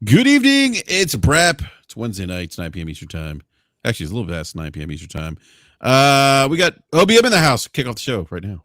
Good evening. It's BRAP. It's Wednesday night. It's 9 p.m. Eastern Time. Actually, it's a little past 9 p.m. Eastern Time. We got OBM in the house. Kick off the show right now.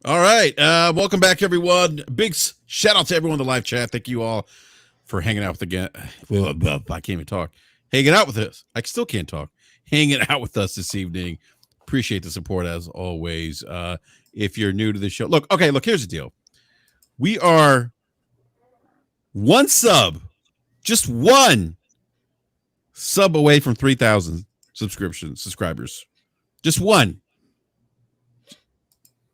All right. Welcome back, everyone. Big shout out to everyone in the live chat. Thank you all for hanging out with again. I can't even talk. Hanging out with us. I still can't talk. Hanging out with us this evening. Appreciate the support as always. If you're new to the show, look, here's the deal. We are one sub, just one sub away from 3,000 subscribers. Just one.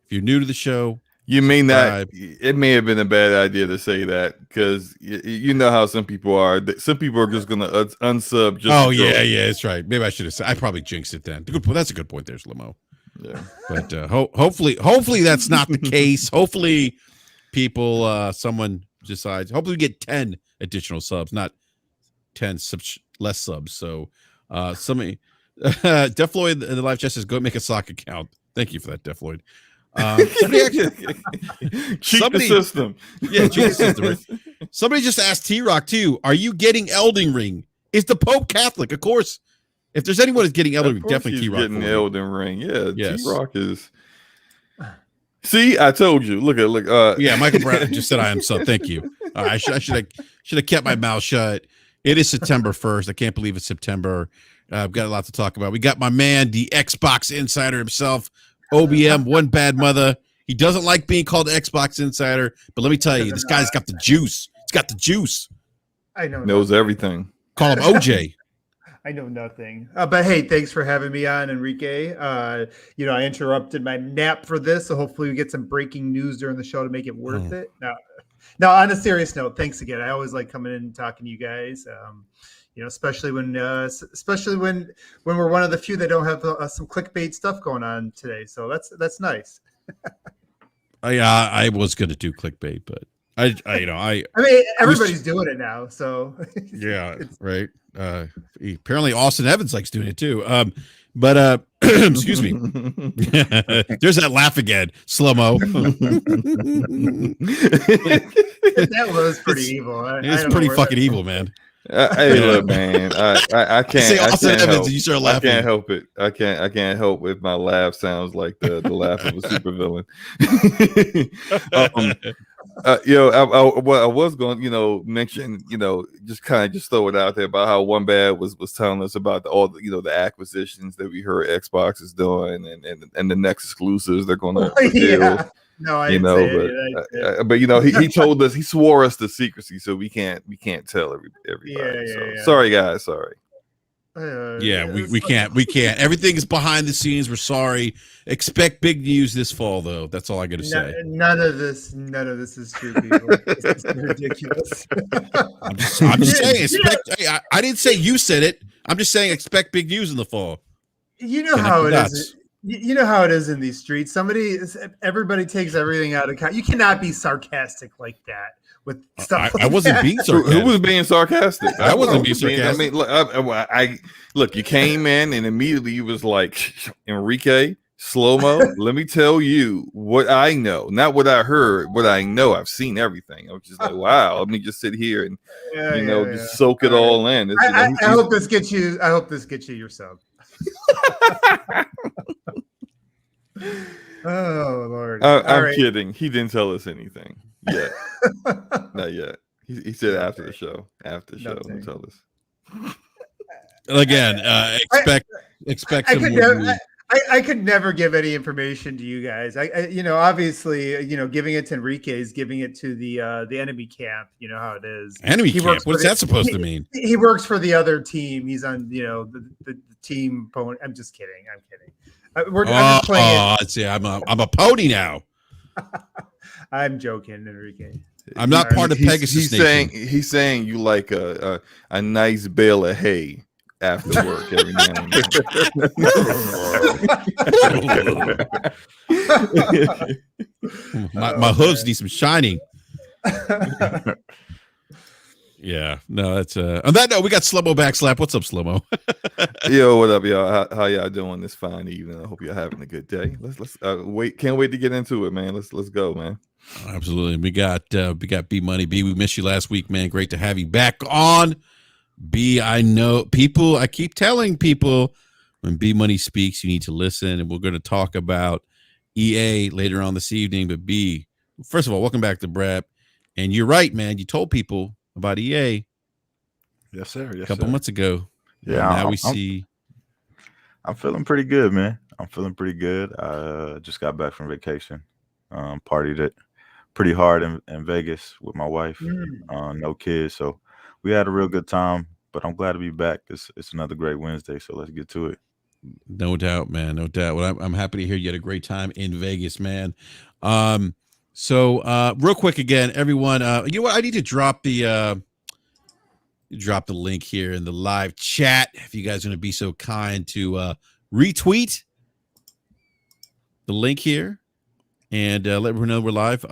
If you're new to the show, you may not. It may have been a bad idea to say that because you know how some people are. Some people are just gonna unsub. Yeah, that's right. Maybe I should have said. I probably jinxed it then. That's a good point there, Slomo. Yeah, but hopefully that's not the case. Hopefully, people, someone decides. Hopefully, we get 10 additional subs, not 10 less subs. So, somebody, Def Lloyd in the live chat says, "Go make a sock account." Thank you for that, Def Lloyd. Cheat the system. Yeah, cheat the system. Somebody just asked T-Rock too. Are you getting Elden Ring? Is the Pope Catholic? Of course. If there's anyone who's getting Elden Ring, definitely T-Rock. Getting Elden Ring. Yeah, yes. T-Rock is. See, I told you. Look. Yeah, Michael Brown just said I am sub. Thank you. I should have kept my mouth shut. It is September 1st. I can't believe it's September. I've got a lot to talk about. We got my man, the Xbox Insider himself. OBM, one bad mother. He doesn't like being called Xbox Insider, but let me tell you, this guy's got the juice. He's got the juice. I know. Knows everything. Call him OJ. I know nothing. But hey, thanks for having me on, Enrique. I interrupted my nap for this, so hopefully we get some breaking news during the show to make it worth it. Now, on a serious note, thanks again. I always like coming in and talking to you guys. Especially when we're one of the few that don't have some clickbait stuff going on today. So that's nice. I was going to do clickbait, but I mean, everybo's doing it now. So yeah, right. Apparently Austin Evans likes doing it too. But excuse me. There's that laugh again, slow-mo. That was pretty evil. It's pretty fucking evil, man. Hey, look, man. I can't say Austin Evans help. and you start laughing. I can't help it. I can't help if my laugh sounds like the laugh of a supervillain. What I was going, mention, just throw it out there about how One Bad was telling us about all the acquisitions that we heard Xbox is doing and the next exclusives they're going to yeah. No, I didn't say it. But he told us, he swore us to secrecy, so we can't tell everybody. Yeah. Sorry, guys. Sorry. We can't. Everything is behind the scenes. We're sorry. Expect big news this fall, though. That's all I got to say. None of this is true, people. This is ridiculous. I'm just saying. I didn't say you said it. I'm just saying expect big news in the fall. You know how it is. You know how it is in these streets. Everybody takes everything out of account. You cannot be sarcastic like that with stuff. I wasn't being sarcastic. Who was being sarcastic? I wasn't being sarcastic. I mean, look, you came in and immediately you was like, Enrique, slow-mo, let me tell you what I know, not what I heard, what I know. I've seen everything. I was just like, wow, let me just sit here and just soak it all in. I hope this gets you. I hope this gets you your sub. Oh Lord! I'm kidding. He didn't tell us anything yet. Not yet. He said after the show. After the show, he'll tell us. Again, expect some more. I could never give any information to you guys. Obviously, giving it to Enrique is giving it to the enemy camp. You know how it is. Enemy camp. What's that supposed to mean? He works for the other team. He's on, the team opponent. I'm just kidding. I'm kidding. I'm just playing. I'm a pony now. I'm joking, Enrique. I'm not part of Pegasus He's Nation. saying you like a nice bale of hay after work every now and then. My hooves need some shining. Yeah, no, that's on that note, we got Slow-Mo Backslap. What's up, Slow-Mo? Yo, what up, y'all? How y'all doing this fine evening? I hope you're having a good day. Let's can't wait to get into it, man. Let's go, man. Absolutely. We got B Money. B, we missed you last week, man. Great to have you back on. B, I know people, I keep telling people when B Money speaks, you need to listen, and we're going to talk about EA later on this evening. But B, first of all, welcome back to BRAP. And you're right, man. You told people about EA. Yes, sir. Yes, a couple sir. months ago. Yeah. Now we see. I'm feeling pretty good, man. I'm feeling pretty good. I just got back from vacation. Partied it pretty hard in Vegas with my wife. No kids, so we had a real good time. But I'm glad to be back. It's another great Wednesday, so let's get to it. No doubt, man. No doubt. Well, I'm happy to hear you had a great time in Vegas, man. So real quick again, everyone, you know what? I need to drop the link here in the live chat. If you guys are going to be so kind to retweet the link here and let everyone know we're live.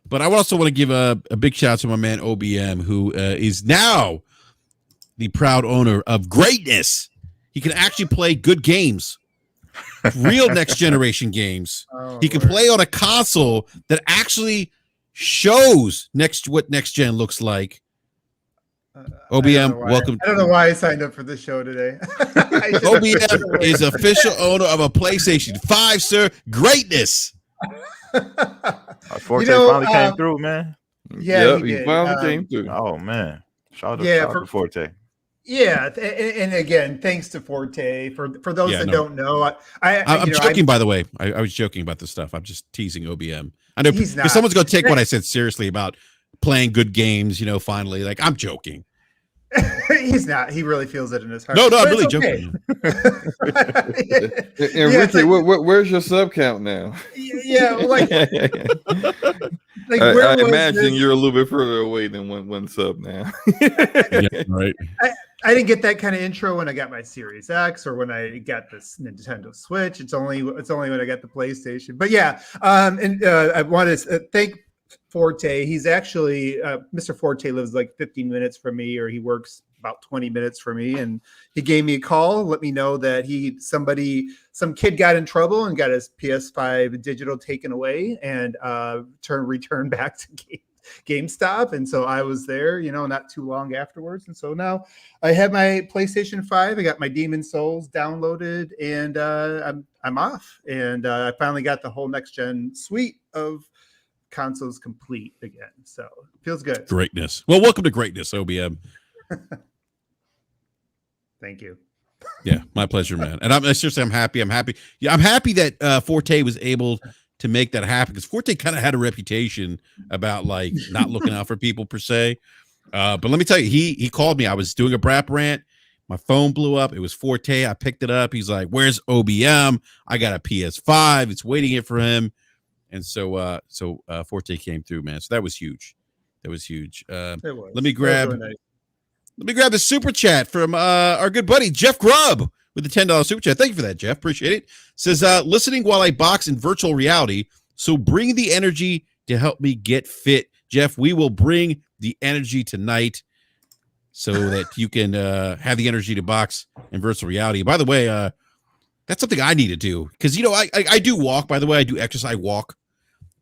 But I also want to give a big shout out to my man OBM, who is now the proud owner of Greatness. He can actually play good games, real next generation games. He can play on a console that actually shows what next gen looks like. OBM, welcome. I don't know why I signed up for this show today. OBM is official owner of a PlayStation 5, sir. Greatness. Forte finally came through, man. Yeah, he finally came through. Oh man, shout out to Forte. Yeah, and again, thanks to Forte. For those that don't know, I'm joking. By the way, I was joking about this stuff. I'm just teasing OBM. I know if someone's going to take what I said seriously about playing good games, finally, like, I'm joking. He's not. He really feels it in his heart. No, I'm really joking. Enrique, where's your sub count now? Yeah, I imagine you're a little bit further away than one sub now. Yeah, right. I didn't get that kind of intro when I got my Series X or when I got this Nintendo Switch. It's only when I got the PlayStation. But yeah, I want to thank Forte. He's actually Mr. Forte lives like 15 minutes from me, or he works about 20 minutes from me, and he gave me a call, let me know that some kid got in trouble and got his PS5 digital taken away and returned back to GameStop. And so I was there, not too long afterwards. And so now I have my PlayStation 5. I got my Demon Souls downloaded, and I'm off. And I finally got the whole next gen suite of consoles complete again. So it feels good. Greatness. Well, welcome to Greatness, OBM. Thank you. Yeah, my pleasure, man. And I'm happy. Yeah, I'm happy that Forte was able to make that happen, because Forte kind of had a reputation about like not looking out for people per se. But let me tell you, he called me. I was doing a BRAP rant. My phone blew up. It was Forte. I picked it up. He's like, "Where's OBM? I got a PS5. It's waiting here for him." And so Forte came through, man. So that was huge. It was. Let me grab the super chat from our good buddy Jeff Grubb with the $10 super chat. Thank you for that, Jeff. Appreciate it. Says, listening while I box in virtual reality. So bring the energy to help me get fit. Jeff, we will bring the energy tonight so that you can have the energy to box in virtual reality. By the way, that's something I need to do, because, I do walk, by the way. I do exercise, walk.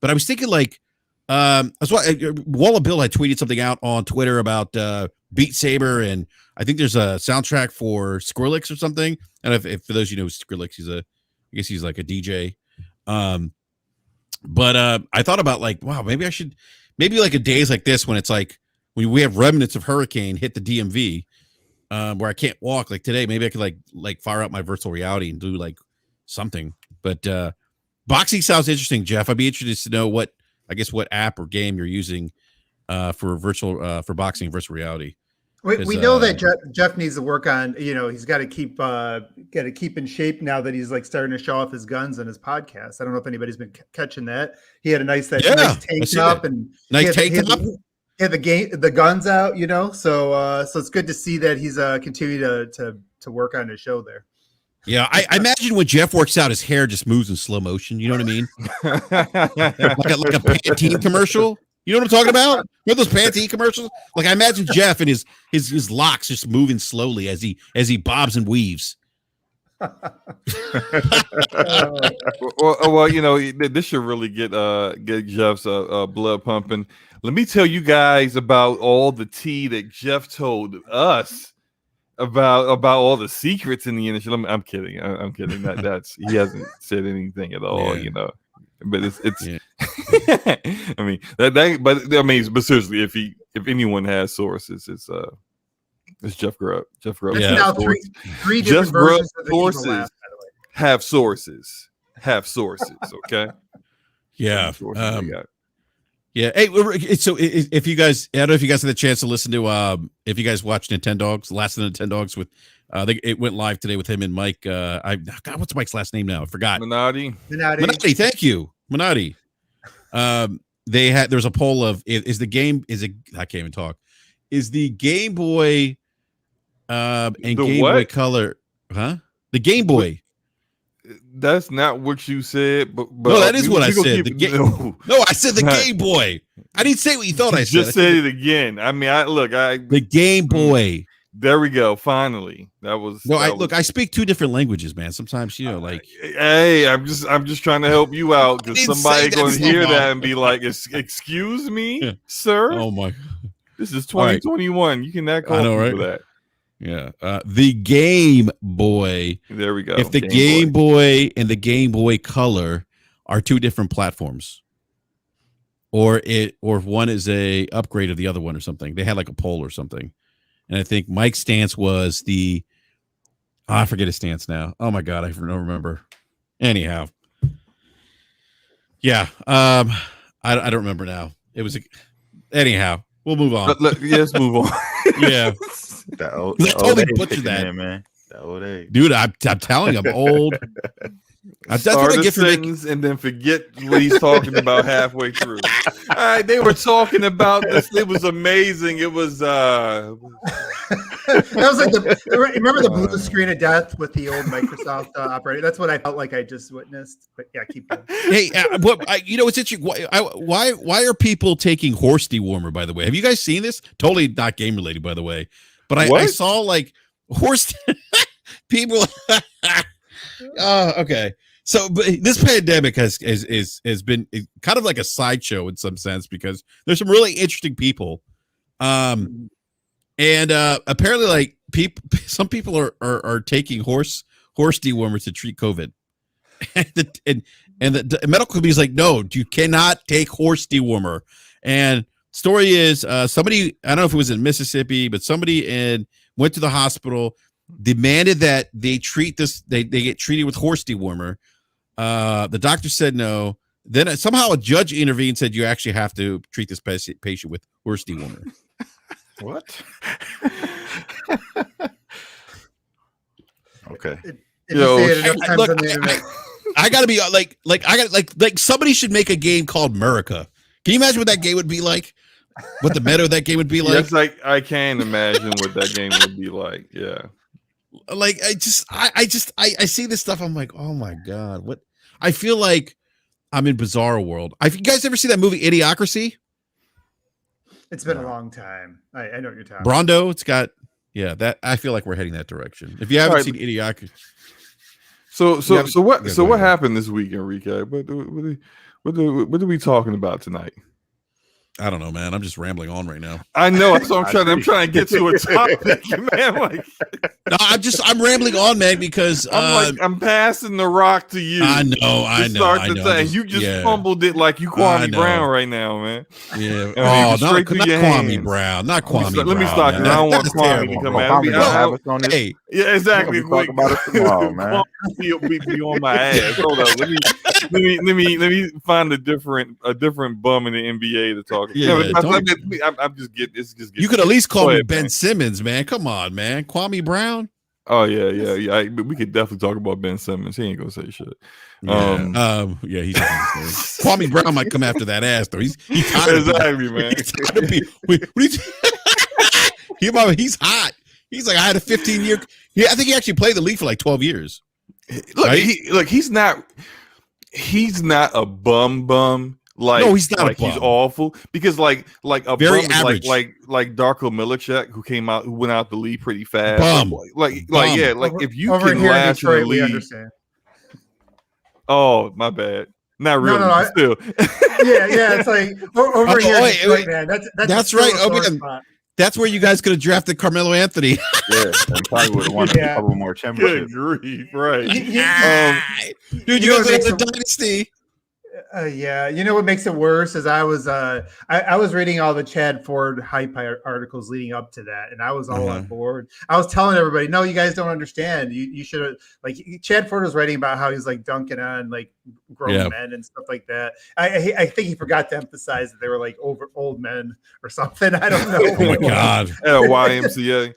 But I was thinking that's why Walla Bill had tweeted something out on Twitter about Beat Saber, and I think there's a soundtrack for Skrillex or something. And if for those Skrillex, I guess he's like a DJ. But I thought about wow, maybe like a days like this when it's like when we have remnants of hurricane hit the DMV, where I can't walk, like today, maybe I could like fire up my virtual reality and do like something. But boxing sounds interesting, Jeff. I'd be interested to know what app or game you're using for boxing virtual reality. We know that Jeff needs to work on, he's got to keep in shape now that he's like starting to show off his guns on his podcast. I don't know if anybody's been catching that. He had a nice tank top and nice tank top. He had the guns out, So it's good to see that he's continuing to work on his show there. Yeah, I imagine when Jeff works out, his hair just moves in slow motion. You know what I mean? like a Pantene commercial. You know what I'm talking about? You know those Pantene commercials? Like I imagine Jeff and his locks just moving slowly as he bobs and weaves. Well, this should really get Jeff's blood pumping. Let me tell you guys about all the tea that Jeff told us about all the secrets in the industry. I'm kidding. I'm kidding. That's he hasn't said anything at all. Yeah. But it's yeah. I mean but seriously, if anyone has sources, it's Jeff Grubb. Jeff Grubb. Yeah. Now three different versions of the sources laugh, by the way. have sources. Okay. Yeah. Yeah. Hey, so if you guys, I don't know if you guys had the chance to listen to, if you guys watched Nintendogs, Last of the Nintendogs with, it went live today with him and Mike. God, what's Mike's last name now? I forgot. Minotti. Thank you, Minotti. There's a poll of I can't even talk. Is the Game Boy, and Game Boy Color, the Game Boy. That's not what you said, but no, that is what I said. No, I said the Game Boy. I didn't say what you thought I said. Just said it again. I mean, the Game Boy. There we go. Finally, I speak two different languages, man. Sometimes hey, I'm just trying to help you out because somebody going to hear that and be like, "Excuse me, sir." Oh my! This is 2021. Right. You cannot call me for that. Yeah, the Game Boy. There we go. If the Game Boy and the Game Boy Color are two different platforms, or one is a upgrade of the other one or something, they had like a poll or something, and I think Mike's stance was I forget his stance now. Oh my god, I don't remember. Anyhow, yeah, I don't remember now. It was anyhow. We'll move on. Let's move on. Yeah. That old butchered that, man. That old age. Dude, I'm telling you, I'm old. That's what I get for and then forget what he's talking about halfway through. All right, they were talking about this. It was amazing. It was that was like remember the blue screen of death with the old Microsoft operator. That's what I felt like I just witnessed. But yeah, keep going. Hey, it's interesting. Why are people taking horse dewormer? By the way, have you guys seen this? Totally not game related, by the way. But I saw like horse people. Okay. So this pandemic has been kind of like a sideshow in some sense because there's some really interesting people. And apparently like some people are taking horse dewormer to treat COVID. and the medical community is like, no, you cannot take horse dewormer. And story is somebody, I don't know if it was in Mississippi, but somebody went to the hospital, demanded that they treat this, they get treated with horse dewormer. The doctor said no. Then somehow a judge intervened and said you actually have to treat this patient with horse dewormer. What? Okay. I gotta be like somebody should make a game called Murica. Can you imagine what that game would be like? What the meta of that game would be like? Yes, I can imagine what that game would be like. Yeah. Like I see this stuff. I'm like, oh my god, what? I feel like I'm in Bizarro World. Have you guys ever seen that movie Idiocracy? It's been a long time. I know what you're talking. Brondo. It's got that. I feel like we're heading that direction. If you haven't seen Idiocracy, so what happened this week, Enrique? What are we talking about tonight? I don't know, man. I'm just rambling on right now. I know. So I'm trying to get to a topic, man. Like, no, I'm rambling on, man, because I'm passing the rock to you. I know. You just fumbled it like you Kwame Brown right now, man. Yeah. Not Kwame Brown. Not Kwame Brown. Let me stop you. I don't want Kwame to come out. Hey, yeah, exactly. Talk about it tomorrow, man. Be on my ass. Hold on. Let me find a different bum in the NBA to talk talking. Yeah, No, don't- I'm just getting. It's just. You could at least call Go me ahead, Ben man. Simmons, man. Come on, man. Kwame Brown. Oh yeah. But we could definitely talk about Ben Simmons. He ain't gonna say shit. Yeah, he's Kwame Brown might come after that ass though. He's tired of Exactly, man. He's tired of he's hot. He's like, I had a 15-year. I think he actually played the league for like 12 years. Look, Right? he's not a bum. Like, No, he's not like a bum. he's awful because like a Very bum is average. like Darko Milicic who went out the league pretty fast. Bum. Like Bum. yeah, like if you over can here in last in the Detroit, we league. understand. Oh, my bad. Not really. no, but still. Yeah, it's like over here, in wait, Detroit, wait. man. That's still right. a sore Okay. spot. That's where you guys could have drafted Carmelo Anthony. Yeah, and probably would have won Yeah. a couple more Good championships. grief, right? Dude, you know guys what are the makes dynasty. Yeah, you know what makes it worse is I was reading all the Chad Ford hype articles leading up to that, and I was all on board. I was telling everybody, no, you guys don't understand. You should have, like, Chad Ford was writing about how he's like dunking on like grown men and stuff like that. I think he forgot to emphasize that they were like old men or something. I don't know. Oh my God. At a YMCA.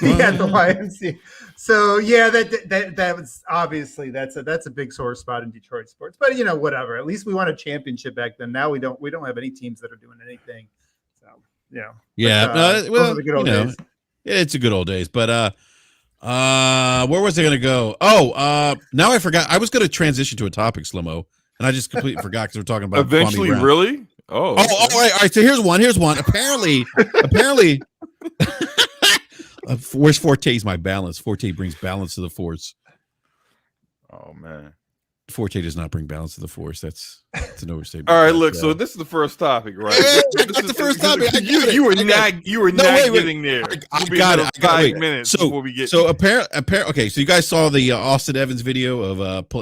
Yeah, the YMCA. So yeah, that was obviously that's a big sore spot in Detroit sports. But you know, whatever. At least we won a championship back then. Now we don't have any teams that are doing anything. So you know. Yeah. But, Well, those are the good old you know, days. it's a good old days. But where was I gonna go? Oh, now I forgot. I was gonna transition to a topic, Slow-Mo, and I just completely forgot because we're talking about Eventually, Kwame Brown. really? Oh, Oh, all right. So here's one. Apparently, where's Forte's my balance? Forte brings balance to the force. Oh man. Forte does not bring balance to the force. That's an overstatement. all right. Look, so this is the first topic, right? I got the first topic. I got it. You were I got not. You were No, not wait. getting there. I We'll be got it. another I got it. 5 minutes So before we get. okay. So you guys saw the Austin Evans video of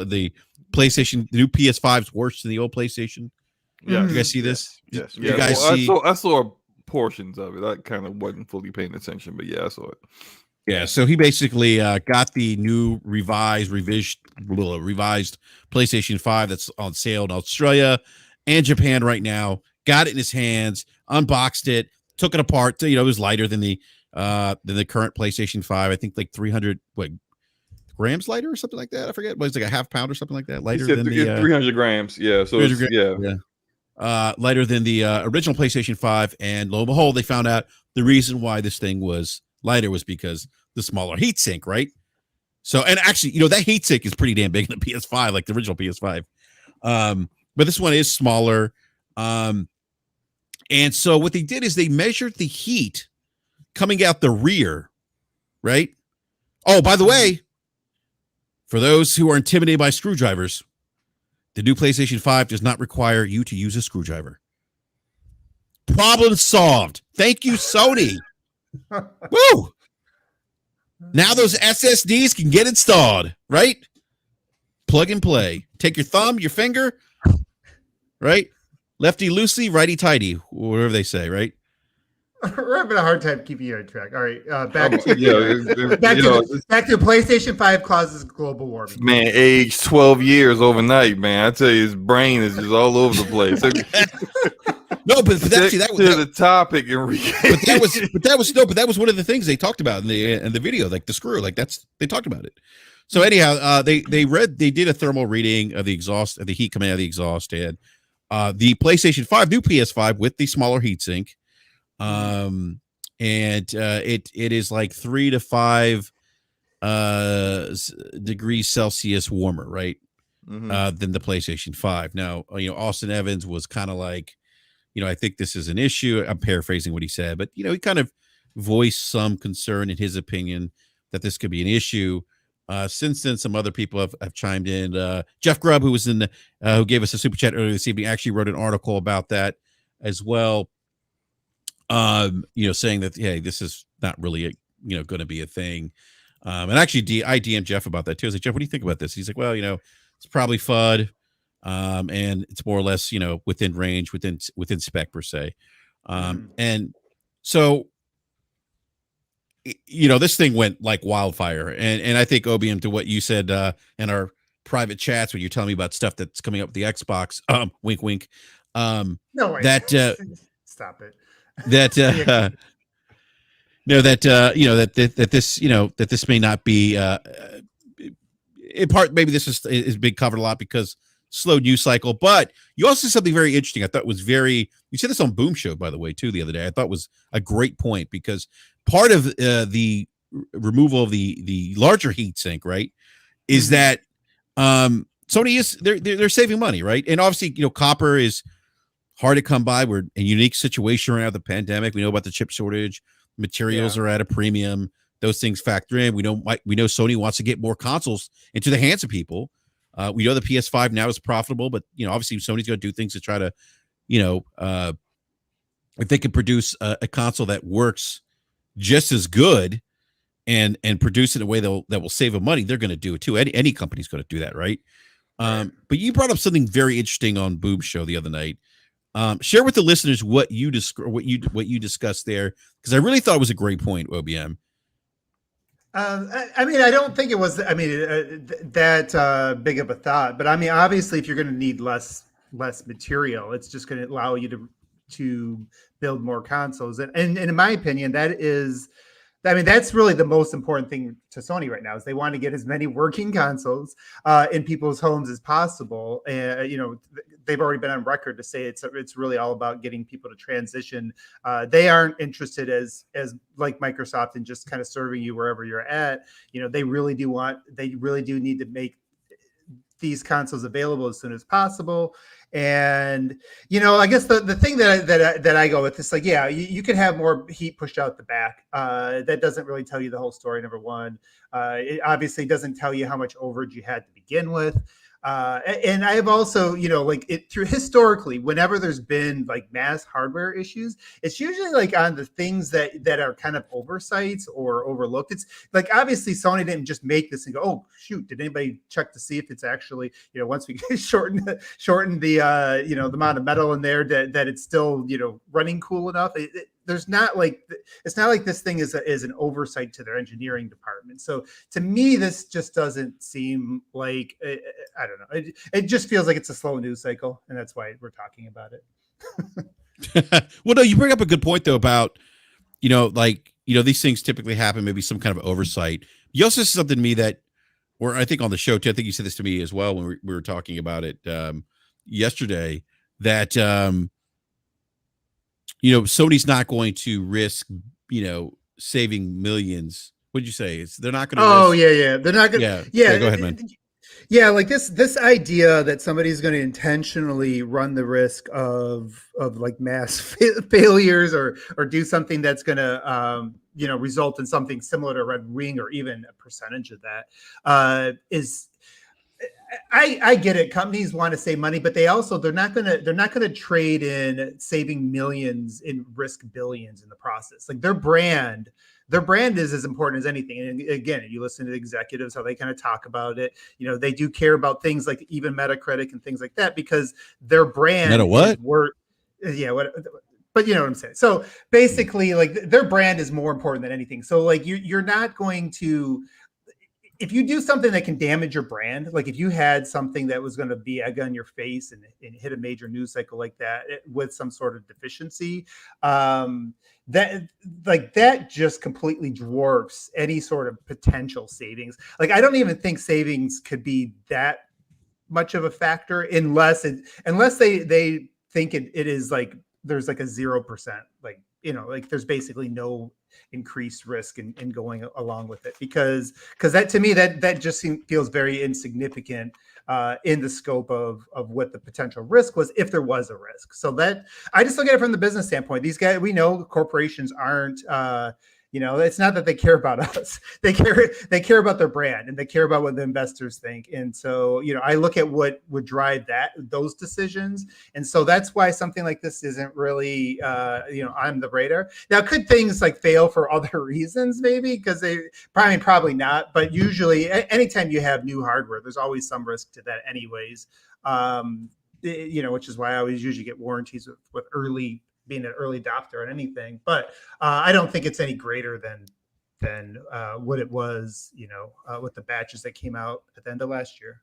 the PlayStation, the new PS5's worse than the old PlayStation. Yeah. You guys see this? Yes. You guys see? I saw portions of it. I kind of wasn't fully paying attention, but yeah, I saw it. Yeah, so he basically got the new revised PlayStation 5 that's on sale in Australia and Japan right now. Got it in his hands, unboxed it, took it apart. You know, it was lighter than the current PlayStation 5. I think like 300 grams lighter or something like that. I forget. But it's like a half pound or something like that. Lighter He said than the 300 grams. Yeah. So it's, 300 yeah. lighter than the original PlayStation 5. And lo and behold, they found out the reason why this thing was lighter was because the smaller heatsink, right? So, and actually, you know, that heatsink is pretty damn big in the PS5, like the original PS5. But this one is smaller. And so what they did is they measured the heat coming out the rear, right? Oh, by the way, for those who are intimidated by screwdrivers, the new PlayStation 5 does not require you to use a screwdriver. Problem solved. Thank you, Sony. Woo! Now those SSDs can get installed, right? Plug and play. Take your thumb, your finger, right? Lefty loosey, righty tighty, whatever they say, right? We're having a hard time keeping you on track. All right, back to PlayStation 5 causes global warming. Man, aged 12 years overnight, man. I tell you, his brain is just all over the place. No, but actually that was the topic, Enrique. But that was one of the things they talked about in the video, like the screw, like they talked about it. So anyhow, they did a thermal reading of the exhaust, of the heat coming out of the exhaust, and the PlayStation 5, new PS5 with the smaller heatsink, and it is like 3 to 5 degrees Celsius warmer, right, than the PlayStation 5. Now, you know, Austin Evans was kind of like, you know, I think this is an issue. I'm paraphrasing what he said, but, you know, he kind of voiced some concern in his opinion that this could be an issue. Since then, some other people have chimed in. Jeff Grubb, who was who gave us a super chat earlier this evening, actually wrote an article about that as well. You know, saying that, hey, this is not really going to be a thing. And actually, I DM'd Jeff about that too. I was like, Jeff, what do you think about this? He's like, well, you know, it's probably FUD. And it's more or less, you know, within range, within spec per se. And so, you know, this thing went like wildfire. And I think, Obium, to what you said in our private chats when you're telling me about stuff that's coming up with the Xbox, wink, wink. No way. That Stop it. that that this may not be in part, maybe this is being covered a lot because slow news cycle. But you also said something very interesting. I thought was you said this on Boom Show, by the way, too, the other day. I thought was a great point, because part of the removal of the larger heat sink, right, is that Sony is they're saving money, right? And obviously, copper is hard to come by. We're in a unique situation right now, the pandemic. We know about the chip shortage. Materials are at a premium. Those things factor in. We know Sony wants to get more consoles into the hands of people. We know the PS5 now is profitable, but obviously Sony's going to do things to try to, if they can produce a console that works just as good and produce it in a way that will save them money, they're going to do it too. Any company's going to do that, right? But you brought up something very interesting on Boom Show the other night. Share with the listeners what you discussed there, because I really thought it was a great point, OBM. I mean, I don't think it was. I mean, that big of a thought. But I mean, obviously, if you're going to need less material, it's just going to allow you to build more consoles. And in my opinion, that's really the most important thing to Sony right now, is they want to get as many working consoles in people's homes as possible. And they've already been on record to say it's really all about getting people to transition. They aren't interested as like Microsoft in just kind of serving you wherever you're at. They really do need to make these consoles available as soon as possible. And I guess the thing that I go with is like, you can have more heat pushed out the back. That doesn't really tell you the whole story. Number one, it obviously doesn't tell you how much overage you had to begin with. And I have also, through historically, whenever there's been like mass hardware issues, it's usually like on the things that are kind of oversights or overlooked. It's like, obviously Sony didn't just make this and go, oh shoot, did anybody check to see if it's actually, once we shorten the the amount of metal in there that it's still, running cool enough. It's not like this thing is an oversight to their engineering department. So to me, this just doesn't seem like, I don't know. It just feels like it's a slow news cycle, and that's why we're talking about it. Well, no, you bring up a good point though about, these things typically happen, maybe some kind of oversight. You also said something to me that, or I think on the show too, I think you said this to me as well when we were talking about it yesterday, that Sony's not going to risk, saving millions. What'd you say? They're not going to. Oh, yeah. They're not going to. Yeah. Go ahead, man. Yeah. Like this idea that somebody's going to intentionally run the risk of like mass failures or do something that's going to, result in something similar to Red Ring or even a percentage of that is. I get it. Companies want to save money, but they're not gonna trade in saving millions and risk billions in the process. Like their brand is as important as anything. And again, you listen to the executives, how they kind of talk about it. They do care about things like even Metacritic and things like that, because their brand what? But you know what I'm saying. So basically, like their brand is more important than anything. So like you're not going to. If you do something that can damage your brand, like if you had something that was going to be egg on your face and hit a major news cycle like that with some sort of deficiency, that just completely dwarfs any sort of potential savings. Like I don't even think savings could be that much of a factor unless they think it is like there's like a 0%, like like there's basically no increased risk in going along with it, because that to me that just feels very insignificant in the scope of what the potential risk was, if there was a risk. So that I just look at it from the business standpoint. These guys, we know corporations aren't it's not that they care about us. They care about their brand, and they care about what the investors think. And so, I look at what would drive those decisions. And so that's why something like this isn't really, on the radar. Now, could things like fail for other reasons? Maybe because probably not. But usually anytime you have new hardware, there's always some risk to that anyways. Which is why I always usually get warranties with being an early adopter on anything, but I don't think it's any greater than what it was, with the batches that came out at the end of last year.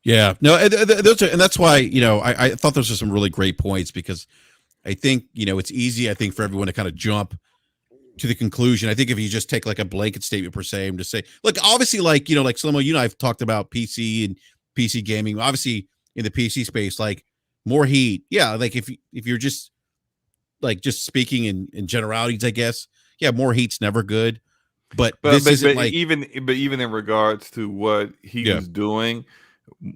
Yeah, no, and that's why I thought those are some really great points, because I think, it's easy, I think, for everyone to kind of jump to the conclusion. I think if you just take like a blanket statement per se and just say, look, obviously, like, like Slomo, I've talked about PC and PC gaming, obviously in the PC space, like more heat. Yeah. Like if you're just speaking in generalities, I guess, yeah, more heat's never good. But this isn't like even in regards to what he Yeah. was doing,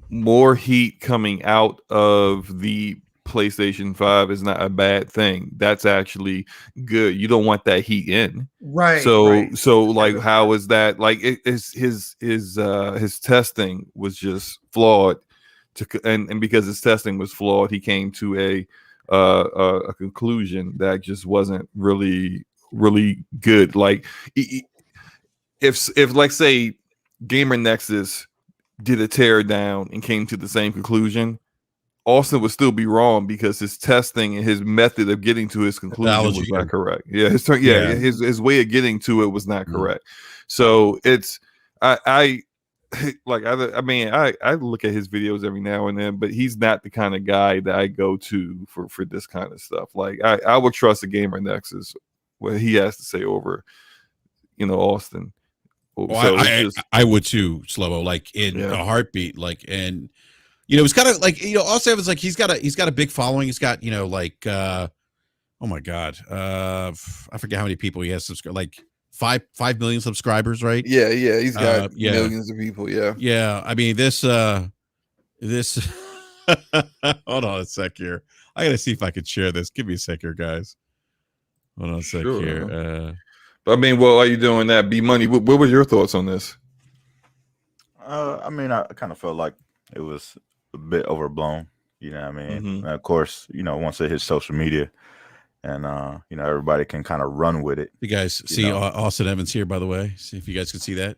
more heat coming out of the PlayStation 5 is not a bad thing. That's actually good. You don't want that heat in. Right. So like, how is that? Like, his testing was just flawed. And because his testing was flawed, he came to a conclusion that just wasn't really good. Like, if like say Gamer Nexus did a tear down and came to the same conclusion, Austin would still be wrong because his testing and his method of getting to his conclusion was not correct. Yeah, his way of getting to it was not correct. So it's I look at his videos every now and then, but he's not the kind of guy that I go to for this kind of stuff. Like I would trust a Gamer Nexus what he has to say over Austin. So I would too, Slobo, like in a heartbeat, like, and it was kind of like, also it was like he's got a big following. He's got like oh my god, I forget how many people he has subscribed, like 5 million subscribers, right? Yeah, he's got millions of people. Yeah. I mean this hold on a sec here. I gotta see if I could share this. Give me a sec here, guys. Hold on a sec here. But I mean, well, are you doing that? B Money. What were your thoughts on this? I mean, I kind of felt like it was a bit overblown. You know what I mean? And of course, once it hits social media, and everybody can kind of run with it. You guys see Austin Evans here, by the way. See if you guys can see that.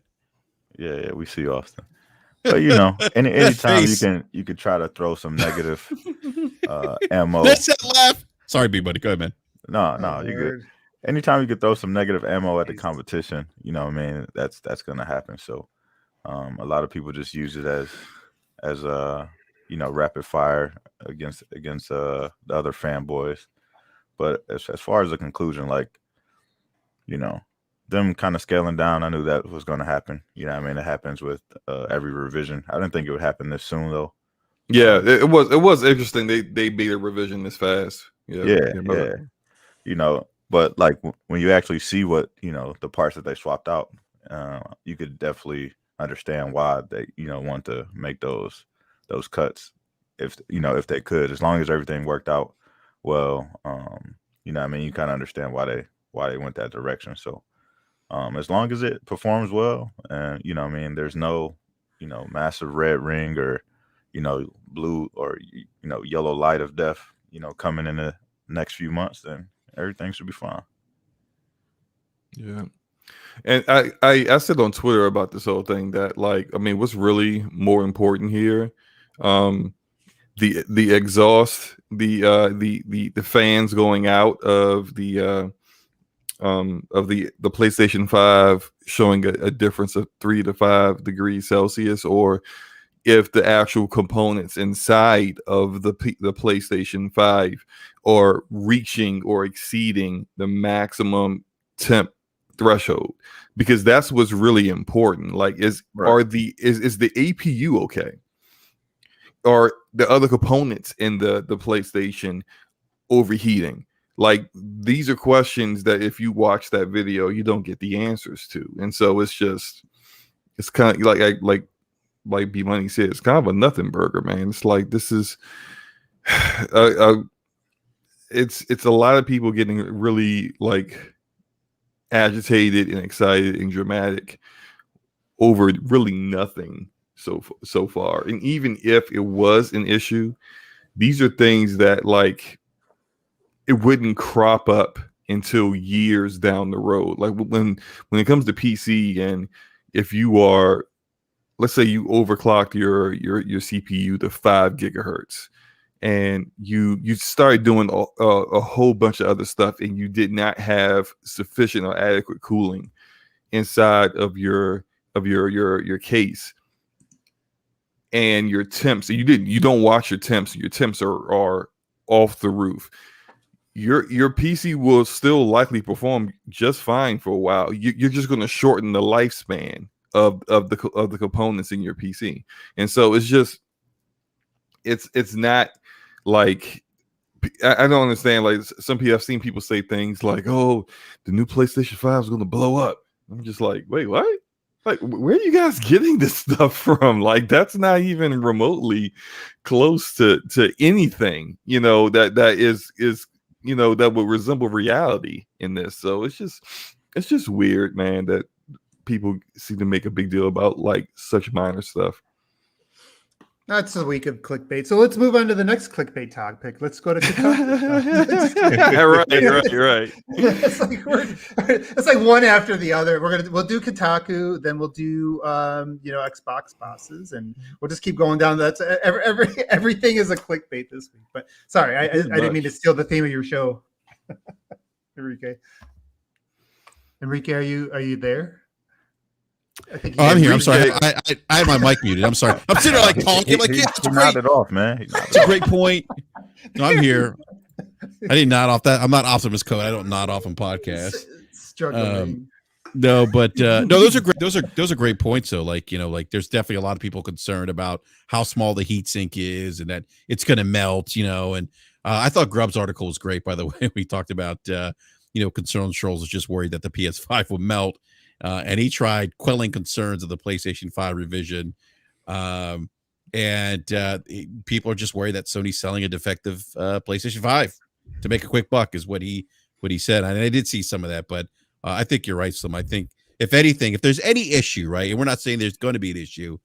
Yeah, we see Austin. But anytime you can try to throw some negative ammo. That's that laugh. Sorry, B Buddy. Go ahead, man. No, you're good. Anytime you can throw some negative ammo at the competition, that's going to happen. So a lot of people just use it as rapid fire against the other fanboys. But as far as the conclusion, like, them kind of scaling down, I knew that was going to happen. It happens with every revision. I didn't think it would happen this soon, though. Yeah, it was interesting. They made a revision this fast. Yeah. But like when you actually see what the parts that they swapped out, you could definitely understand why they want to make those cuts if they could, as long as everything worked out well. You kind of understand why they went that direction. So as long as it performs well, and there's no massive red ring or blue or yellow light of death coming in the next few months, then everything should be fine. Yeah. And I said on Twitter about this whole thing that, like, I mean, what's really more important here, the exhaust, the fans going out of the PlayStation 5 showing a difference of 3 to 5 degrees Celsius, or if the actual components inside of the PlayStation 5 are reaching or exceeding the maximum temp threshold, because that's what's really important. Like, is the APU okay? Are the other components in the PlayStation overheating? Like, these are questions that if you watch that video, you don't get the answers to. And so it's kind of like B Money said, it's kind of a nothing burger, man. It's like, this is it's a lot of people getting really like agitated and excited and dramatic over really nothing so far. And even if it was an issue, these are things that, like, it wouldn't crop up until years down the road. Like when it comes to PC, and if you are, let's say you overclocked your CPU to 5 gigahertz, and you started doing a whole bunch of other stuff, and you did not have sufficient or adequate cooling inside of your case, and your temps, you don't watch your temps are off the roof. your PC will still likely perform just fine for a while. You're just going to shorten the lifespan of the components in your PC, and so it's not like I don't understand. Like some people, I've seen people say things like, "Oh, the new PlayStation 5 is going to blow up." I'm just like, wait, what? Like, where are you guys getting this stuff from? Like, that's not even remotely close to anything, that is that would resemble reality in this. So it's just weird, man, that people seem to make a big deal about like such minor stuff. That's a week of clickbait. So let's move on to the next clickbait topic. Let's go to Kotaku. right. It's like one after the other. We'll do Kotaku, then we'll do Xbox bosses, and we'll just keep going down. That's everything is a clickbait this week. But sorry, I didn't mean to steal the theme of your show. Enrique, are you there? I think I'm here. I'm sorry. I have my mic muted. I'm sorry. I'm sitting there like talking. Like, yeah, he nodded off, man. It's a great point. No, I'm here. I didn't nod off that. I'm not Optimus Code. I don't nod off on podcasts. Struggling. No, but no, those are great. Those are great points. though. Like there's definitely a lot of people concerned about how small the heat sink is and that it's going to melt. And I thought Grubb's article was great. By the way, we talked about concerned trolls is just worried that the PS5 will melt. And he tried quelling concerns of the PlayStation 5 revision. And people are just worried that Sony's selling a defective PlayStation 5 to make a quick buck is what he said. And I did see some of that, but I think you're right, Slim. I think if anything, if there's any issue, right, and we're not saying there's going to be an issue,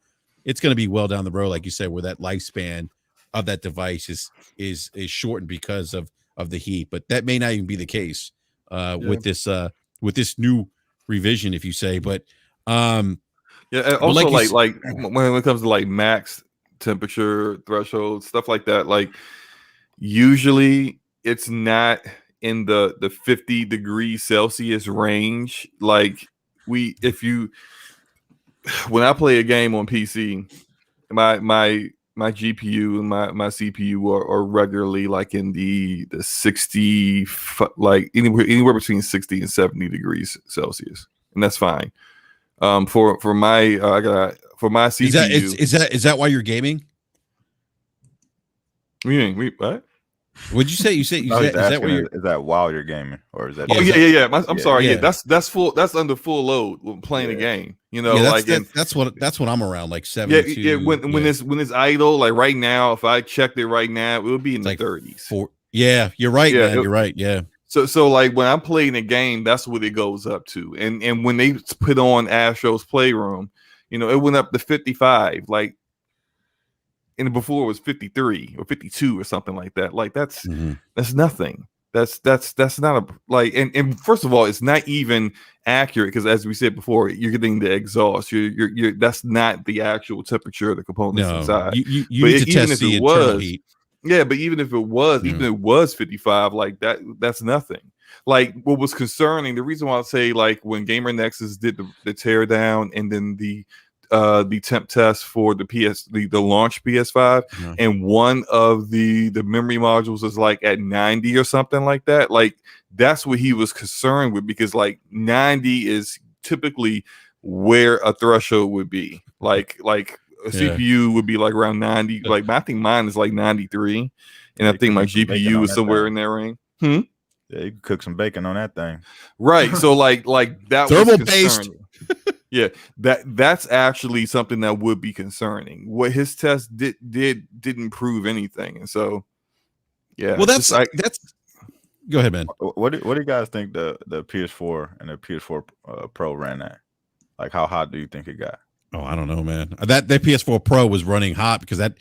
it's going to be well down the road, like you said, where that lifespan of that device is shortened because of the heat. But that may not even be the case with this new revision, if you say. But also like when it comes to like max temperature threshold stuff like that, like usually it's not in the 50 degrees Celsius range. Like when I play a game on PC, my GPU and my CPU are regularly like in the 60, like anywhere between 60 and 70 degrees Celsius, and that's fine. For my CPU, is that why you're gaming? What? What'd you say? Is that while you're gaming, or is that? Oh yeah. I'm sorry. Yeah, that's full. That's under full load when playing a game. That's what I'm around, like 72. Yeah. When it's idle, like right now, if I checked it right now, it would be in the 30s. Yeah, you're right, man. You're right. Yeah. So like when I'm playing a game, that's what it goes up to. And when they put on Astro's Playroom, it went up to 55. Like, and before it was 53 or 52 or something like that. Like that's nothing. That's not and first of all, it's not even accurate because as we said before, you're getting the exhaust. You're that's not the actual temperature of the components inside. You need to test the internal heat. Yeah, but even if it was 55, like that's nothing. Like what was concerning, the reason why I say like when Gamer Nexus did the tear down and then the temp test for the launch PS5, and one of the memory modules is like at 90 or something like that. Like that's what he was concerned with, because like 90 is typically where a threshold would be. Like a CPU would be like around 90. Like I think mine is like 93, and I think my GPU is somewhere in that range. Yeah, you can cook some bacon on that thing. Right. So like that thermal was based. Yeah, that's actually something that would be concerning. What his test didn't prove anything, and so yeah. Well, that's go ahead, man. What do you guys think the PS4 and the PS4 Pro ran at? Like, how hot do you think it got? Oh, I don't know, man. That PS4 Pro was running hot because that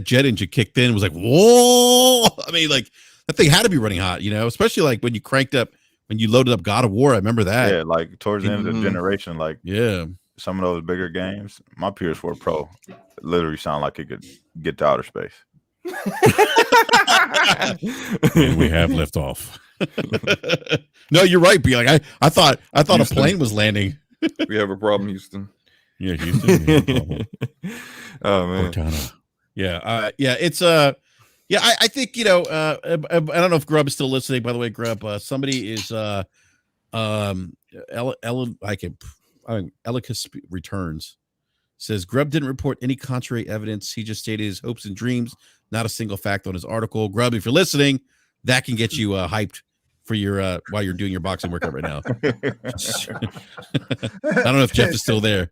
jet engine kicked in. It was like, whoa! I mean, like that thing had to be running hot, especially like when you cranked up. When you loaded up God of War, I remember that. Yeah, like towards the end of the generation, like some of those bigger games, my PS4 Pro literally sound like it could get to outer space. And we have lift off. No, you're right, B. Like I thought Houston. A plane was landing. We have a problem, Houston. Yeah, Houston. We have a problem. Oh man. Cortana. Yeah, it's Yeah, I think I don't know if Grub is still listening. By the way, Grub, somebody is Elicus returns. Says Grubb didn't report any contrary evidence. He just stated his hopes and dreams, not a single fact on his article. Grubb, if you're listening, that can get you hyped for your while you're doing your boxing workout right now. I don't know if Jeff is still there.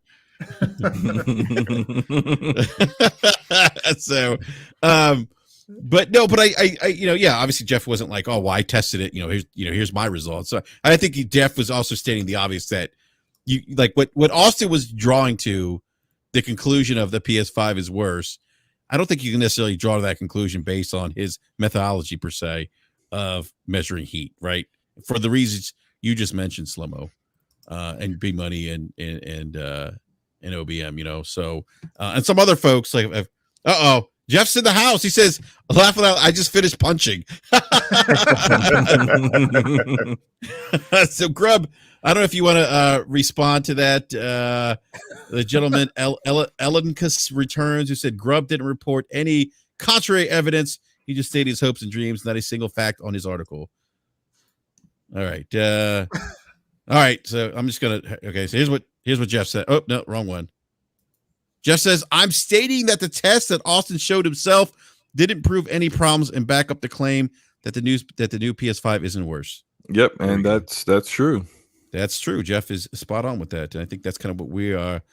So, but I obviously Jeff wasn't like, oh, well, I tested it. Here's my results. So I think Jeff was also stating the obvious that you like what Austin was drawing to. The conclusion of the PS5 is worse. I don't think you can necessarily draw to that conclusion based on his methodology per se of measuring heat, right? For the reasons you just mentioned, Slow-Mo, and Big Money and OBM, So and some other folks like, Jeff's in the house. He says, laughing out, I just finished punching. So Grub, I don't know if you want to respond to that. The gentleman, Elencus returns, who said Grubb didn't report any contrary evidence. He just stated his hopes and dreams, not a single fact on his article. All right. All right. So I'm just going to, okay. So here's what Jeff said. Oh, no, wrong one. Jeff says, I'm stating that the test that Austin showed himself didn't prove any problems and back up the claim that the new PS5 isn't worse. Yep. And that's true. That's true. Jeff is spot on with that. And I think that's kind of what we are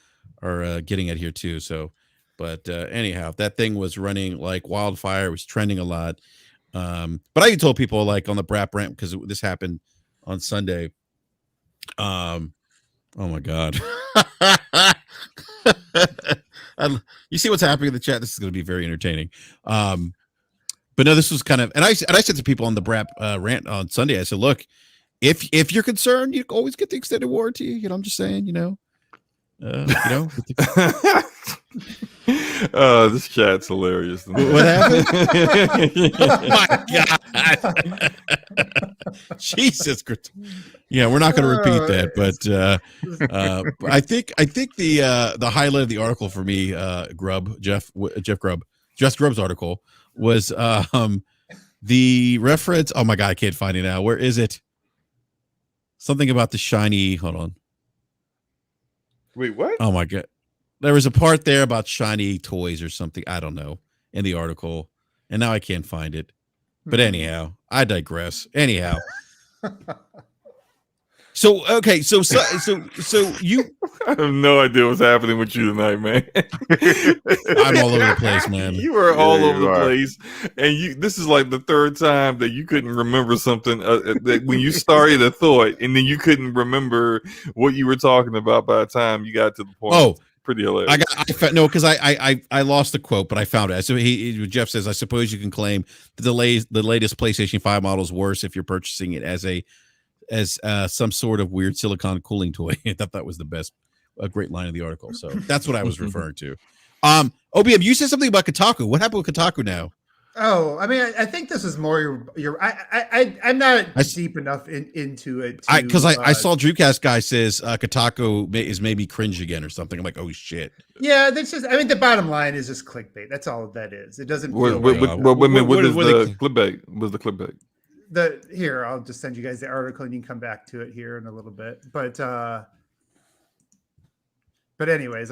getting at here too. So, but anyhow, that thing was running like wildfire. It was trending a lot. But I even told people like on the BRAP rant, because this happened on Sunday. Oh my God. You see what's happening in the chat. This is going to be very entertaining. But no, this was kind of, and I said to people on the BRAP rant on Sunday, I said, look, if you're concerned, you always get the extended warranty. I'm just saying, This chat's hilarious. What happened? Oh my God. Jesus Christ. Yeah, we're not going to repeat that, but I think the highlight of the article for me, Jeff Grubb's article was the reference. Oh my God, I can't find it now. Where is it? Something about the shiny. Hold on. Wait, what? Oh my God. There was a part there about shiny toys or something. I don't know in the article. And now I can't find it. But anyhow, I digress. Anyhow. So, okay. So you. I have no idea what's happening with you tonight, man. I'm all over the place, man. You are all over the place. And this is like the third time that you couldn't remember something that when you started a thought and then you couldn't remember what you were talking about by the time you got to the point. Oh, pretty hilarious. Because I lost the quote, but I found it. So Jeff says, I suppose you can claim that the latest PlayStation 5 model is worse if you're purchasing it as some sort of weird silicone cooling toy. I thought that was a great line of the article. So that's what I was referring to. OBM, you said something about Kotaku. What happened with Kotaku now? Oh, I mean, I think this is more I'm not deep enough into it. Because I saw Dreamcast guy says Kotaku is maybe cringe again or something. I'm like, oh shit. Yeah, that's just. I mean, the bottom line is just clickbait. That's all that is. It doesn't. What is the clickbait? Was the clickbait? Here, I'll just send you guys the article and you can come back to it here in a little bit. But anyways,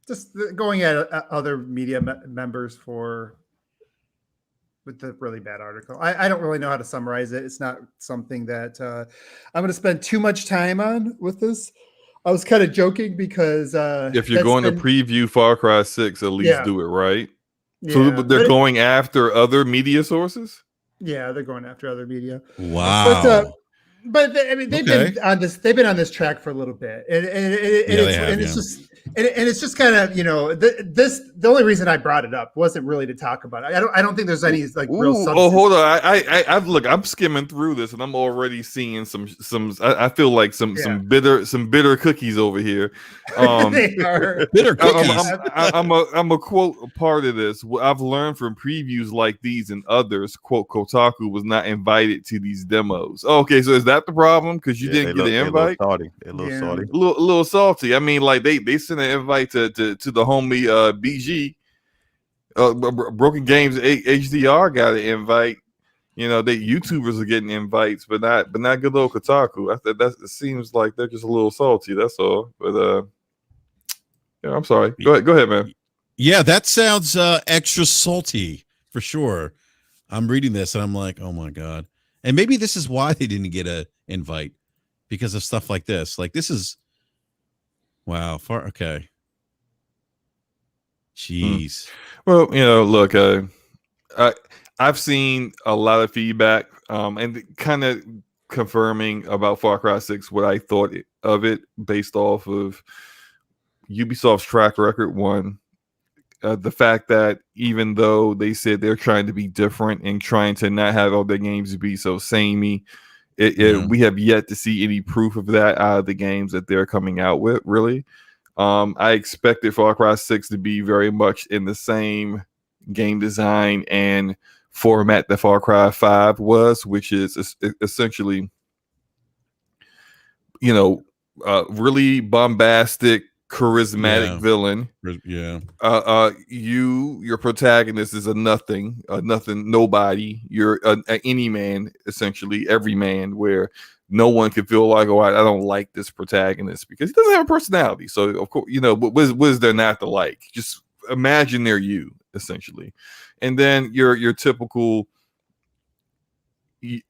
just going at other media members with the really bad article. I don't really know how to summarize it. It's not something that I'm going to spend too much time on with this. I was kind of joking because if you're going to preview Far Cry 6, at least do it right. Yeah, so they're going after other media sources? Yeah, they're going after other media. Wow. But I mean, they've been on this. They've been on this track for a little bit, and it's just kind of the only reason I brought it up wasn't really to talk about it. I don't think there's any like real substance. Oh, hold on. I'm skimming through this, and I'm already seeing some. I feel like some bitter cookies over here. They are bitter cookies. I'm a quote a part of this. What I've learned from previews like these and others. Quote: Kotaku was not invited to these demos. Oh, okay, so is that the problem? Because you didn't get an invite? They're a little salty. A little salty. I mean, like they sent an invite to the homie BG, Broken Games HDR got an invite. You know, they YouTubers are getting invites, but not good old Kotaku. It seems like they're just a little salty. That's all. But yeah, I'm sorry. Go ahead, man. Yeah, that sounds extra salty for sure. I'm reading this and I'm like, oh my god. And maybe this is why they didn't get a invite, because of stuff like this. Like this is wow. Far okay. Jeez. Well, you know, look, I've seen a lot of feedback, and kind of confirming about Far Cry 6 what I thought of it based off of Ubisoft's track record. One, the fact that even though they said they're trying to be different and trying to not have all their games be so samey, we have yet to see any proof of that out of the games that they're coming out with, really. I expected Far Cry 6 to be very much in the same game design and format that Far Cry 5 was, which is essentially, you know, really bombastic, charismatic villain. Yeah. Your protagonist is a nothing, nobody. You're any man, essentially, every man, where no one can feel like, oh, I don't like this protagonist because he doesn't have a personality. So of course, you know, what is there not to like? Just imagine they're you, essentially. And then your typical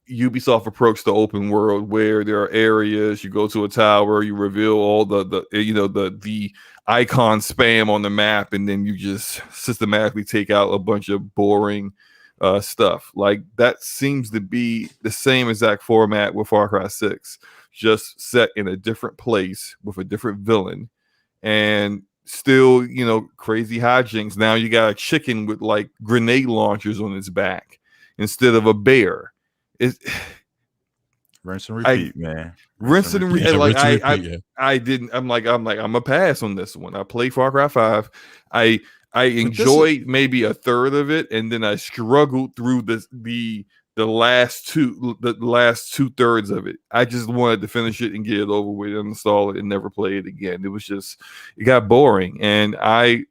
Ubisoft approach to open world, where there are areas, you go to a tower, you reveal all the icon spam on the map, and then you just systematically take out a bunch of boring stuff. Like that seems to be the same exact format with Far Cry 6, just set in a different place with a different villain, and still, you know, crazy hijinks. Now you got a chicken with like grenade launchers on its back instead of a bear. It's rinse and repeat, man. Rinse and repeat. Yeah, Like rinse and repeat, I didn't. I'm a pass on this one. I played Far Cry 5. I enjoyed maybe a third of it, and then I struggled through the last two thirds of it. I just wanted to finish it and get it over with, uninstall it, and never play it again. It got boring, and I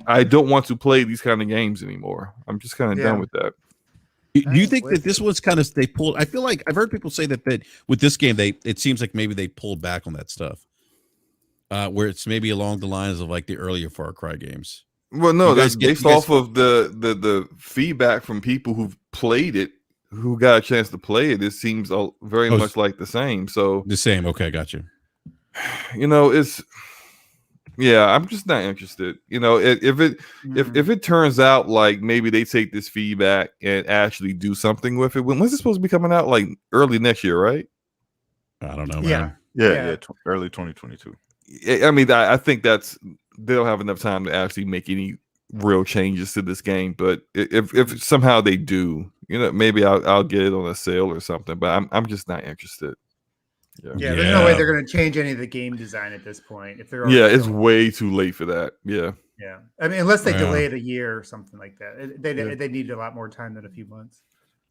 don't want to play these kind of games anymore. I'm just kind of done with that. Do you think that this was kind of they pulled? I feel like I've heard people say that with this game it seems like maybe they pulled back on that stuff, where it's maybe along the lines of like the earlier Far Cry games. Well, no, that's based off of the feedback from people who've played it, who got a chance to play it. It seems very much like the same. So the same. Okay, got you. You know, I'm just not interested. You know, if it turns out like maybe they take this feedback and actually do something with it. When's it supposed to be coming out? Like early next year, right? I don't know, man. Yeah. Early 2022. I mean, I think they don't have enough time to actually make any real changes to this game. But if somehow they do, you know, maybe I'll get it on a sale or something. But I'm just not interested. Yeah, there's no way they're going to change any of the game design at this point. If they're it's way too late for that. Yeah. I mean, unless they delay it a year or something like that, they need a lot more time than a few months.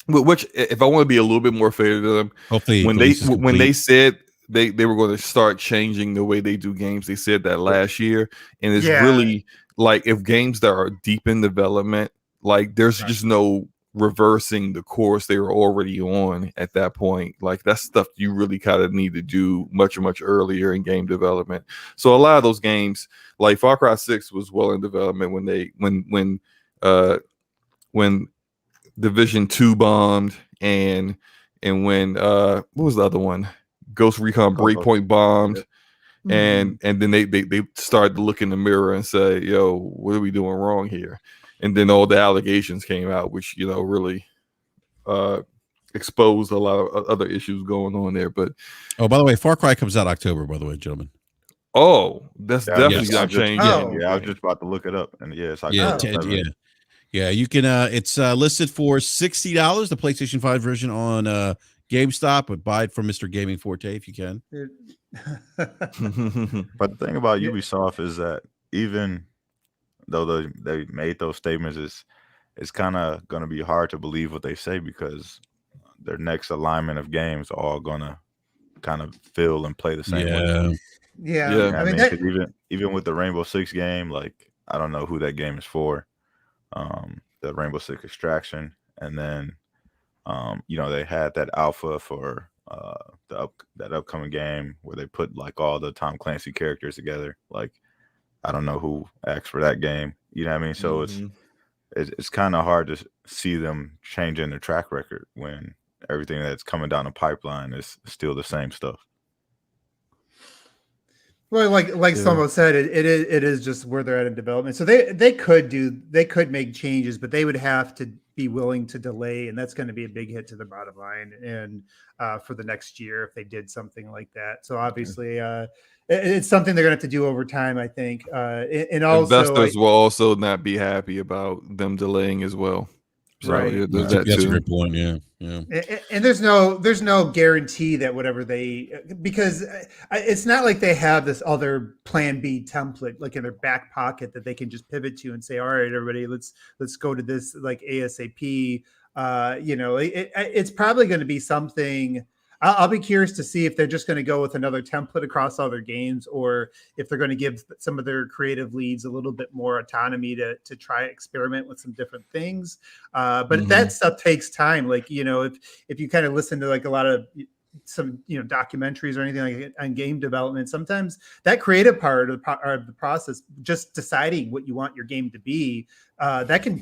Which, if I want to be a little bit more fair to them, hopefully when they said they were going to start changing the way they do games, they said that last year, and it's really like if games that are deep in development, like there's just no reversing the course they were already on at that point. Like that's stuff you really kind of need to do much earlier in game development. So a lot of those games, like Far Cry 6 was well in development when Division 2 bombed, and when what was the other one? Ghost Recon Breakpoint bombed. And then they started to look in the mirror and say, yo, what are we doing wrong here? And then all the allegations came out, which, you know, really exposed a lot of other issues going on there. But by the way, Far Cry comes out October, by the way, gentlemen. Oh, that's definitely gonna change. I was just about to look it up, and it's October. Yeah, you can it's listed for $60, the PlayStation 5 version on GameStop, but buy it from Mr. Gaming Forte if you can. But the thing about Ubisoft is that even though they made those statements, it's kind of going to be hard to believe what they say, because their next alignment of games are all going to kind of feel and play the same way. Yeah. I mean, even with the Rainbow Six game, like I don't know who that game is for, the Rainbow Six Extraction, and then they had that alpha for that upcoming game where they put like all the Tom Clancy characters together. Like, I don't know who asked for that game. You know what I mean? So it's kind of hard to see them changing their track record when everything that's coming down the pipeline is still the same stuff. Well, like Slomo said, it is just where they're at in development. So they could make changes, but they would have to be willing to delay, and that's going to be a big hit to the bottom line and for the next year if they did something like that. So obviously, it's something they're going to have to do over time, I think. And also, investors will also not be happy about them delaying as well. So right. there's that That's too. a great point. Yeah. And there's no guarantee that whatever because it's not like they have this other plan B template like in their back pocket that they can just pivot to and say, all right, everybody, let's go to this like ASAP. It's probably going to be something. I'll be curious to see if they're just going to go with another template across all their games, or if they're going to give some of their creative leads a little bit more autonomy to try experiment with some different things. But that stuff takes time. Like, if you kind of listen to like a lot of some documentaries or anything like on game development, sometimes that creative part of the process, just deciding what you want your game to be, that can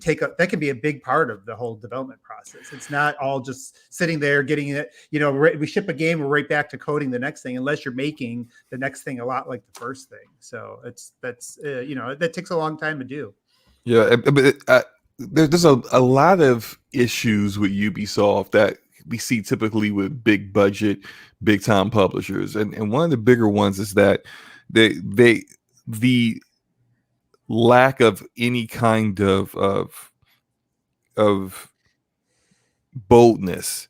be a big part of the whole development process. It's not all just sitting there getting it. We ship a game, we're right back to coding the next thing, unless you're making the next thing a lot like the first thing. So that takes a long time to do. Yeah, but there's a lot of issues with Ubisoft that we see typically with big budget, big time publishers, and one of the bigger ones is that the lack of any kind of boldness,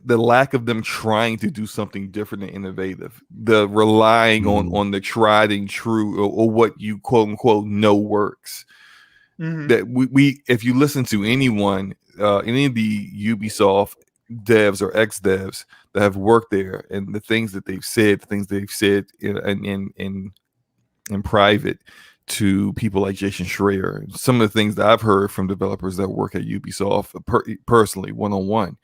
the lack of them trying to do something different and innovative, the relying on the tried and true or what you quote unquote know works. That we if you listen to anyone, any of the Ubisoft devs or ex-devs that have worked there, and the things that they've said, in private to people like Jason Schreier, some of the things that I've heard from developers that work at Ubisoft personally, one-on-one,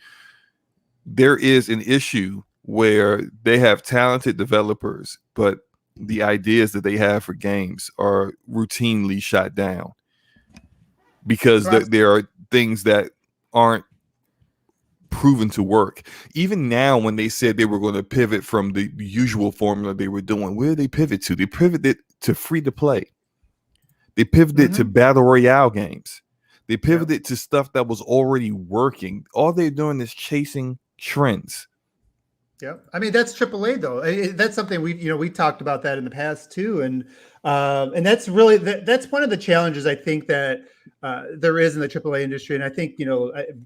there is an issue where they have talented developers, but the ideas that they have for games are routinely shot down because there are things that aren't proven to work. Even now, when they said they were going to pivot from the usual formula they were doing, where did they pivot to? They pivoted to free to play. They pivoted to battle royale games. They pivoted to stuff that was already working. All they're doing is chasing trends. Yeah, I mean that's AAA though. That's something we talked about that in the past too, and that's really that's one of the challenges I think that there is in the AAA industry, and I think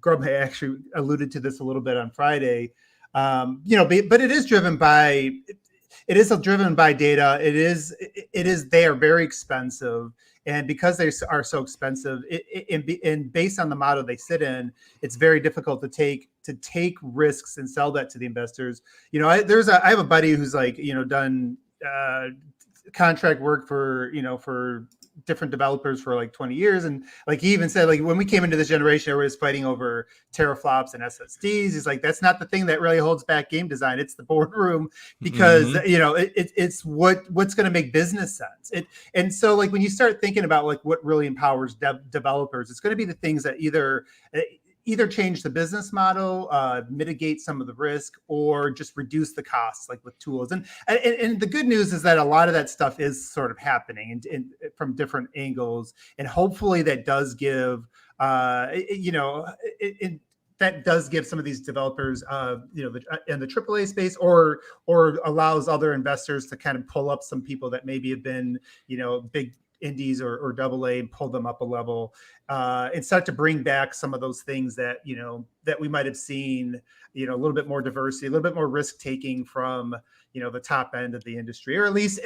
Grub actually alluded to this a little bit on Friday. But it is driven by data. They are very expensive. And because they are so expensive, and based on the model they sit in, it's very difficult to take risks and sell that to the investors. I have a buddy who's like done contract work for different developers for like 20 years, and like he even said, like when we came into this generation, everybody's fighting over teraflops and SSDs. He's like, that's not the thing that really holds back game design. It's the boardroom, because it's what's going to make business sense. And so like when you start thinking about like what really empowers developers, it's going to be the things that either change the business model, mitigate some of the risk, or just reduce the costs, like with tools. And the good news is that a lot of that stuff is sort of happening and from different angles. And hopefully that does give, that does give some of these developers, in the AAA space, or allows other investors to kind of pull up some people that maybe have been, big indies or AA, and pull them up a level, and start to bring back some of those things that that we might have seen, a little bit more diversity, a little bit more risk taking from the top end of the industry, or at least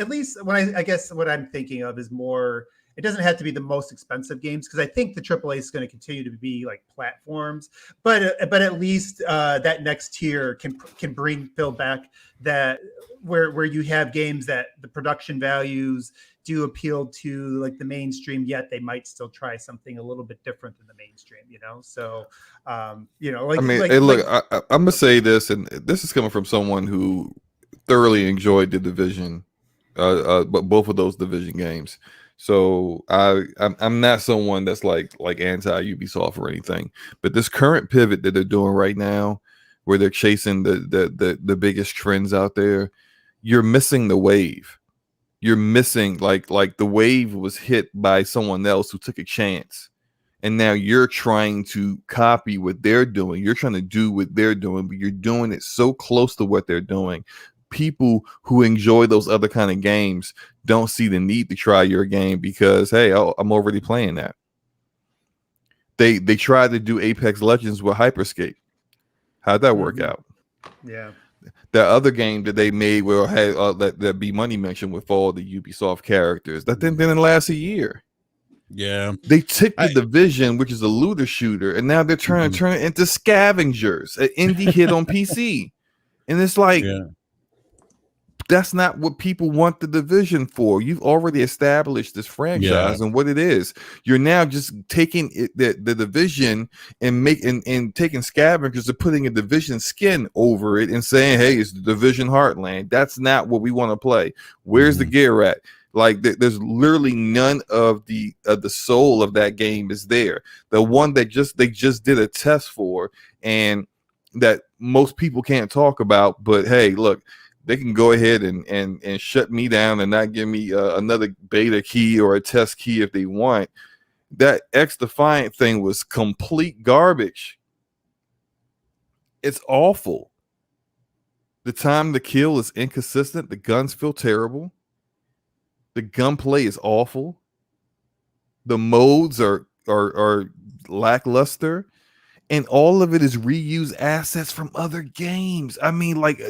when I guess what I'm thinking of is more It doesn't have to be the most expensive games, because I think the AAA is going to continue to be like platforms, but at least that next tier can bring Phil back, that where you have games that the production values do appeal to like the mainstream, yet they might still try something a little bit different than the mainstream, so like, I mean, like, hey, look, like, I'm gonna say this, and this is coming from someone who thoroughly enjoyed the Division, but both of those Division games. So I'm not someone that's like anti Ubisoft or anything, but this current pivot that they're doing right now, where they're chasing the biggest trends out there, you're missing the wave. You're missing like the wave was hit by someone else who took a chance, and now you're trying to copy what they're doing. You're trying to do what they're doing, but you're doing it so close to what they're doing. People who enjoy those other kind of games don't see the need to try your game because, hey, I'm already playing that. They tried to do Apex Legends with Hyperscape. How'd that work out? Yeah. That other game that they made where had that B Money mentioned with all the Ubisoft characters, that didn't last a year. Yeah, they took the Division, which is a looter shooter, and now they're trying to turn it into Scavengers, an indie hit on PC, and it's like, that's not what people want the Division for. You've already established this franchise and what it is. You're now just taking the Division and taking Scavengers and putting a Division skin over it and saying, hey, it's the Division Heartland. That's not what we want to play. Where's the gear at? Like, there's literally none of the soul of that game is there. The one that they just did a test for, and that most people can't talk about, but hey, look, they can go ahead and shut me down and not give me another beta key or a test key if they want. That X Defiant thing was complete garbage. It's awful. The time to kill is inconsistent. The guns feel terrible. The gunplay is awful. The modes are lackluster. And all of it is reuse assets from other games. I mean, like,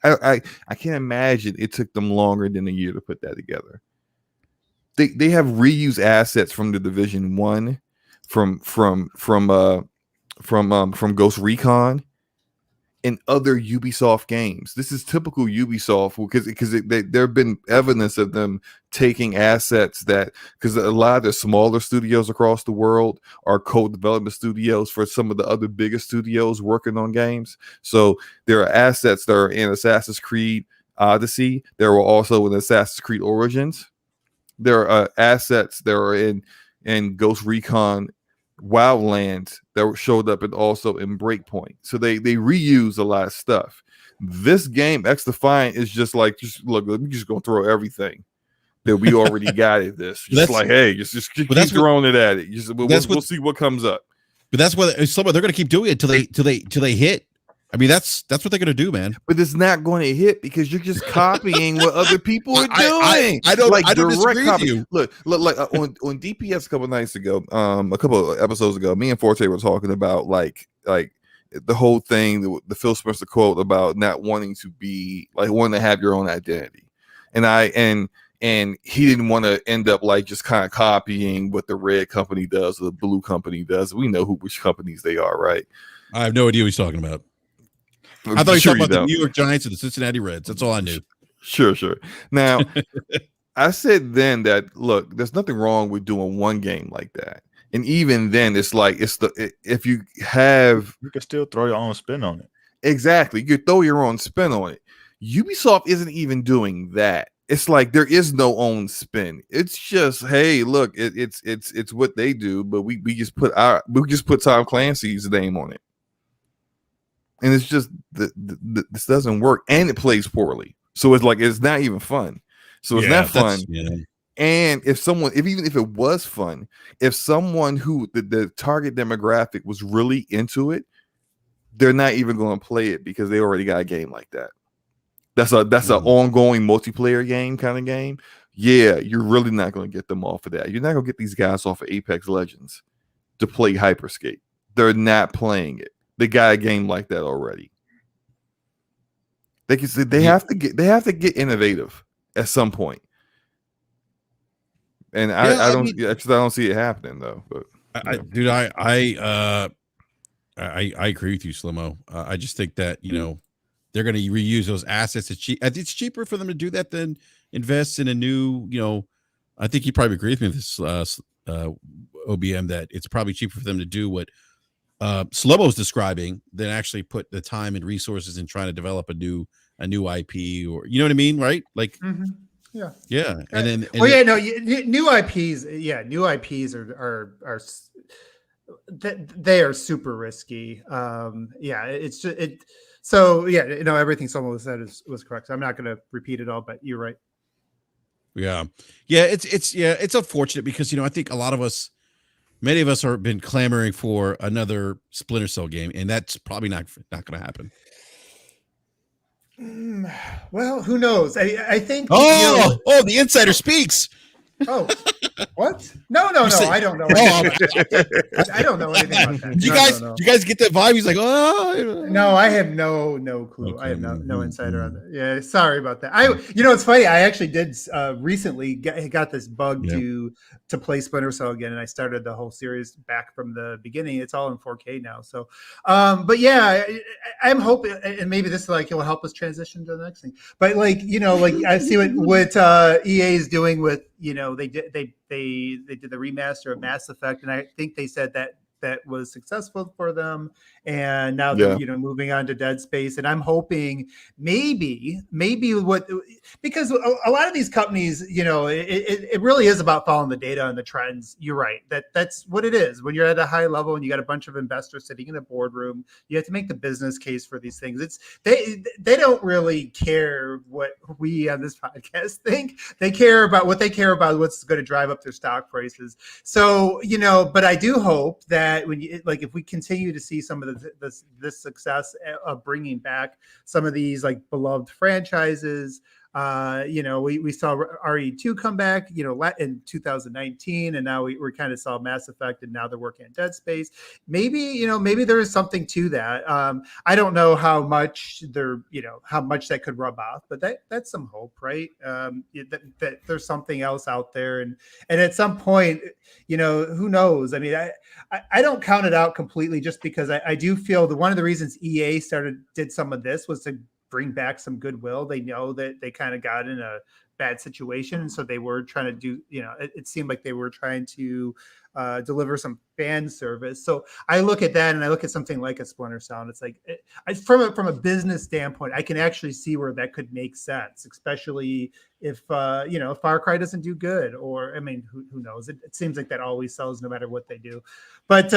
I can't imagine it took them longer than a year to put that together. They have reuse assets from the Division 1, from Ghost Recon, and other Ubisoft games. This is typical Ubisoft because there have been evidence of them taking assets because a lot of the smaller studios across the world are co-development studios for some of the other bigger studios working on games. So there are assets that are in Assassin's Creed Odyssey. There were also in Assassin's Creed Origins. There are assets that are in Ghost Recon Wildlands that showed up and also in Breakpoint. So they reuse a lot of stuff. This game, X Defiant, is just like, look, let me just go throw everything that we already got at this. Just like, hey, just keep throwing it at it. We'll see what comes up. But that's what they're going to keep doing it till they hit. I mean, that's what they're going to do, man. But it's not going to hit because you're just copying what other people are doing. I don't disagree with you. Look, like on DPS a couple nights ago, a couple of episodes ago, me and Forte were talking about like the whole thing, the Phil Spencer quote about not wanting to be like wanting to have your own identity, and he didn't want to end up like just kind of copying what the red company does or the blue company does. We know which companies they are, right? I have no idea what he's talking about. I thought he was talking about the New York Giants and the Cincinnati Reds. That's all I knew. Sure. Now, I said then that, look, there's nothing wrong with doing one game like that. And even then, it's like, if you can still throw your own spin on it. Exactly. You could throw your own spin on it. Ubisoft isn't even doing that. It's like there is no own spin. It's just, hey, look, it's what they do, but we just put Tom Clancy's name on it. And it's just this doesn't work, and it plays poorly. So it's like it's not even fun. So it's not fun. And even if it was fun, if someone who the target demographic was really into it, they're not even going to play it because they already got a game like that. That's an ongoing multiplayer game kind of game. Yeah, you're really not going to get them off of that. You're not going to get these guys off of Apex Legends to play Hyperscape. They're not playing it. They got a game like that already. They have to get innovative at some point. And Yeah, I I don't, mean- I don't see it happening though. But Dude, I agree with you, Slimo. I just think that they're going to reuse those assets. It's cheaper for them to do that than invest in a new. I think you probably agree with me with this, OBM, that it's probably cheaper for them to do what Slimo's describing than actually put the time and resources in trying to develop a new IP, or you know what I mean, right? Like, Yeah. yeah, and New IPs. Yeah, new IPs are they are super risky. Yeah, it's just it. So yeah, everything someone said was correct. So I'm not going to repeat it all, but you're right. yeah, it's unfortunate because I think many of us have been clamoring for another Splinter Cell game, and that's probably not going to happen. Well, who knows? I think. The insider speaks. Oh, what? No. I don't know. I don't know anything about that. Do you guys get that vibe? He's like, No, I have no clue. Okay. I have no insider on that. Yeah, sorry about that. It's funny. I actually did recently got this bug to play Splinter Cell again, and I started the whole series back from the beginning. It's all in 4K now. So, but yeah, I'm hoping, and maybe this will help us transition to the next thing. But I see what EA is doing with they did the remaster of Mass Effect, and I think they said that was successful for them, and now they're moving on to Dead Space, and I'm hoping maybe because a lot of these companies, it really is about following the data and the trends. You're right, that's what it is. When you're at a high level and you got a bunch of investors sitting in a boardroom, you have to make the business case for these things. They don't really care what we on this podcast think. They care about what's going to drive up their stock prices. So but I do hope that when if we continue to see some of this success of bringing back some of these beloved franchises, we saw RE2 come back, in 2019, and now we kind of saw Mass Effect, and now they're working on Dead Space. Maybe there is something to that. I don't know how much that could rub off, but that's some hope, right? That there's something else out there, and at some point, who knows? I mean, I don't count it out completely, just because I do feel that one of the reasons EA did some of this was to bring back some goodwill. They know that they kind of got in a bad situation, and so they were trying to do, it seemed like they were trying to deliver some fan service. So I look at that, and I look at something like a Splinter Cell, and it's like, from a business standpoint, I can actually see where that could make sense, especially if Far Cry doesn't do good, or I mean, who knows? It seems like that always sells no matter what they do. But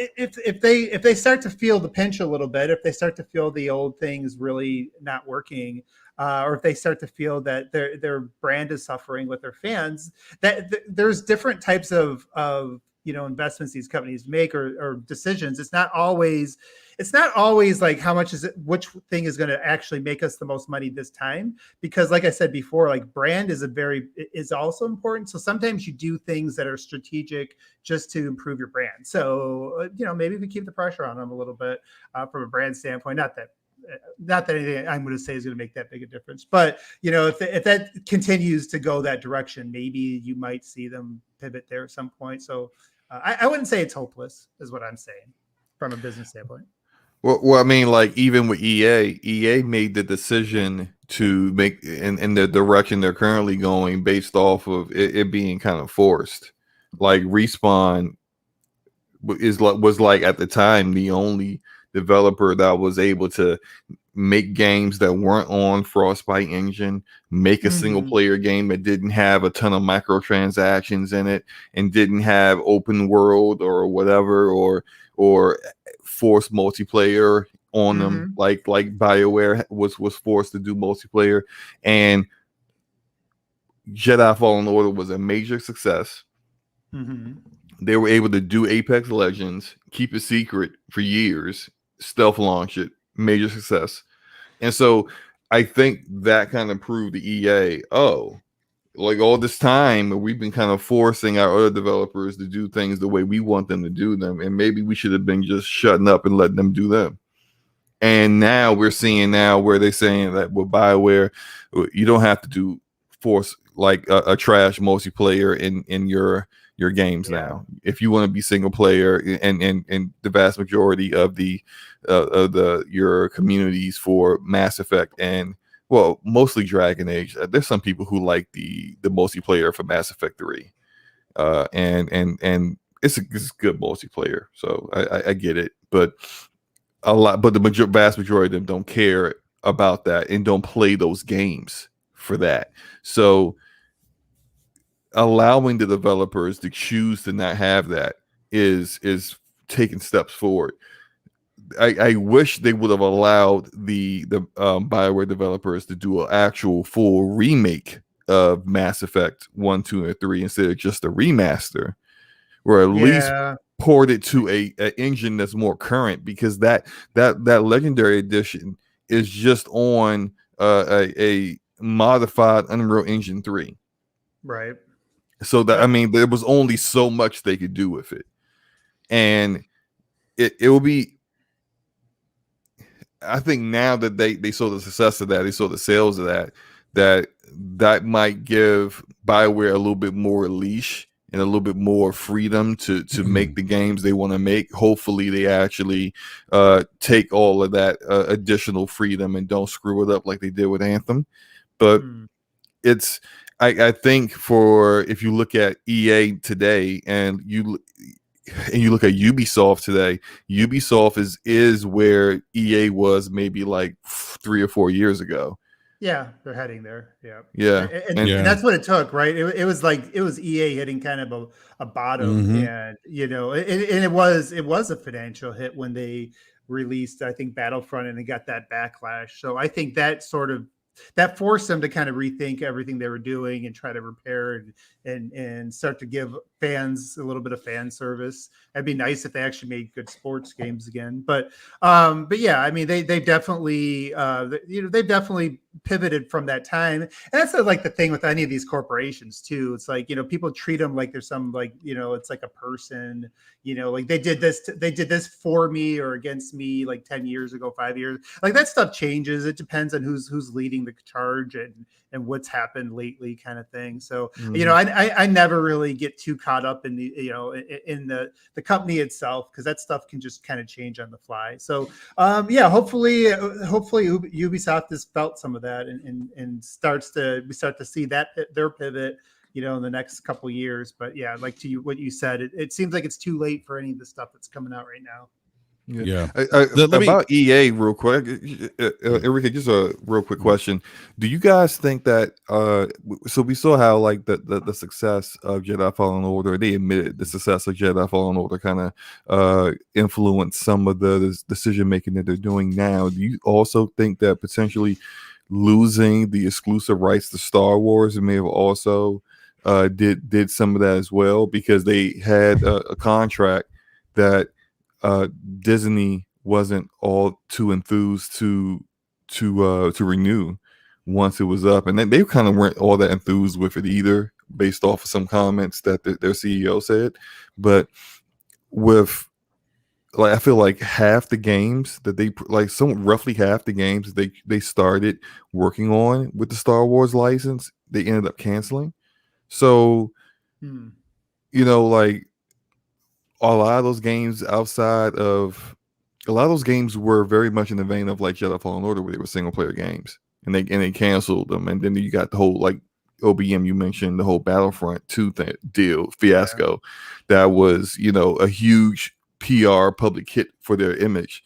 if they start to feel the pinch a little bit, if they start to feel the old things really not working, or if they start to feel that their brand is suffering with their fans, that there's different types of investments these companies make, or decisions. It's not always like how much is it, which thing is going to actually make us the most money this time, because like I said before, brand is also important. So sometimes you do things that are strategic just to improve your brand. So maybe we keep the pressure on them a little bit from a brand standpoint. Not that anything I'm going to say is going to make that big a difference, but if that continues to go that direction, maybe you might see them pivot there at some point. So I wouldn't say it's hopeless, is what I'm saying from a business standpoint. Well, I mean, even with EA made the decision to make in the direction they're currently going based off of it being kind of forced. Respawn was at the time the only developer that was able to make games that weren't on Frostbite engine, make a single player game that didn't have a ton of microtransactions in it, and didn't have open world or whatever, or forced multiplayer on them, like BioWare was forced to do multiplayer. And Jedi Fallen Order was a major success. They were able to do Apex Legends, keep it secret for years, stealth launch it, major success. And so I think that kind of proved to EA, all this time we've been kind of forcing our other developers to do things the way we want them to do them, and maybe we should have been just shutting up and letting them do them. And now we're seeing where they're saying that with BioWare, you don't have to do force like a trash multiplayer in your games now. If you want to be single player, and the vast majority of your communities for Mass Effect and mostly Dragon Age, there's some people who like the multiplayer for Mass Effect 3, and it's good multiplayer, so I get it, but the vast majority of them don't care about that and don't play those games for that. So allowing the developers to choose to not have that is taking steps forward. I wish they would have allowed the BioWare developers to do an actual full remake of Mass Effect 1, 2, and 3 instead of just a remaster, or at least port it to a engine that's more current, because that Legendary Edition is just on a modified Unreal Engine 3. Right. So that, I mean, there was only so much they could do with it. And it will be, I think now that they saw the success of that, they saw the sales of that might give BioWare a little bit more leash and a little bit more freedom to make the games they want to make. Hopefully they actually take all of that additional freedom and don't screw it up like they did with Anthem. But it's, I think if you look at EA today and you look at Ubisoft today, Ubisoft is where EA was maybe like 3 or 4 years ago. Yeah, they're heading there. Yeah. And that's what it took, right? It was EA hitting kind of a bottom, and it was a financial hit when they released, I think, Battlefront, and they got that backlash. So I think that that forced them to kind of rethink everything they were doing and try to repair and start to give fans a little bit of fan service. It'd be nice if they actually made good sports games again. But yeah, I mean, they definitely they've definitely pivoted from that time. And that's like the thing with any of these corporations too. It's like, people treat them like there's some, like, it's like a person, like they did this for me or against me like 10 years ago, 5 years. Like that stuff changes. It depends on who's leading the charge and what's happened lately, kind of thing. So, I never really get too caught up in in the company itself, because that stuff can just kind of change on the fly. So, hopefully Ubisoft has felt some of that and we start to see that their pivot, in the next couple of years. But yeah, like what you said, it seems like it's too late for any of the stuff that's coming out right now. Yeah. About EA real quick, Enrique, just a real quick question. Do you guys think that so we saw how like the success of Jedi Fallen Order, they admitted the success of Jedi Fallen Order kind of influenced some of the decision making that they're doing now. Do you also think that potentially losing the exclusive rights to Star Wars may have also did some of that as well, because they had a contract that Disney wasn't all too enthused to renew once it was up, and then they kind of weren't all that enthused with it either, based off of some comments that their CEO said. But with, like, I feel like half the games that roughly half the games they started working on with the Star Wars license, they ended up canceling. So, like, a lot of those games were very much in the vein of like Jedi Fallen Order, where they were single player games, and they canceled them. And then you got the whole, like, OBM, you mentioned the whole Battlefront 2 fiasco. That was, a huge PR public hit for their image.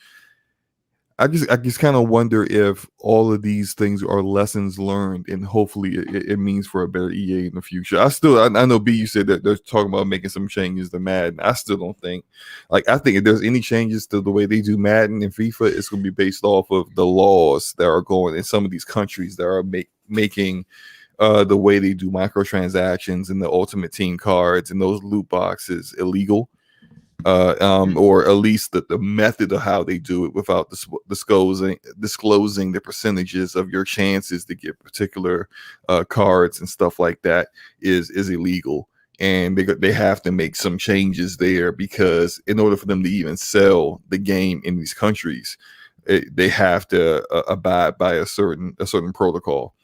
I just kind of wonder if all of these things are lessons learned, and hopefully it means for a better EA in the future. I know B, you said that they're talking about making some changes to Madden. I still don't think, I think if there's any changes to the way they do Madden and FIFA, it's going to be based off of the laws that are going in some of these countries that are making the way they do microtransactions and the Ultimate Team cards and those loot boxes illegal. Or at least the method of how they do it without disclosing the percentages of your chances to get particular cards and stuff like that is illegal. And they have to make some changes there, because in order for them to even sell the game in these countries, they have to abide by a certain protocol.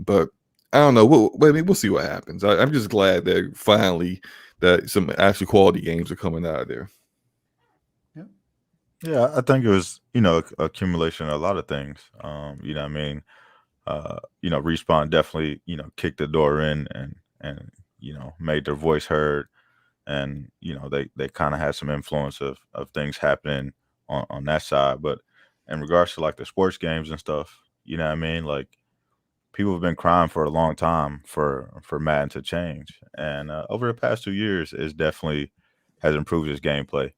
But I don't know. We'll see what happens. I'm just glad that finally that some actual quality games are coming out of there. Yeah, I think it was, accumulation of a lot of things. You know what I mean? Respawn definitely, kicked the door in and made their voice heard. And, they kind of had some influence of things happening on that side. But in regards to like the sports games and stuff, you know what I mean? Like people have been crying for a long time for Madden to change. And over the past 2 years, it definitely has improved its gameplay.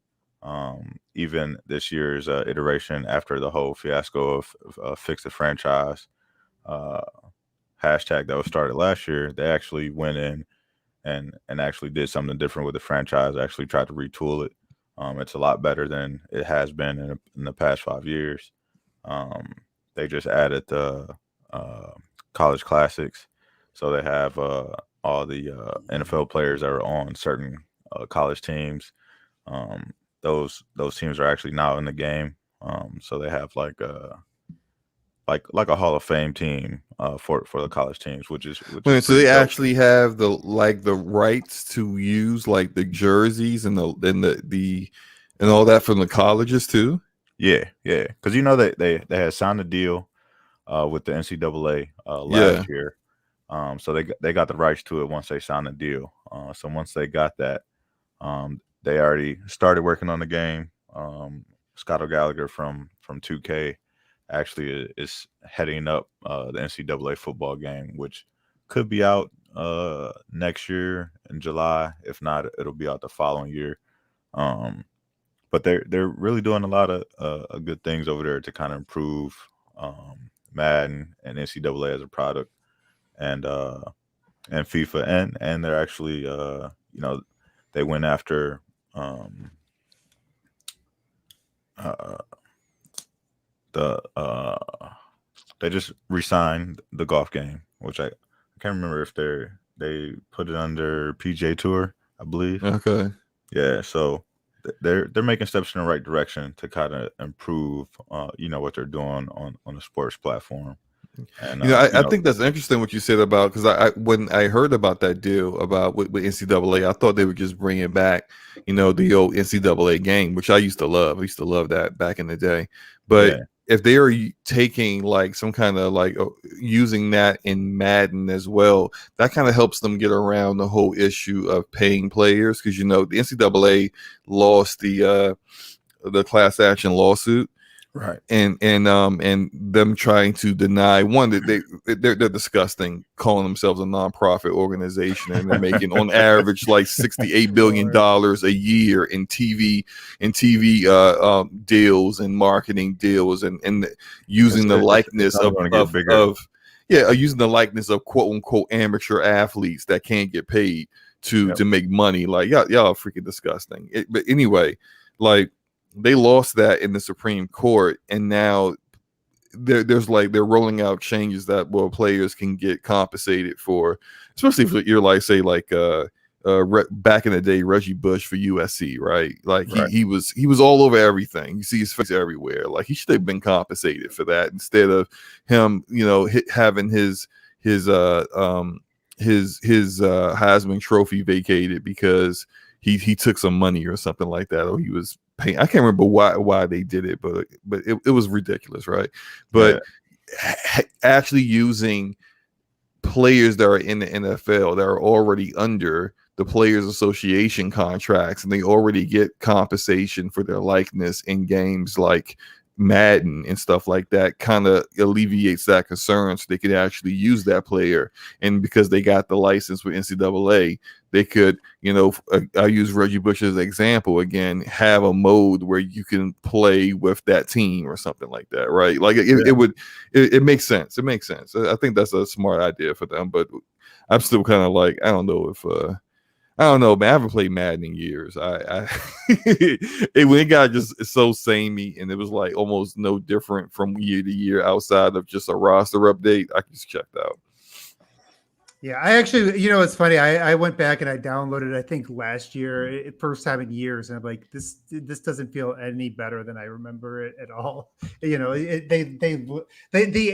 Even this year's iteration after the whole fiasco of Fix the Franchise hashtag that was started last year, they actually went in and actually did something different with the franchise, actually tried to retool it. It's a lot better than it has been in the past 5 years. They just added the college classics. So they have all the NFL players that are on certain college teams. Those teams are actually now in the game. So they have like a Hall of Fame team for the college teams, which is so they dope. actually have the rights to use like the jerseys and the and all that from the colleges too. Yeah, because they had signed a deal with the NCAA last year. So they got the rights to it once they signed the deal. So once they got that, they already started working on the game. Scott O'Gallagher from 2K actually is heading up the NCAA football game, which could be out next year in July. If not, it'll be out the following year. But they're really doing a lot of good things over there to kind of improve Madden and NCAA as a product, and FIFA, and they're actually they went after they just re-signed the golf game, which I can't remember if they put it under PGA Tour, I believe. Okay. Yeah, so they're making steps in the right direction to kind of improve what they're doing on the sports platform. And I think that's interesting what you said about, because I when I heard about that deal about with NCAA, I thought they would just bring it back, the old NCAA game, which I used to love. I used to love that back in the day. But if they are taking like some kind of like using that in Madden as well, that kind of helps them get around the whole issue of paying players, because the NCAA lost the class action lawsuit. Right. And them trying to deny one that they're disgusting, calling themselves a nonprofit organization, and they're making on average like $68 billion a year in TV deals and marketing deals, and using the likeness using the likeness of quote unquote amateur athletes that can't get paid to make money. Like y'all are freaking disgusting. But anyway, like, they lost that in the Supreme Court, and now they're rolling out changes that players can get compensated for, especially if you're like, say, like back in the day, Reggie Bush for USC, right? Like he was all over everything. You see his face everywhere. Like, he should have been compensated for that instead of him, having his Heisman Trophy vacated because he took some money or something like that, or he was paying. I can't remember why they did it, but it was ridiculous, right? But actually using players that are in the NFL that are already under the Players Association contracts, and they already get compensation for their likeness in games like Madden and stuff like that, kind of alleviates that concern, so they could actually use that player. And because they got the license with NCAA, they could, I use Reggie Bush as an example again, have a mode where you can play with that team or something like that, right? Like it makes sense. It makes sense. I think that's a smart idea for them, but I'm still kind of like, I don't know, man. I haven't played Madden in years. When it got just so samey, and it was like almost no different from year to year outside of just a roster update, I just checked out. Yeah, I actually, it's funny. I went back and I downloaded it, I think last year, first time in years, and I'm like, this doesn't feel any better than I remember it at all. The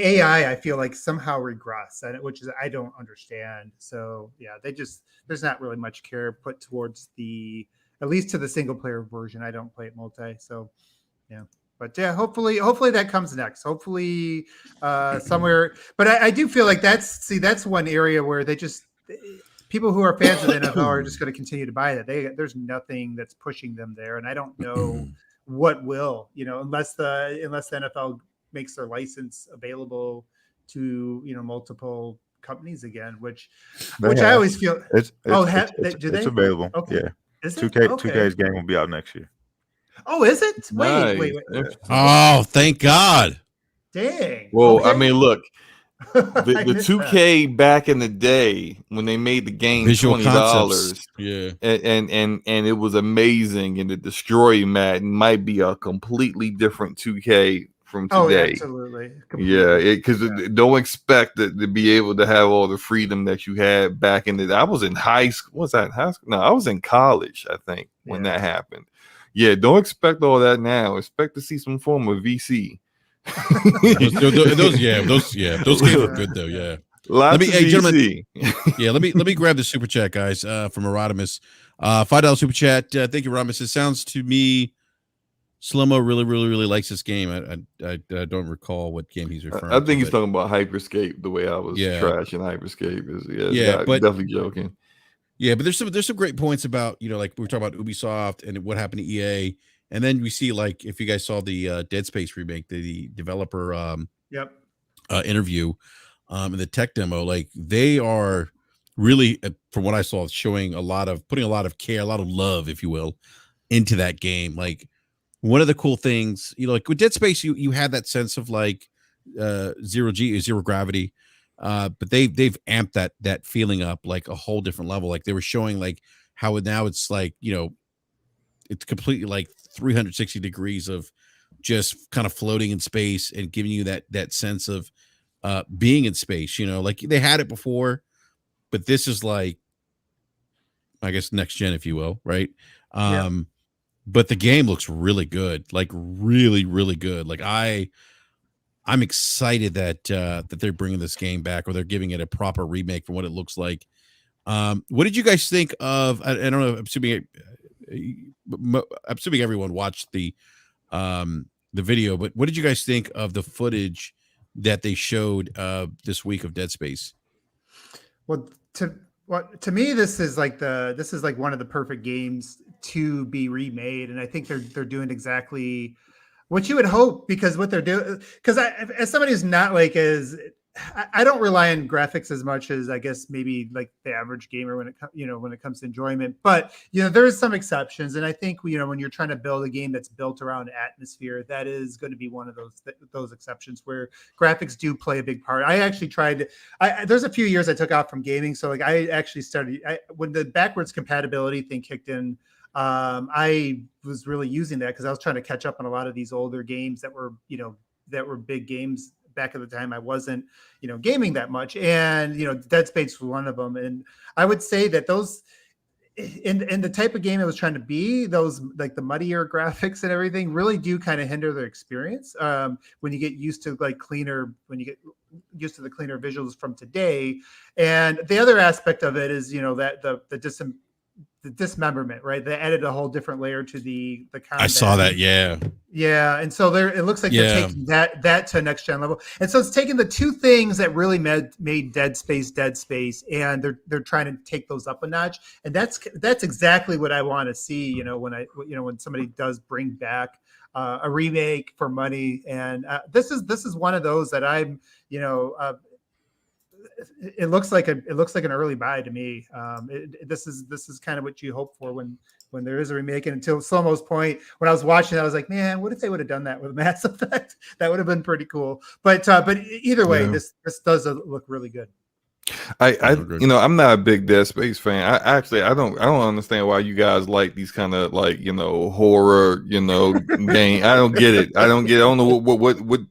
AI I feel like somehow regress, which is I don't understand. So yeah, there's not really much care put towards at least to the single player version. I don't play it multi, so yeah. But yeah, hopefully that comes next. Hopefully somewhere. But I do feel like that's one area where people who are fans of the NFL are just going to continue to buy that. There's nothing that's pushing them there, and I don't know what will, unless the NFL makes their license available to multiple companies again, which I always feel it's available. Okay. Yeah, is 2K okay. 2K's game will be out next year. Oh, is it? Nice. Wait. Oh, thank God. Dang. Well, okay. I mean, look, the I missed 2K back in the day when they made the game Visual $20, concepts. Yeah. and it was amazing, and the Destroy Madden might be a completely different 2K from today. Oh, yeah, absolutely. Yeah, because don't expect to be able to have all the freedom that you had back in the. I was in high school. Was that in high school? No, I was in college, I think, when that happened. Yeah, don't expect all that now. Expect to see some form of VC. those games are good though. Yeah. Lots of VC. Yeah, let me grab the super chat, guys, from Erodimus. $5 super chat. Thank you, Erodimus. It sounds to me Slow-Mo really, really, really likes this game. I don't recall what game he's referring to. I think he's talking about Hyperscape, the way I was trashing Hyperscape. But definitely joking. Yeah, but there's some great points about, like we were talking about Ubisoft and what happened to EA. And then we see, like, if you guys saw the Dead Space remake, the developer interview and the tech demo, like they are really, from what I saw, putting a lot of care, a lot of love, if you will, into that game. Like one of the cool things, like with Dead Space, you had that sense of like zero gravity. But they've amped that feeling up like a whole different level. Like they were showing like how now it's like, it's completely like 360 degrees of just kind of floating in space and giving you that sense of being in space, like they had it before, but this is like, I guess, next gen, if you will. Right. But the game looks really good, like really, really good. Like I'm excited that they're bringing this game back, or they're giving it a proper remake from what it looks like. What did you guys think of? I don't know. I'm assuming everyone watched the video, but what did you guys think of the footage that they showed this week of Dead Space? Well, to me, this is like one of the perfect games to be remade, and I think they're doing exactly what you would hope, because what they're doing, because as somebody who's not like I don't rely on graphics as much as I guess maybe like the average gamer when it comes to enjoyment, but there is some exceptions, and I think when you're trying to build a game that's built around atmosphere, that is going to be one of those exceptions where graphics do play a big part. I actually there's a few years I took out from gaming, so like I actually started when the backwards compatibility thing kicked in. I was really using that because I was trying to catch up on a lot of these older games that were big games back at the time. I wasn't, gaming that much, and Dead Space was one of them. And I would say that those in the type of game I was trying to be, those like the muddier graphics and everything really do kind of hinder the experience. When you get used to the cleaner visuals from today. And the other aspect of it is, that the dismemberment, right? They added a whole different layer to the combat. I saw that, yeah. And so it looks like they're taking that to a next gen level. And so it's taking the two things that really made Dead Space, and they're trying to take those up a notch. And that's exactly what I want to see. When somebody does bring back a remake for money, and this is one of those that I'm, it looks like an early buy to me. This is kind of what you hope for when there is a remake. And until Slow-Mo's point, when I was watching it, I was like, man, what if they would have done that with Mass Effect? That would have been pretty cool. But either way, this does look really good. I'm not a big Dead Space fan. I don't understand why you guys like these kind of like horror game. I don't get it. I don't know what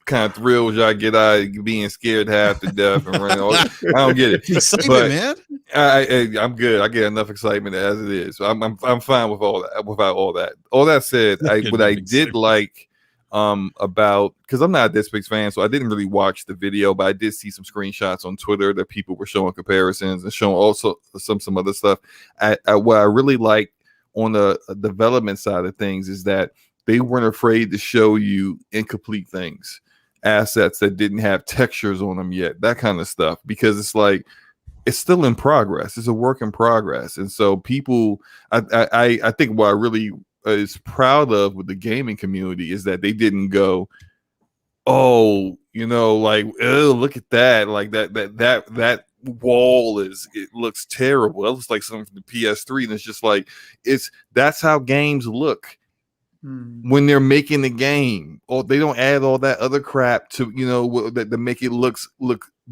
kind of thrills y'all get out of being scared half to death and running. I don't get it. Excitement, man. I'm good. I get enough excitement as it is. So I'm fine with all that. Without all that. All that said, what I did like about, because I'm not a Dead Space fan, so I didn't really watch the video, but I did see some screenshots on Twitter that people were showing comparisons and showing also some other stuff. What I really like on the development side of things is that they weren't afraid to show you incomplete things, assets that didn't have textures on them yet, that kind of stuff, because it's like it's still in progress. It's a work in progress. And so people, I think what I really is proud of with the gaming community is that they didn't go, oh, like, oh, look at that. Like that wall it looks terrible. It looks like something from the PS3. And it's just like, that's how games look when they're making the game. Or they don't add all that other crap to, that make it look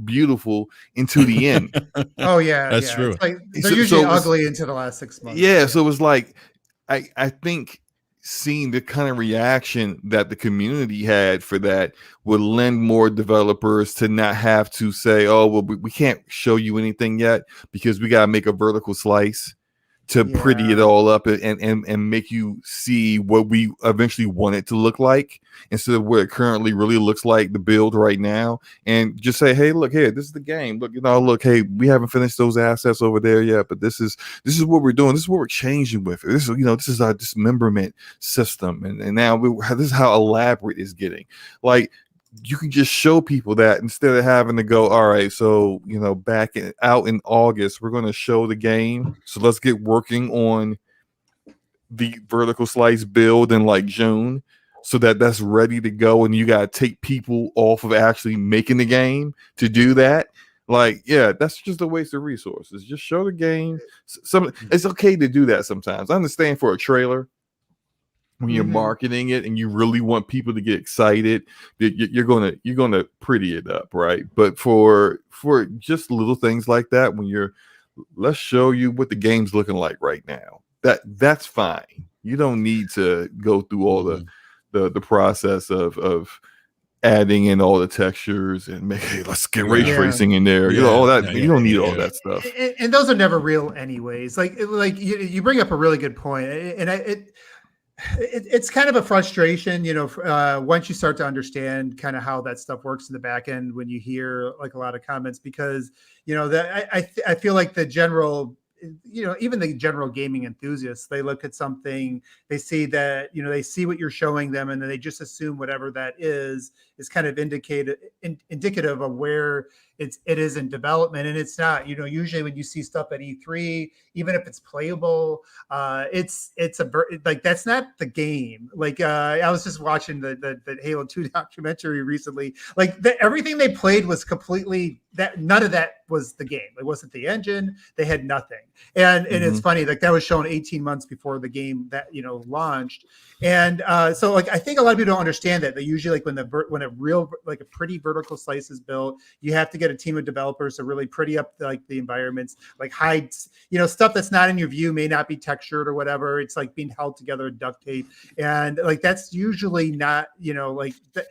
beautiful into the end. Oh yeah, that's true. It's like they're usually ugly into the last 6 months. Yeah, so it was like I think seeing the kind of reaction that the community had for that would lend more developers to not have to say, oh, well, we can't show you anything yet because we got to make a vertical slice to pretty it all up and make you see what we eventually want it to look like instead of what it currently really looks like, the build right now, and just say, hey, look here, this is the game. Look, look, hey, we haven't finished those assets over there yet, but this is what we're doing. This is what we're changing with. This is, this is our dismemberment system, and now this is how elaborate it's getting. Like, you can just show people that instead of having to go, all right, so out in August we're going to show the game, so let's get working on the vertical slice build in like June so that's ready to go, and you got to take people off of actually making the game to do that. Like, yeah, that's just a waste of resources. Just show the game. It's okay to do that sometimes. I understand for a trailer, when you're marketing it and you really want people to get excited, you're gonna pretty it up, right? But for just little things like that, when let's show you what the game's looking like right now, that's fine. You don't need to go through all the process of adding in all the textures and let's get ray tracing in there. All that. You don't need all that stuff. And those are never real anyways. Like you bring up a really good point, and it's kind of a frustration, once you start to understand kind of how that stuff works in the back end, when you hear like a lot of comments, because, that I feel like the general, even the general gaming enthusiasts, they look at something, they see that, they see what you're showing them, and then they just assume whatever that is kind of indicative of where it is in development, and it's not. Usually when you see stuff at E3, even if it's playable, it's like that's not the game. Like I was just watching the Halo 2 documentary recently. Like everything they played was completely none of that was the game. It wasn't the engine. They had nothing, and it's funny, like that was shown 18 months before the game that launched, and so like I think a lot of people don't understand that. They usually, like when a real, like a pretty vertical slice is built, you have to get a team of developers to really pretty up the environments, like hide stuff that's not in your view, may not be textured or whatever. It's like being held together with duct tape, and like that's usually not like that.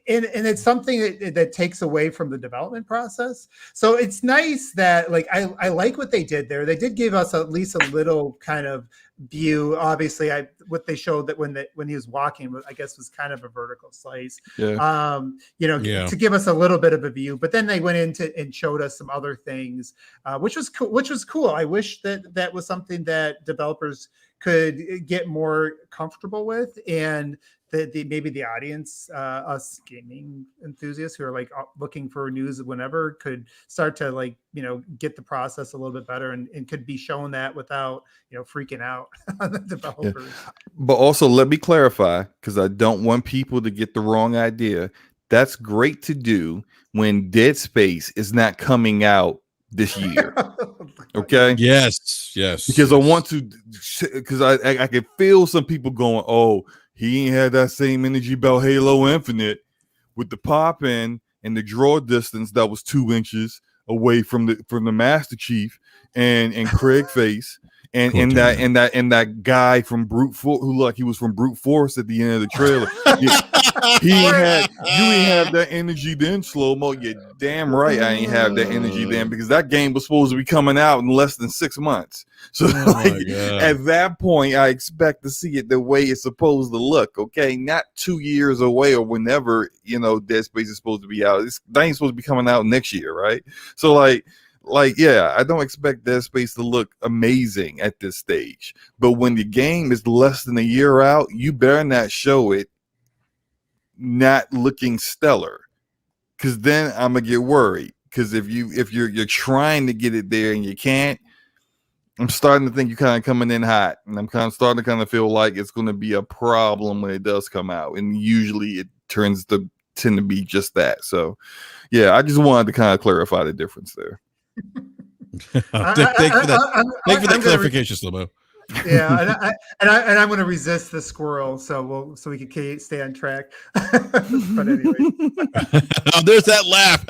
And it's something that takes away from the development process. So it's nice that like I like what they did there. They did give us at least a little kind of view. Obviously, what they showed that when he was walking, I guess, was kind of a vertical slice. To give us a little bit of a view. But then they went into and showed us some other things, which was cool. I wish that was something that developers could get more comfortable with, and maybe the audience, us gaming enthusiasts who are like looking for news whenever, could start to like get the process a little bit better, and could be shown that without freaking out on the developers. But also, let me clarify, because I don't want people to get the wrong idea. That's great to do when Dead Space is not coming out this year. Okay. Yes. Because I want to, because I can feel some people going, oh, he ain't had that same energy about Halo Infinite with the pop in and the draw distance that was 2 inches away from the Master Chief and Craig face. and that guy from Brute Force who looked like he was from Brute Force at the end of the trailer. You ain't have that energy then, slow mo. You damn right I ain't have that energy then, because that game was supposed to be coming out in less than 6 months. So at that point, I expect to see it the way it's supposed to look. Okay, not 2 years away or whenever Dead Space is supposed to be out. That ain't supposed to be coming out next year, right? So yeah, I don't expect Dead Space to look amazing at this stage. But when the game is less than a year out, you better not show it not looking stellar, because then I'm gonna get worried. Because if you're trying to get it there and you can't, I'm starting to think you're kind of coming in hot, and I'm starting to feel like it's going to be a problem when it does come out, and usually it tend to be just that. So, yeah, I just wanted to kind of clarify the difference there. Thank for that clarification, Slobo. Yeah, and I'm going to resist the squirrel, so we can stay on track. But anyway, there's that laugh.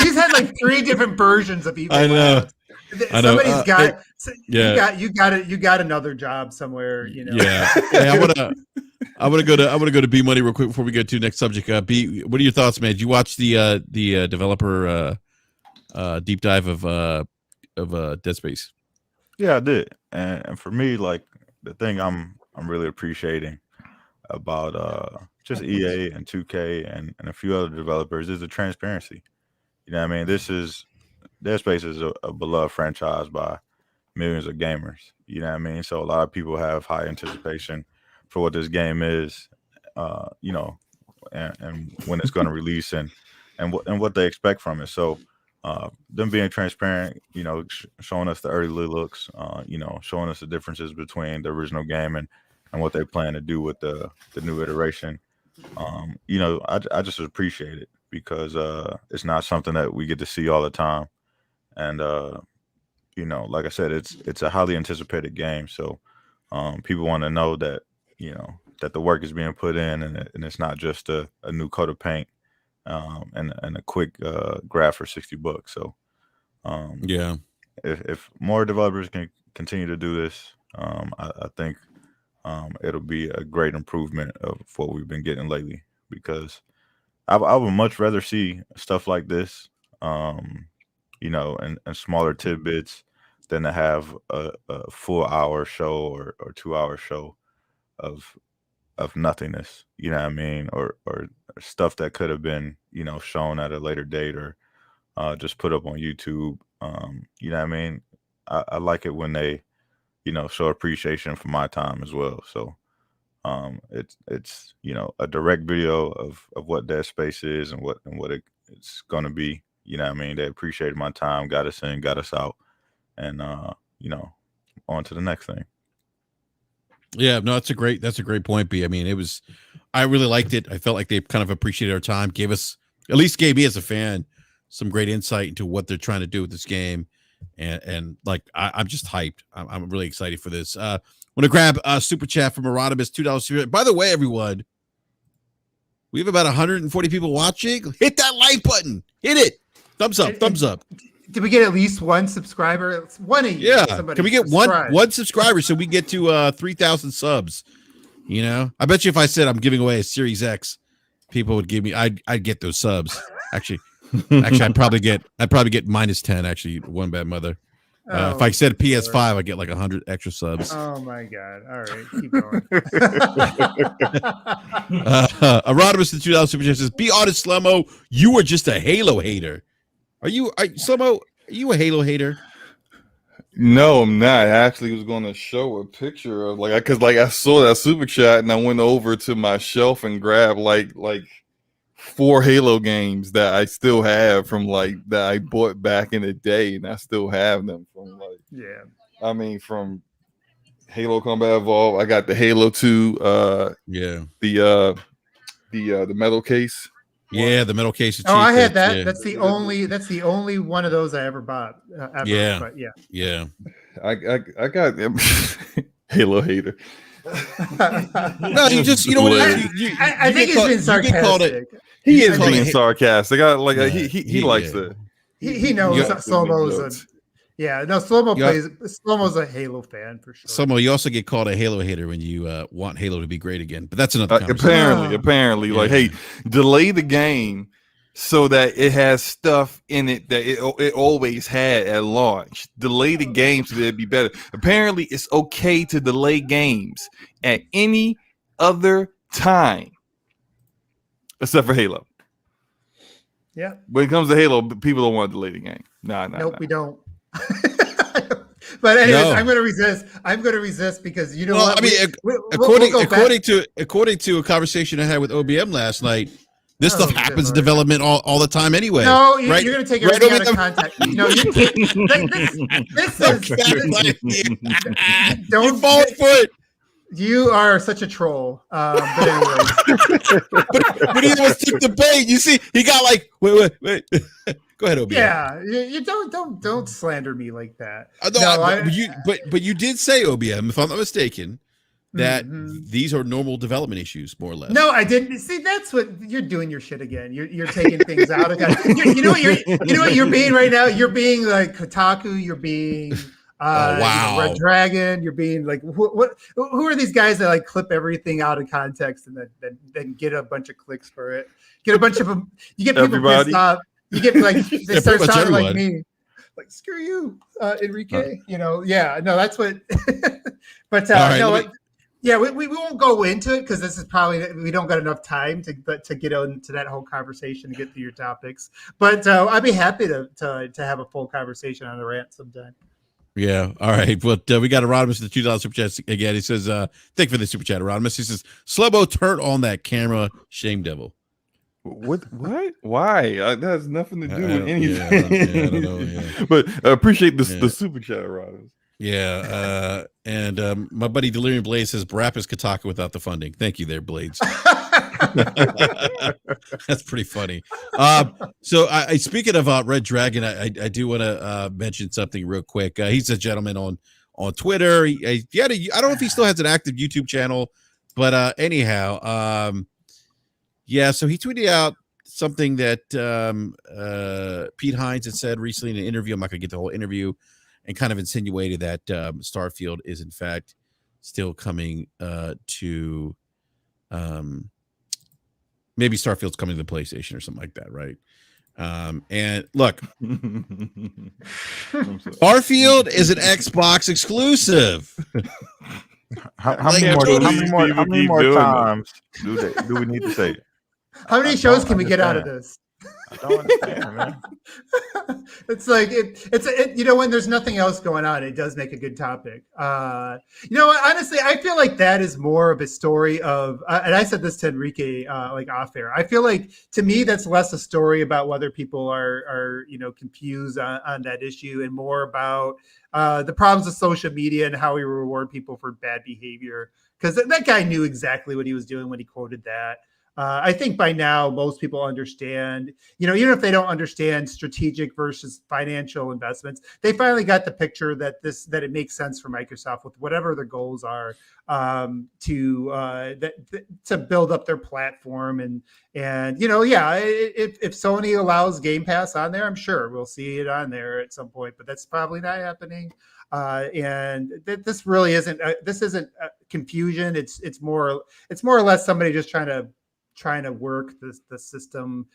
He's had like 3 different versions of evil. I know. Somebody's got. You got another job somewhere. Yeah. Hey, I want to go to B Money real quick before we get to next subject. B, what are your thoughts, man? Did you watch the developer deep dive of Dead Space? Yeah, I did, and for me, like, the thing I'm really appreciating about just EA and 2K and a few other developers is the transparency. You know what I mean? Dead Space is a beloved franchise by millions of gamers. You know what I mean? So a lot of people have high anticipation for what this game is, and when it's going to release and what they expect from it. So them being transparent, showing us the early looks, showing us the differences between the original game and what they plan to do with the new iteration. I just appreciate it, because it's not something that we get to see all the time. And, like I said, it's a highly anticipated game. So people want to know that, that the work is being put in, and it's not just a new coat of paint and a quick graph for $60. So yeah, if more developers can continue to do this, I think it'll be a great improvement of what we've been getting lately, because I would much rather see stuff like this, and smaller tidbits, than to have a full hour show or 2 hour show of nothingness. You know what I mean? Or stuff that could have been, shown at a later date, or just put up on YouTube. You know what I mean? I like it when they, show appreciation for my time as well. So it's a direct video of what Dead Space is and what it's going to be. You know what I mean? They appreciated my time, got us in, got us out, and on to the next thing. Yeah, no, that's a great point, B. I mean, I really liked it. I felt like they kind of appreciated our time, gave me as a fan some great insight into what they're trying to do with this game. And like, I'm just hyped. I'm really excited for this. I want to grab a super chat from Erodimus, $2. By the way, everyone, we have about 140 people watching. Hit that like button. Hit it. Thumbs up. Thumbs up. Did we get at least one subscriber? One of you. Yeah. Can we get one subscriber so we get to 3,000 subs? I bet you if I said I'm giving away a Series X, people would give me. I'd get those subs. Actually, I'd probably get -10. Actually, one bad mother. If I said PS5, I'd get like 100 extra subs. Oh my god! All right, keep going. Erodimus, the $2 super chat says, "Be honest, Slomo. You were just a Halo hater. Slomo? Are you a Halo hater?" No, I'm not. I actually was going to show a picture of because I saw that super chat and I went over to my shelf and grabbed like 4 Halo games that I still have from that I bought back in the day, and I still have them from from Halo Combat Evolved. I got the Halo 2, the metal case. Yeah, the metal case. Oh, I had that. Yeah. That's the only one of those I ever bought. Ever. Yeah, but yeah. I got Halo hater. No, you know what? I think he's been sarcastic. He is being sarcastic. He likes it. He knows that Slomo's Yeah, no, Slow-Mo Yeah. Slow-Mo's a Halo fan for sure. Slow-Mo, you also get called a Halo hater when you want Halo to be great again, but that's another conversation. Apparently, Yeah. like, hey, delay the game so that it has stuff in it that it always had at launch. Delay the game so that it'd be better. Apparently, it's okay to delay games at any other time except for Halo. Yeah. When it comes to Halo, people don't want to delay the game. Nope, we don't. But anyways, No. I'm going to resist. I'm going to resist because you know Well, what? I mean, according to a conversation I had with OBM last night, this stuff happens in development all the time anyway. No, you're right? going to take everything out of context. No, you can't. This is Don't fall for it. You are such a troll. But anyways, but he almost took the bait. You see, he got like, wait. Go ahead, OBM. Yeah, you don't slander me like that. But you did say, OBM, if I'm not mistaken, that these are normal development issues, more or less. No, I didn't. See, that's what you're doing. Your shit again. You're taking things out of context. You know what you're being right now. You're being like Kotaku. You're being. Wow. Red Dragon. You're being like, who are these guys that like clip everything out of context and then get a bunch of clicks for it? Get a bunch of them. You get people pissed off. You get like they start sounding like me, like screw you, Enrique. That's what. But we won't go into it because this is probably we don't got enough time to get into that whole conversation to get to your topics. But I'd be happy to have a full conversation on the rant sometime. Yeah. All right. But we got Erodimus in the $2 super chat again. He says, thank you for the super chat, Erodimus. He says, Slow-Mo, turn on that camera, shame devil. What? Why? That has nothing to do with anything. I don't know. Yeah. But I appreciate the super chat, Erodimus. Yeah. And my buddy Delirium Blade says, BRAP is Kotaku without the funding. Thank you there, Blades. That's pretty funny. So I speaking of Red Dragon, I do want to mention something real quick. He's a gentleman on Twitter. I don't know if he still has an active YouTube channel, but anyhow, so he tweeted out something that Pete Hines had said recently in an interview. I'm not gonna get the whole interview, and kind of insinuated that Starfield is in fact still coming to maybe Starfield's coming to the PlayStation or something like that, right? And look, Starfield is an Xbox exclusive. How many more times do we need to say it? How many shows can we get out of this? I don't understand, man. It's like when there's nothing else going on, it does make a good topic. Honestly, I feel like that is more of a story of, and I said this to Enrique like off air. I feel like to me that's less a story about whether people are confused on that issue and more about the problems of social media and how we reward people for bad behavior. Because that guy knew exactly what he was doing when he quoted that. I think by now most people understand, even if they don't understand strategic versus financial investments, they finally got the picture that it makes sense for Microsoft with whatever their goals are to build up their platform if Sony allows Game Pass on there, I'm sure we'll see it on there at some point, but that's probably not happening. This really isn't confusion. It's more or less somebody just trying to work the system.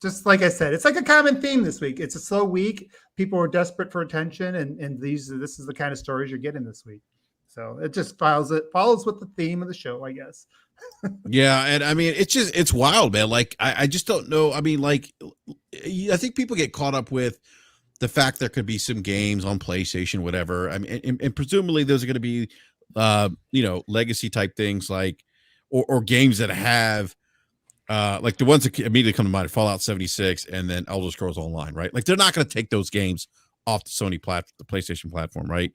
Just like I said, it's like a common theme this week. It's a slow week. People are desperate for attention, and this is the kind of stories you're getting this week. So it just follows with the theme of the show, I guess. Yeah, and I mean it's wild, man. Like I just don't know. I mean, like I think people get caught up with the fact there could be some games on PlayStation, whatever. I mean, and presumably those are going to be legacy type things like or games that have like the ones that immediately come to mind, Fallout 76 and then Elder Scrolls Online, right? Like they're not going to take those games off the Sony the PlayStation platform, right?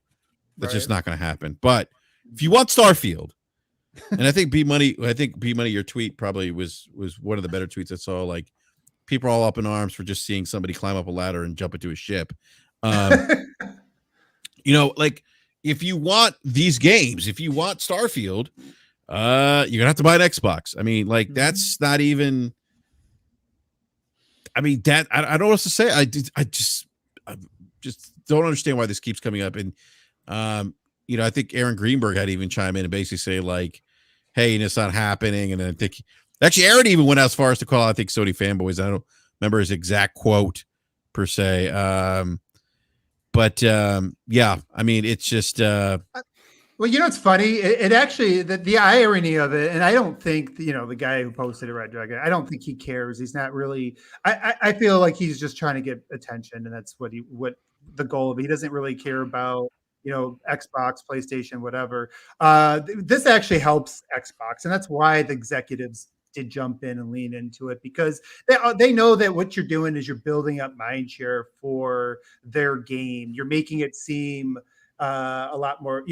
That's just not going to happen. But if you want Starfield, and I think B Money, your tweet probably was one of the better tweets I saw. Like people are all up in arms for just seeing somebody climb up a ladder and jump into a ship. Like if you want these games, if you want Starfield, you're gonna have to buy an Xbox. I mean, like that's not even. I mean, that I don't know what to say. I just don't understand why this keeps coming up. And I think Aaron Greenberg had to even chime in and basically say like, "Hey, it's not happening." And then I think actually Aaron even went as far as to call, I think, Sony fanboys. I don't remember his exact quote per se. Yeah, I mean, it's just. Well, it's funny. It actually the irony of it, and I don't think the guy who posted it, Red Dragon, I don't think he cares. He's not really. I feel like he's just trying to get attention, and that's what the goal of. He doesn't really care about Xbox, PlayStation, whatever. This actually helps Xbox, and that's why the executives did jump in and lean into it, because they know that what you're doing is you're building up mindshare for their game. You're making it seem a lot more,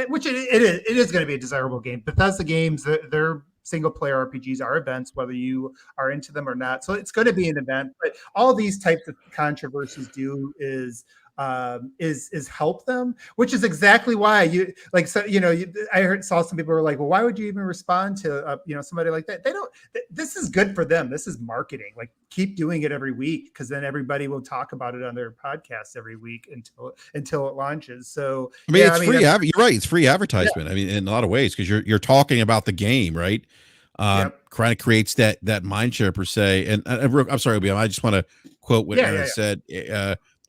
which it is going to be a desirable game. Bethesda games, their single player RPGs are events, whether you are into them or not. So it's going to be an event, but all these types of controversies do is help them, which is exactly why I saw some people were like, well, why would you even respond to somebody like that? They don't. This is good for them. This is marketing. Like, keep doing it every week, because then everybody will talk about it on their podcast every week until it launches. So I mean, it's free. You're right. It's free advertisement. Yeah. I mean, in a lot of ways, because you're talking about the game, right? Kind of creates that mind share per se. And I'm sorry, OBM, I just want to quote what Aaron said.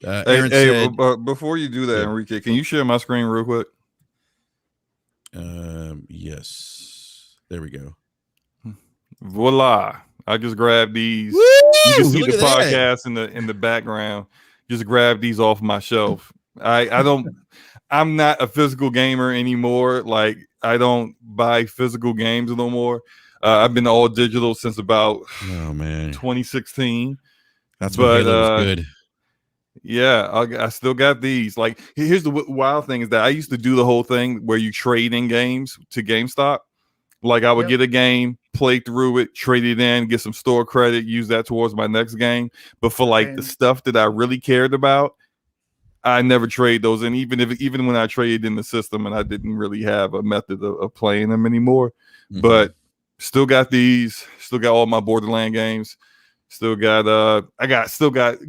Aaron said, before you do that, Enrique, can you share my screen real quick? Yes. There we go. Voila! I just grabbed these. Woo! You can see the podcast in the background. Just grab these off my shelf. I'm not a physical gamer anymore. Like, I don't buy physical games no more. I've been all digital since about 2016. That's what Halo was good. Yeah, I still got these. Like, here's the wild thing is that I used to do the whole thing where you trade in games to GameStop. Like, I would get a game, play through it, trade it in, get some store credit, use that towards my next game. But for like the stuff that I really cared about, I never trade those in. Even when I traded in the system and I didn't really have a method of playing them anymore, but still got these. Still got all my Borderlands games. Still got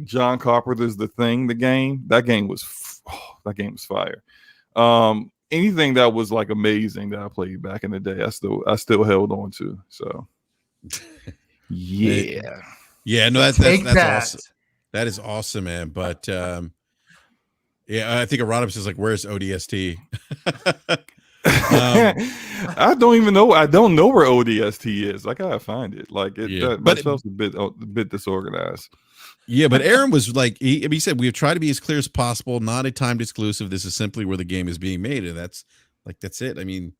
John Carpenter's The Thing, the game. That game was fire. Anything that was like amazing that I played back in the day, I still held on to. So yeah. No, that's awesome. That is awesome, man. But I think Erotimus is like, where's ODST? I don't even know. I don't know where ODST is. I gotta find it. Like, my shelf's a bit disorganized. Yeah, but Aaron was like, he said, we have tried to be as clear as possible. Not a timed exclusive. This is simply where the game is being made, and that's it. I mean,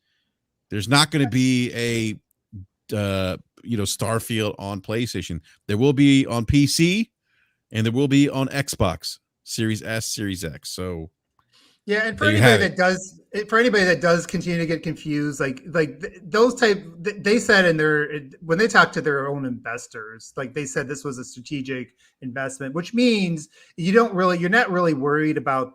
there's not going to be a Starfield on PlayStation. There will be on PC, and there will be on Xbox Series S, Series X. So. Yeah, and for anybody that does continue to get confused, like those type, they said when they talked to their own investors, like they said this was a strategic investment, which means you're not really worried about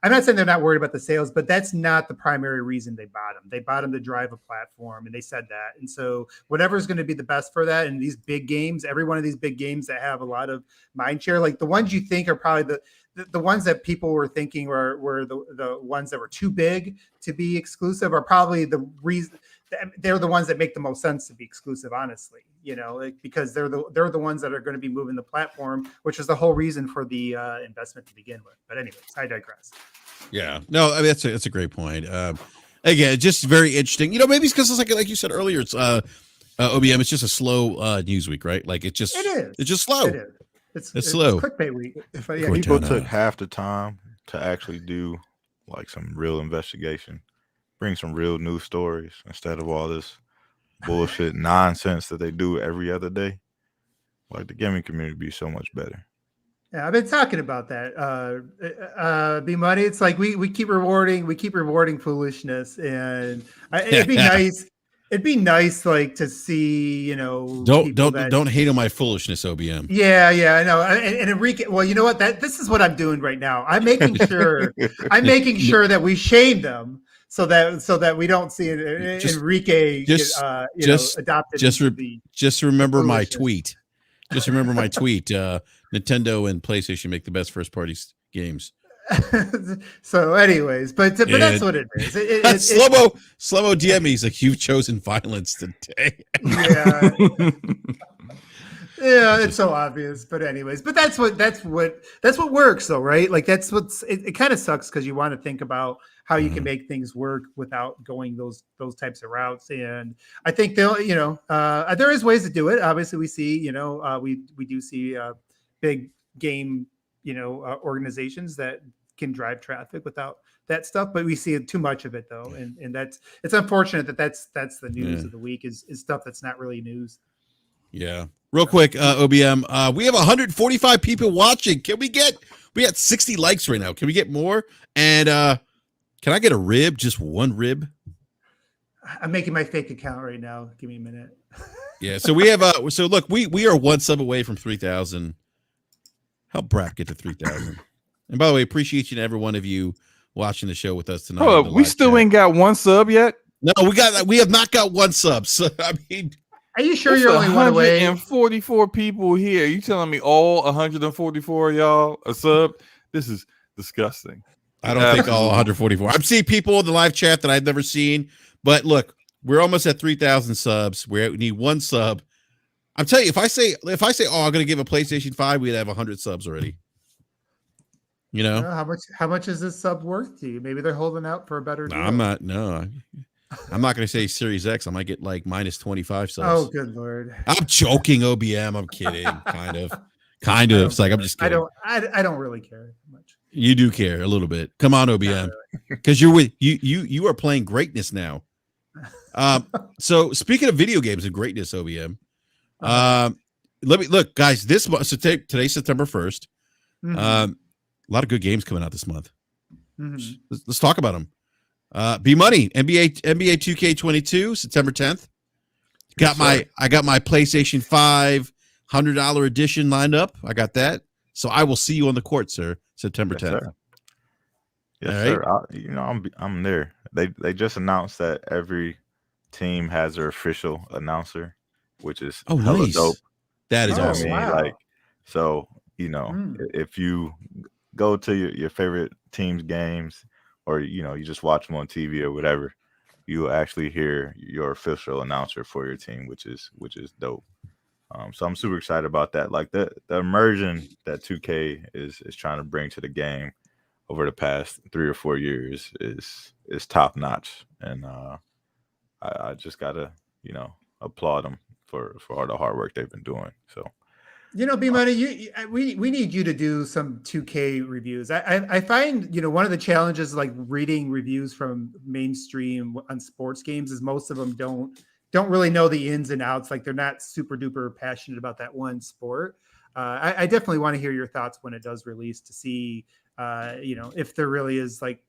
I'm not saying they're not worried about the sales, but that's not the primary reason they bought them. They bought them to drive a platform, and they said that. And so whatever's going to be the best for that, and these big games, every one of these big games that have a lot of mind share, like the ones you think are probably the ones that people were thinking were the ones that were too big to be exclusive are probably the reason. They're the ones that make the most sense to be exclusive, honestly, because they're the ones that are going to be moving the platform, which is the whole reason for the investment to begin with. But anyways, I digress. Yeah, no, I mean, that's a great point. Again, just very interesting. Maybe it's because it's like you said earlier, it's OBM. It's just a slow news week, right? Like it is. It's just slow. It is. It's slow. It's clickbait week. People took half the time to actually do like some real investigation, bring some real news stories instead of all this bullshit nonsense that they do every other day. Like, the gaming community would be so much better. Yeah, I've been talking about that. B Money. It's like we keep rewarding foolishness, and it'd be nice. It'd be nice, like, to see, don't hate on my foolishness, OBM. Yeah, I know. And Enrique, well, you know what? This is what I'm doing right now. I'm making sure that we shame them so that we don't see Enrique adopted. Just remember my tweet. Just remember my tweet. Nintendo and PlayStation make the best first party games. So, anyways, but that's what it is. Slow-mo DM me's like you've chosen violence today. Yeah. Yeah, it's so obvious, but anyways, but that's what works though, right? Like that's it kind of sucks because you want to think about how you can make things work without going those types of routes. And I think they'll, there is ways to do it. Obviously, we see, we do see big game, organizations that can drive traffic without that stuff, but we see too much of it though, and it's unfortunate that's the news of the week is stuff that's not really news. Yeah. Real quick, OBM, we have 145 people watching. We got 60 likes right now. Can we get more? And can I get a rib? Just one rib? I'm making my fake account right now. Give me a minute. Yeah. So we have so look, we are one sub away from 3,000. Help BRAP get to 3,000. And by the way, appreciate each and every one of you watching the show with us tonight. Oh, we still ain't got one sub yet. No, we have not got one sub. So I mean, are you sure you're only one away? 144 people here. You telling me all 144 of y'all a sub? This is disgusting. I don't think all 144. I'm seeing people in the live chat that I've never seen. But look, we're almost at 3,000 subs. We need one sub. I'm telling you, if I say, oh, I'm going to give a PlayStation 5, we'd have 100 subs already. You know, how much is this sub worth to you? Maybe they're holding out for a better deal. I'm not going to say Series X. I might get like minus 25 subs. Oh, good Lord. I'm joking, OBM. I'm kidding. Kind of. It's like, I'm just kidding. I don't really care much. You do care a little bit. Come on, OBM. Because you are playing greatness now. So speaking of video games and greatness, OBM, let me look, guys, this month, so today's September 1st. A lot of good games coming out this month. Let's talk about them. B Money, NBA 2K22, September 10th. I got my PlayStation 5 $100 edition lined up. I got that. So I will see you on the court, sir, September 10th. Yes, sir. I'm there. They just announced that every team has their official announcer, which is hella dope. That is awesome. Wow. Like, so if you go to your favorite team's games, or you just watch them on TV or whatever, you will actually hear your official announcer for your team, which is dope. So I'm super excited about that. Like the immersion that 2K is trying to bring to the game over the past 3 or 4 years is top notch, and I just gotta applaud them for all the hard work they've been doing. So. B Money, we need you to do some 2K reviews. I find one of the challenges like reading reviews from mainstream on sports games is most of them don't really know the ins and outs. Like they're not super duper passionate about that one sport. I definitely want to hear your thoughts when it does release to see if there really is like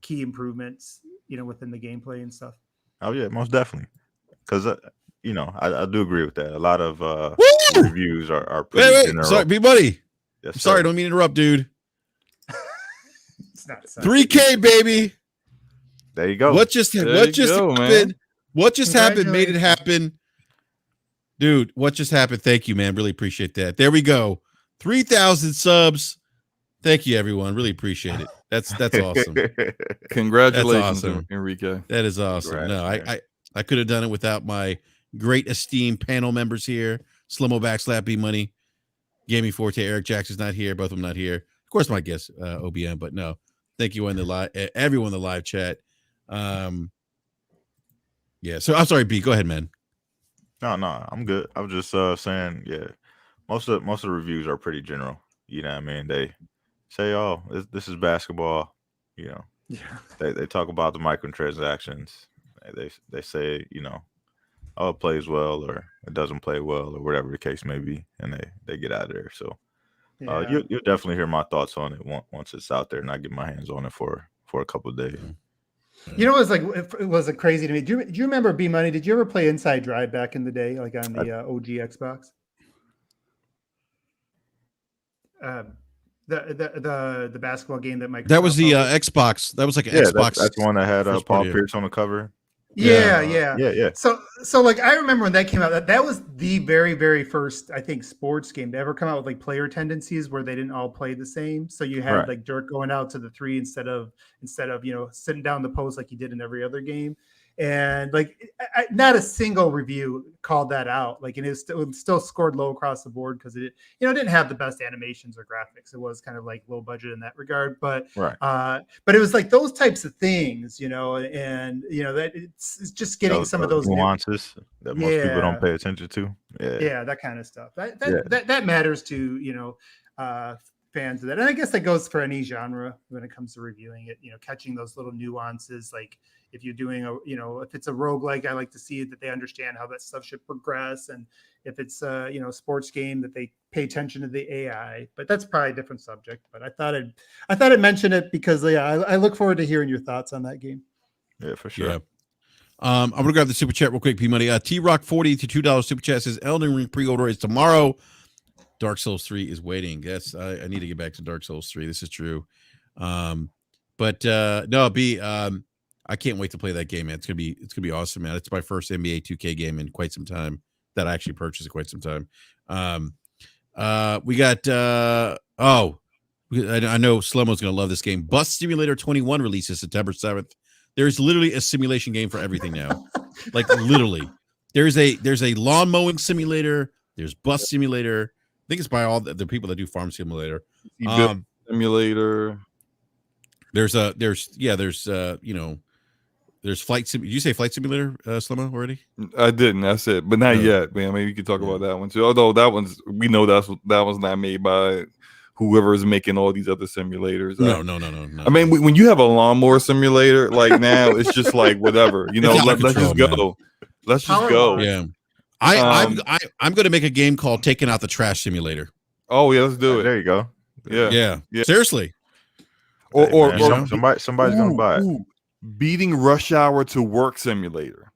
key improvements within the gameplay and stuff. Oh yeah, most definitely. Because I do agree with that. A lot of reviews are pretty general. Sorry, B-Buddy. Yes, sorry, don't mean to interrupt, dude. It's not 3K, baby. There you go. What just happened? Man. What just happened made it happen. Dude, what just happened? Thank you, man. Really appreciate that. There we go. 3,000 subs. Thank you, everyone. Really appreciate it. That's awesome. Congratulations, That's awesome. Enrique. That is awesome. Congrats, I could have done it without my great esteemed panel members here. Slimo Backslap, B Money, Gaming Forte, Eric Jackson's not here. Both of them not here. Of course, my guest, OBM, but no. Thank you on the live, everyone in the live chat. Yeah. So I'm sorry, B. Go ahead, man. No, I'm good. I was just saying, yeah. Most of the reviews are pretty general. You know what I mean? They say, "Oh, this is basketball." Yeah. They talk about the microtransactions. They say, oh, it plays well or it doesn't play well or whatever the case may be, and they get out of there. So you'll definitely hear my thoughts on it once it's out there, and I get my hands on it for a couple of days. It was crazy to me. Do you remember B Money? Did you ever play Inside Drive back in the day, like on the OG Xbox? The basketball game that Mike. That was the Xbox. That was like an Xbox. That's one that had Paul Pierce on the cover. Yeah. So like I remember when that came out, that was the very first, I think, sports game to ever come out with like player tendencies where they didn't all play the same. So you had like Dirk going out to the 3 instead of sitting down the post like you did in every other game. And like not a single review called that out. Like, and it still scored low across the board because it didn't have the best animations or graphics. It was kind of like low budget in that regard. But but it was like those types of things, and that it's just getting some of those nuances that most people don't pay attention to. Yeah, that kind of stuff. That matters to fans of that, and I guess that goes for any genre when it comes to reviewing it. Catching those little nuances, like if you're doing if it's a roguelike, I like to see that they understand how that stuff should progress, and if it's a sports game, that they pay attention to the AI. But that's probably a different subject. But I thought I'd mention it because I look forward to hearing your thoughts on that game. Yeah, for sure. Yeah. I'm gonna grab the super chat real quick. P Money. T Rock 40 to $2 super chat says Elden Ring pre-order is tomorrow. Dark Souls 3 is waiting. Yes, I need to get back to Dark Souls 3. This is true. But no, B, I can't wait to play that game, man. It's gonna be awesome, man. It's my first NBA 2K game in quite some time that I actually purchased in quite some time. We got I know Slomo's gonna love this game. Bus Simulator 21 releases September 7th. There's literally a simulation game for everything now. Like literally. There's a lawn mowing simulator, there's bus simulator. I think it's by all the people that do farm simulator. Simulator. There's flight sim. Did you say flight simulator, Slomo, already? I didn't. I said, but not yet, man. Maybe you could talk about that one too. Although we know that was not made by whoever is making all these other simulators. No. I mean, when you have a lawnmower simulator, like now, it's just like whatever. Let's just go. Man. Let's just go. Yeah. I'm going to make a game called Taking Out the Trash Simulator. Oh yeah, let's do it. There you go. Yeah. Seriously. Or somebody's gonna buy it. Beating Rush Hour to Work Simulator.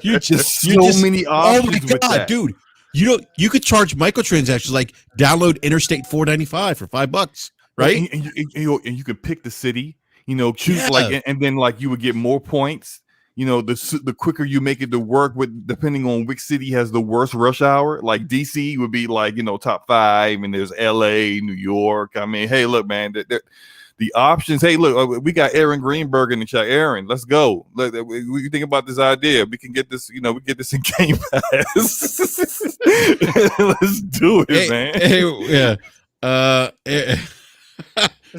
you just many options. Oh my god, dude! You could charge microtransactions like download Interstate 495 for $5, right? And you could pick the city. Choose and then you would get more points. The quicker you make it to work with, depending on which city has the worst rush hour, like DC would be top 5, and there's LA, New York. I mean, hey, look, man, the options. Hey, look, we got Aaron Greenberg in the chat. Aaron, let's go. Look, we think about this idea. We can get this, we get this in Game Pass. Let's do it, man.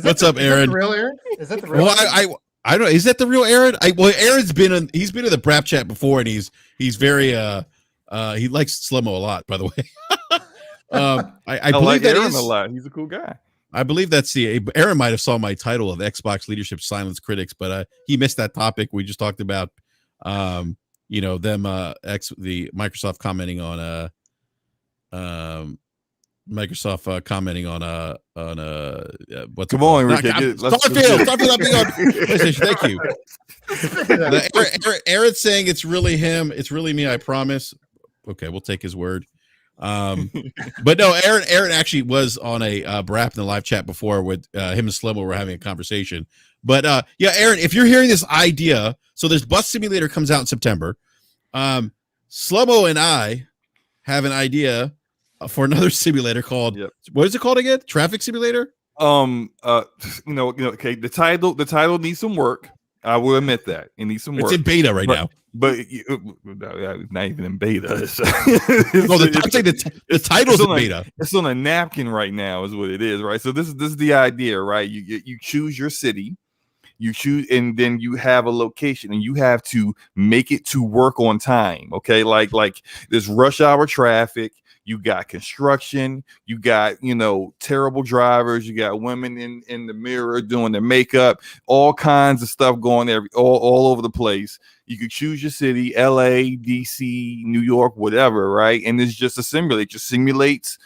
What's up, Aaron? Real Aaron? Is that the real Aaron? I don't know. Is that the real Aaron? Aaron's been in the BRAP chat before, and he's very he likes Slomo a lot, by the way. I believe like that Aaron is a lot. He's a cool guy. I believe that's Aaron might have saw my title of Xbox Leadership Silence Critics, but he missed that topic. We just talked about the Microsoft commenting on Microsoft commenting on what's come on, Enrique, Starfield being on PlayStation. Thank you. Aaron's saying it's really him. It's really me. I promise. Okay, we'll take his word. But no, Aaron actually was on a BRAP in the live chat before with him and Slomo were having a conversation. But yeah, Aaron, if you're hearing this idea, so this bus simulator comes out in September. Slomo and I have an idea for another simulator called what is it called again? Traffic Simulator? Okay. The title needs some work. I will admit that it needs some work. It's in beta right now. But not even in beta. The title's in beta. It's on a napkin right now, is what it is, right? So this is the idea, right? You choose your city, you choose, and then you have a location, and you have to make it to work on time. Okay, like there's rush hour traffic. You got construction, you got, terrible drivers, you got women in the mirror doing their makeup, all kinds of stuff going all over the place. You could choose your city, LA, DC, New York, whatever, right? And it's just a simulator. It just simulates,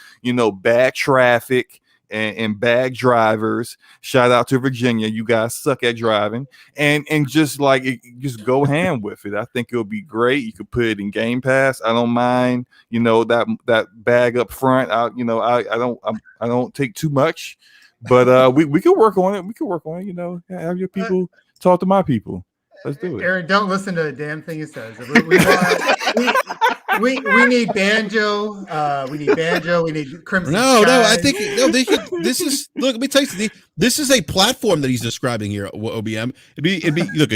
bad traffic and bad drivers. Shout out to Virginia. You guys suck at driving. And just just go ham with it. I think it'll be great. You could put it in Game Pass. I don't mind, that bag up front. I don't take too much. But we could work on it. Have your people talk to my people. Let's do it. Aaron, don't listen to a damn thing he says. We need banjo. We need banjo. We need Crimson No, Sky. I think they could. This is look. Let me tell you something. This is a platform that he's describing here. OBM. It'd be look.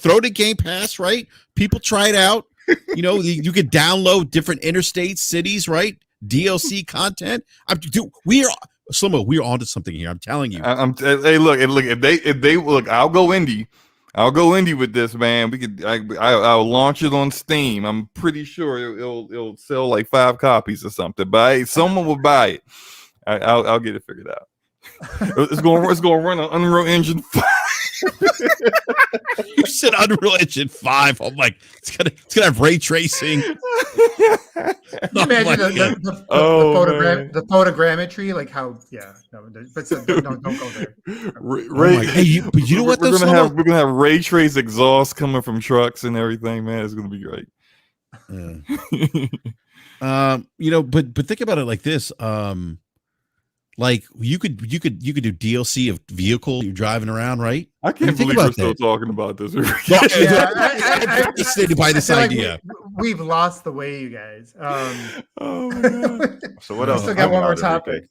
Throw it at Game Pass, right? People try it out. You know, you could download different interstates, cities, right? DLC content. We are Slomo. We are onto something here. I'm telling you. Hey, look. If they look, I'll go indie. I'll go indie with this, man. I'll launch it on Steam. I'm pretty sure it'll sell like 5 copies or something. But hey, someone will buy it. I'll get it figured out. It's going to run on Unreal Engine 5. You said Unreal Engine 5. I'm like, it's gonna have ray tracing. Can you imagine the photogrammetry, like how? Yeah, no, but don't go there. But you know what? We're gonna have ray trace exhaust coming from trucks and everything, man. It's gonna be great. You know, but think about it like this. Like you could do DLC of vehicle you're driving around, right? I can't believe we're still talking about this. I'm fascinated by this idea. We've lost the way, you guys. So what else? We still got one more topic.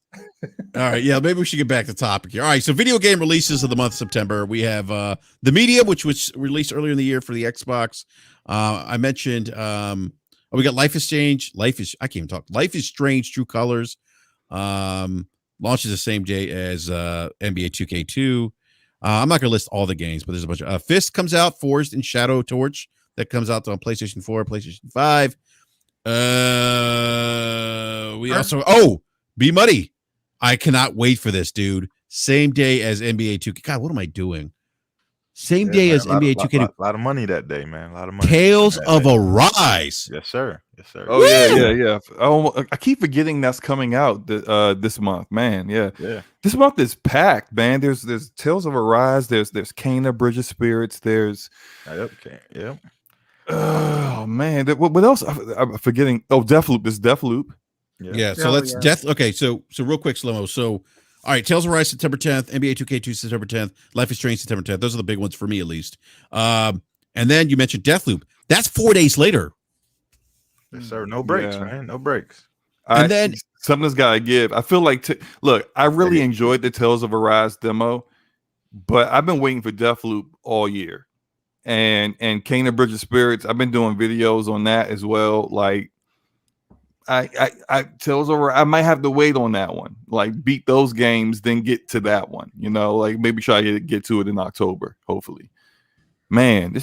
All right, yeah, maybe we should get back to the topic here. All right, so video game releases of the month of September. We have The Medium, which was released earlier in the year for the Xbox. I mentioned we got Life is Strange. I can't even talk. Life is Strange: True Colors. Launches the same day as NBA 2K2. I'm not going to list all the games, but there's a bunch of Fist comes out, Forged and Shadow Torch that comes out on PlayStation 4, PlayStation 5. We also Be Muddy. I cannot wait for this, dude. Same day as NBA 2K. God, what am I doing? Same day as NBA 2K. A lot of money that day, man. A lot of money. Tales of Arise. Yes, sir. Yes, sir. Oh yeah. Oh, I keep forgetting that's coming out this month, man. Yeah. This month is packed, man. There's Tales of Arise. There's Kena, Bridge of Spirits. There's Yep. Oh man, what else? I'm forgetting. Oh, Deathloop. There's Deathloop. Yeah. So let's Death. Okay. So real quick, Slow-mo. So. All right, Tales of Rise September 10th, NBA 2K2 September 10th, Life is Strange September 10th. Those are the big ones for me, at least. And then you mentioned Deathloop. That's 4 days later. Yes, sir. No breaks, man. No breaks. And then something's got to give. I feel like look, I really enjoyed the Tales of Arise demo, but I've been waiting for Deathloop all year. And Kena Bridge of Spirits, I've been doing videos on that as well. Like I Tales over. I might have to wait on that one. Like beat those games, then get to that one. You know, like maybe try to get to it in October, hopefully. Man,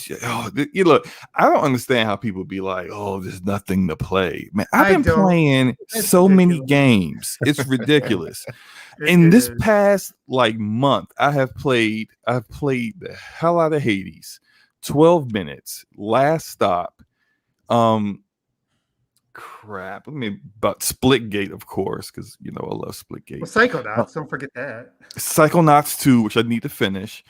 you look. I don't understand how people be like, "Oh, there's nothing to play." Man, I've been playing so many games. It's ridiculous. In this past like month, I've played the hell out of Hades, 12 minutes, Last Stop. Crap. I mean, about Splitgate, of course, because you know I love Splitgate. Well, Psychonauts, don't forget that. Psychonauts 2, which I need to finish.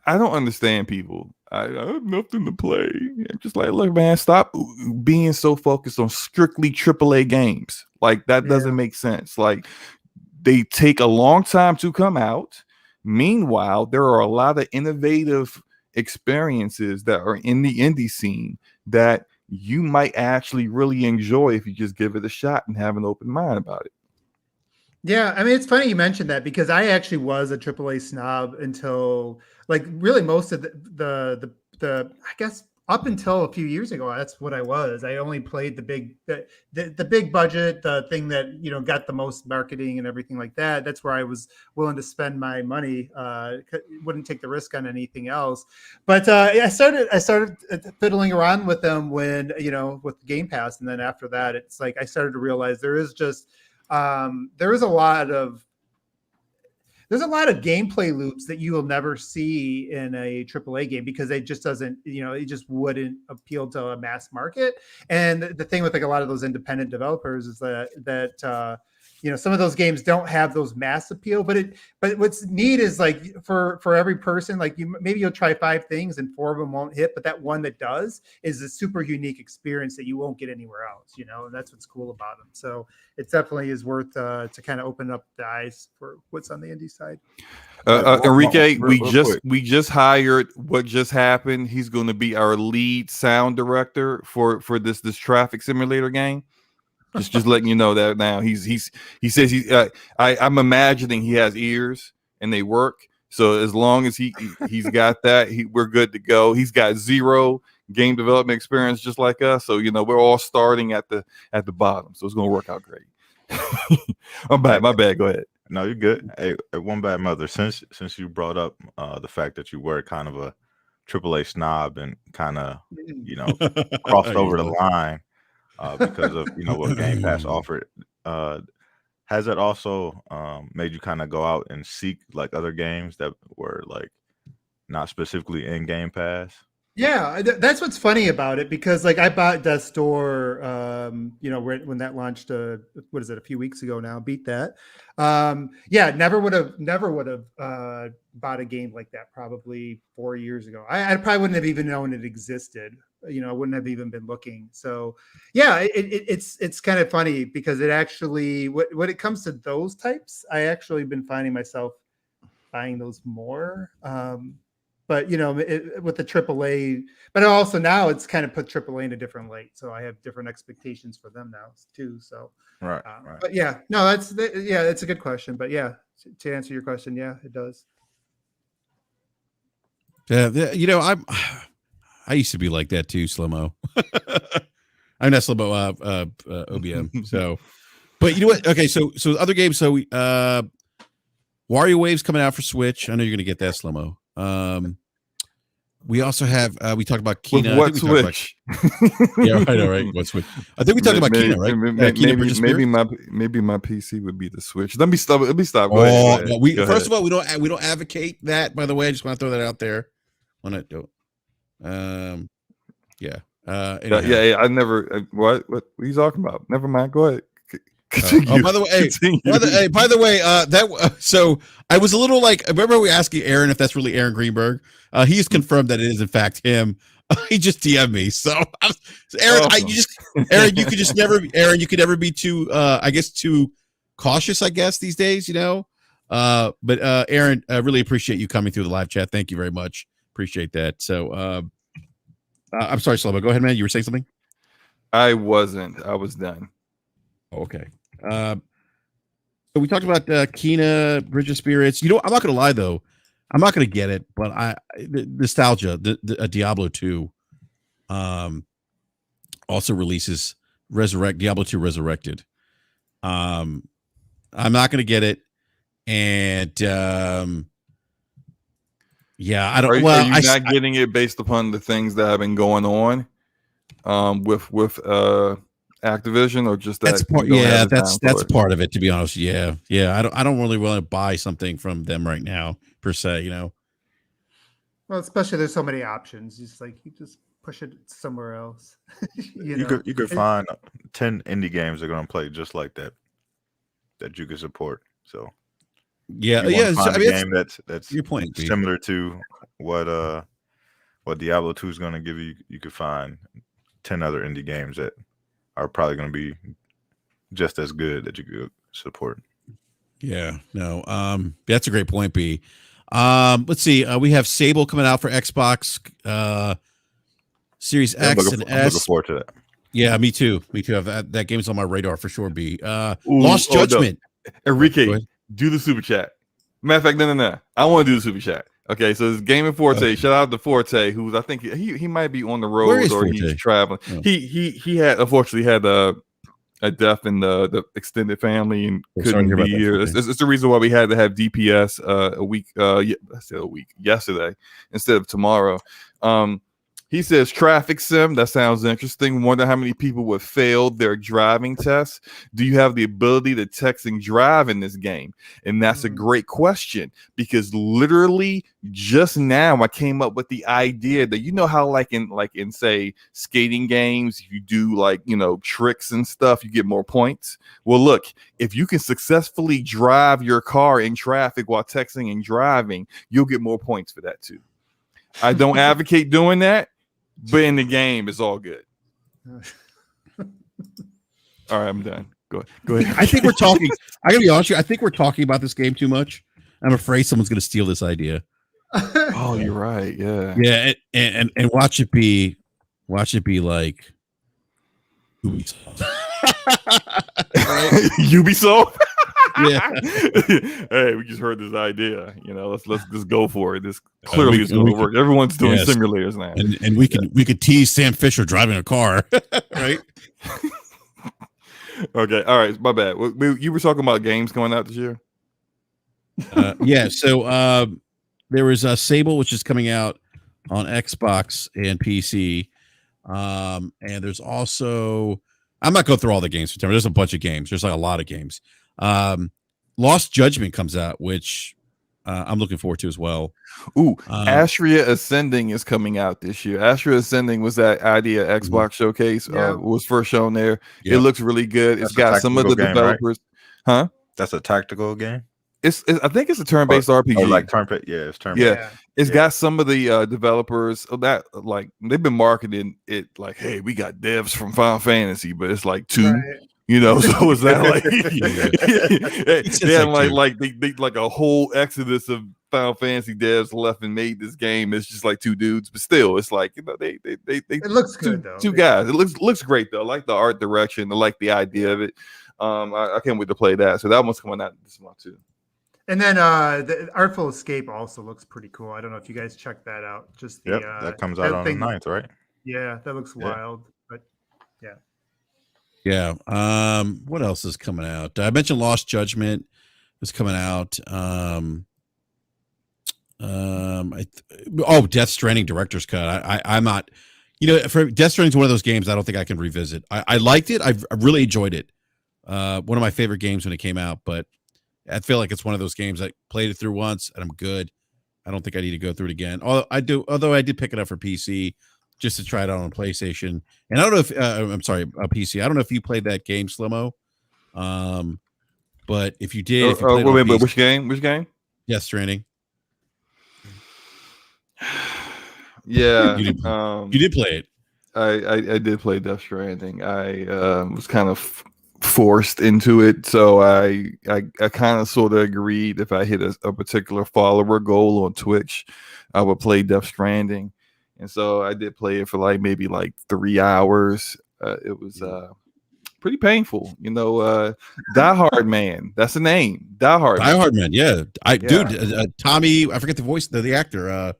I don't understand people. I have nothing to play. I'm just like, look, man, stop being so focused on strictly AAA games. Like that doesn't make sense. Like they take a long time to come out. Meanwhile, there are a lot of innovative experiences that are in the indie scene that you might actually really enjoy if you just give it a shot and have an open mind about it. Yeah, I mean, it's funny you mentioned that because I actually was a AAA snob until like really most of the I guess up until a few years ago, that's what I was. I only played the big budget, the thing that, you know, got the most marketing and everything like that. That's where I was willing to spend my money. Wouldn't take the risk on anything else. But I started fiddling around with them when, you know, with Game Pass. And then after that, it's like I started to realize there is a lot of gameplay loops that you will never see in a AAA game because it just doesn't, you know, it just wouldn't appeal to a mass market. And the thing with like a lot of those independent developers is that some of those games don't have those mass appeal, but what's neat is like for every person, like maybe you'll try 5 things and 4 of them won't hit, but that one that does is a super unique experience that you won't get anywhere else, and that's what's cool about them. So it definitely is worth to kind of open up the eyes for what's on the indie side. Enrique, real we just hired what just happened. He's going to be our lead sound director for this traffic simulator game. Just letting you know that now. He says I'm imagining he has ears and they work. So as long as he's got that, we're good to go. He's got 0 game development experience just like us. So we're all starting at the bottom. So it's going to work out great. I'm back. My bad. Go ahead. No, you're good. Hey, one bad mother. Since you brought up the fact that you were kind of a AAA snob and kind of crossed over the line because of what Game Pass offered, has that also made you kind of go out and seek like other games that were like not specifically in Game Pass? Yeah, that's what's funny about it, because like I bought Death's Door, when that launched, a few weeks ago now, beat that. Never would have bought a game like that probably 4 years ago. I probably wouldn't have even known it existed. I wouldn't have even been looking. So yeah, it's kind of funny because it actually, when it comes to those types, I actually been finding myself buying those more. But with the AAA, but also now it's kind of put AAA in a different light, so I have different expectations for them now too. So right. But yeah, no, it's a good question. But yeah, to answer your question, yeah, it does. Yeah, I used to be like that too, Slow-Mo. I'm not Slow-Mo, OBM. So, but you know what? Okay, so other games. So Wario Wave's coming out for Switch. I know you're gonna get that, Slow-Mo. We also have we talked about Kena. What Switch? Yeah, I know, right? What Switch? I think we talked about Kena, right? Maybe my PC would be the Switch. Let me stop. Go ahead. No, first of all, we don't advocate that. By the way, I just want to throw that out there. Yeah. Yeah. I never. What are you talking about? Never mind. Go ahead. By the way, so I was a little like, remember we asking Aaron if that's really Aaron Greenberg? He's confirmed that it is in fact him. He just DM'd me. So Aaron, Aaron, you could never be too, too cautious, I guess, these days, But Aaron, I really appreciate you coming through the live chat. Thank you very much. Appreciate that. So I'm sorry, Slobo. Go ahead, man. You were saying something? I wasn't. I was done. Okay. So we talked about Kena, Bridge of Spirits. I'm not going to lie though, I'm not going to get it, but the nostalgia, the Diablo 2, also releases Diablo 2 Resurrected. I'm not going to get it, and yeah, I don't. Are you not getting it based upon the things that have been going on with Activision, or just that? That's part. Yeah, that's part of it. To be honest, yeah. I don't really want to buy something from them right now, per se. Well, especially there's so many options. Just like you just push it somewhere else. You could find 10 indie games that are going to play just like that you can support. So yeah. Find a game that's your point, similar to what Diablo 2 is going to give you. You could find 10 other indie games that are probably going to be just as good that you could support. Yeah, no, that's a great point, B. Let's see. We have Sable coming out for Xbox Series X and S. I'm looking forward to that. Yeah, me too. That game's on my radar for sure, B. Lost Judgment. No. Enrique, do the super chat. Matter of fact, no. I want to do the super chat. Okay, so it's Game and Forte. Okay. Shout out to Forte, who's I think he might be on the road or he's traveling. Oh. He had unfortunately had a death in the extended family and couldn't be here. It's the reason why we had to have DPS yesterday instead of tomorrow. He says traffic sim. That sounds interesting. Wonder how many people would fail their driving tests. Do you have the ability to text and drive in this game? And that's a great question, because literally just now I came up with the idea that, you know how like in say skating games, if you do like, you know, tricks and stuff, you get more points. Well, look, if you can successfully drive your car in traffic while texting and driving, you'll get more points for that too. I don't advocate doing that, but in the game, it's all good. All right, I'm done. Go ahead. I think we're talking. I gotta be honest with you. I think we're talking about this game too much. I'm afraid someone's gonna steal this idea. Oh, you're right. Yeah. Yeah, and watch it be like Ubisoft. Ubisoft. Yeah. Hey, we just heard this idea. You know, let's just go for it. This clearly is going to work. Everyone's doing simulators now, and we could tease Sam Fisher driving a car, right? Okay, all right. My bad. You were talking about games coming out this year. Yeah. So there was Sable, which is coming out on Xbox and PC, and there's also, I'm not going through all the games for time. There's a bunch of games. There's like a lot of games. Lost Judgment comes out, which I'm looking forward to as well. Ooh, Astria Ascending is coming out this year. Astria Ascending was that idea Xbox showcase was first shown there. Yep. It looks really good. It's got some of the developers, right? Huh? That's a tactical game. It's I think it's a turn-based RPG. Oh, like turn-based. Yeah, it's turn-based. Yeah. It's got some of the developers that, like, they've been marketing it like, hey, we got devs from Final Fantasy, but it's like 2. Right. You know, so is that like they had they like a whole exodus of Final Fantasy devs left and made this game. It's just like 2 dudes, but still, it's like, you know, they it looks good though. 2 guys. It looks great though. I like the art direction. I like the idea of it. I can't wait to play that. So that one's coming out this month too. And then the Artful Escape also looks pretty cool. I don't know if you guys checked that out. Just the, that comes out on the 9th, right? Yeah, that looks wild. But yeah. Yeah. What else is coming out? I mentioned Lost Judgment is coming out. Death Stranding director's cut. I'm not, you know, for Death Stranding is one of those games I don't think I can revisit. I liked it. I really enjoyed it. One of my favorite games when it came out, but I feel like it's one of those games I played it through once and I'm good. I don't think I need to go through it again. Although I did pick it up for PC just to try it out on PlayStation. And I don't know if I'm sorry, PC. I don't know if you played that game, Slow-Mo. But if you did, wait, which game? Which game? Death Stranding. Yeah, you did play it. I did play Death Stranding. I was kind of forced into it, so I kind of sort of agreed if I hit a particular follower goal on Twitch, I would play Death Stranding, and so I did play it for like maybe like 3 hours. It was pretty painful, you know. Die Hard Man, that's the name. Die Hard Man. Yeah, dude, Tommy. I forget the voice, the actor.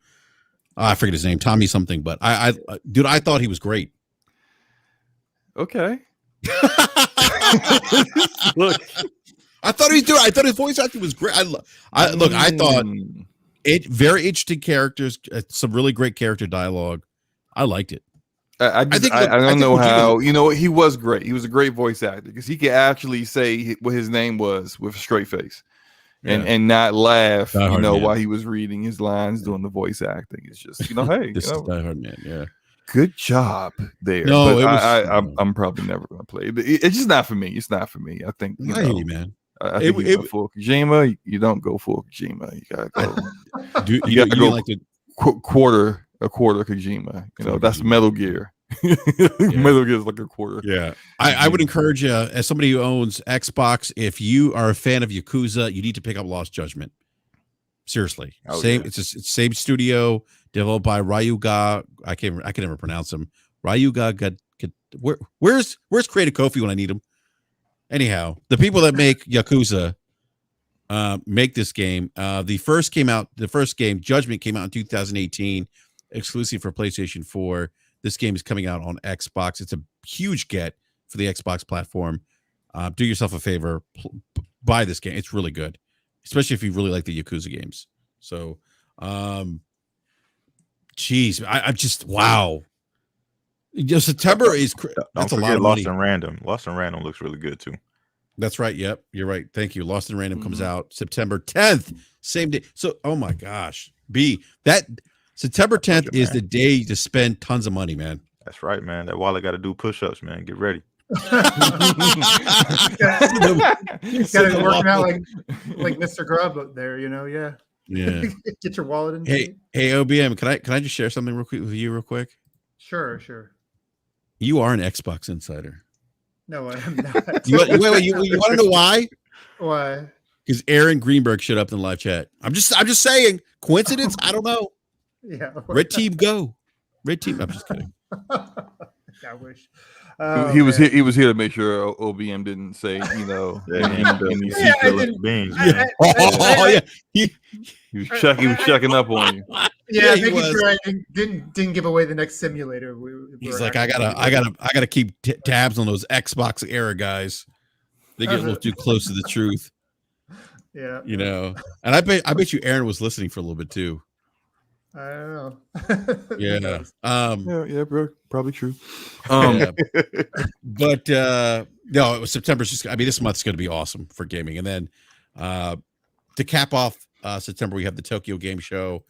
I forget his name, Tommy something. But I thought he was great. Okay. Look, I thought his voice acting was great. I thought it very interesting characters, some really great character dialogue. I liked it. I don't know how. You know, he was great. He was a great voice actor because he could actually say what his name was with a straight face and not laugh. You know, while he was reading his lines, doing the voice acting. It's just, you know, hey, this is Die Hard Man. Yeah. Good job there. No, but I'm probably never going to play it. It's just not for me. It's not for me. I think, I hate you, man. I think you go for Kojima. You don't go for Kojima. You gotta go. You gotta go like quarter Kojima. You know, that's Metal Gear. Metal Gear is like a quarter. Yeah, I would encourage you, as somebody who owns Xbox, if you are a fan of Yakuza, you need to pick up Lost Judgment. Seriously, it's the same studio, developed by Ryuga. I can never pronounce him. Ryuga. Where's Creative Kofi when I need him? Anyhow, the people that make Yakuza make this game. The first game, Judgment, came out in 2018, exclusive for PlayStation 4. This game is coming out on Xbox. It's a huge get for the Xbox platform. Do yourself a favor, buy this game. It's really good, especially if you really like the Yakuza games. So, Jeez, I'm just wow. September is that's a lot of money. Lost in Random. Lost in Random looks really good too. That's right. Yep, you're right. Thank you. Lost in Random comes out September 10th, same day. So, oh my gosh, that September 10th is the day to spend tons of money, man. That's right, man. That wallet got to do push-ups, man. Get ready. Got it working out like Mr. Grubb up there, Yeah. Yeah. Get your wallet in. Hey, OBM, can I just share something real quick with you, real quick? Sure. You are an Xbox insider. No, I'm not. You want to know why? Why? Because Aaron Greenberg showed up in the live chat. I'm just saying. Coincidence? I don't know. Yeah. Red team, go. Red team. I'm just kidding. I wish. He was here to make sure OBM didn't say, any secret beans. He was checking up on you. Yeah, making sure I didn't give away the next simulator. He's like, I gotta keep tabs on those Xbox era guys. They get a little too close to the truth. Yeah, And I bet you Aaron was listening for a little bit too. I don't know. Yeah, bro, probably true. But no, it was September's just. I mean, this month's going to be awesome for gaming, and then to cap off September, we have the Tokyo Game Show,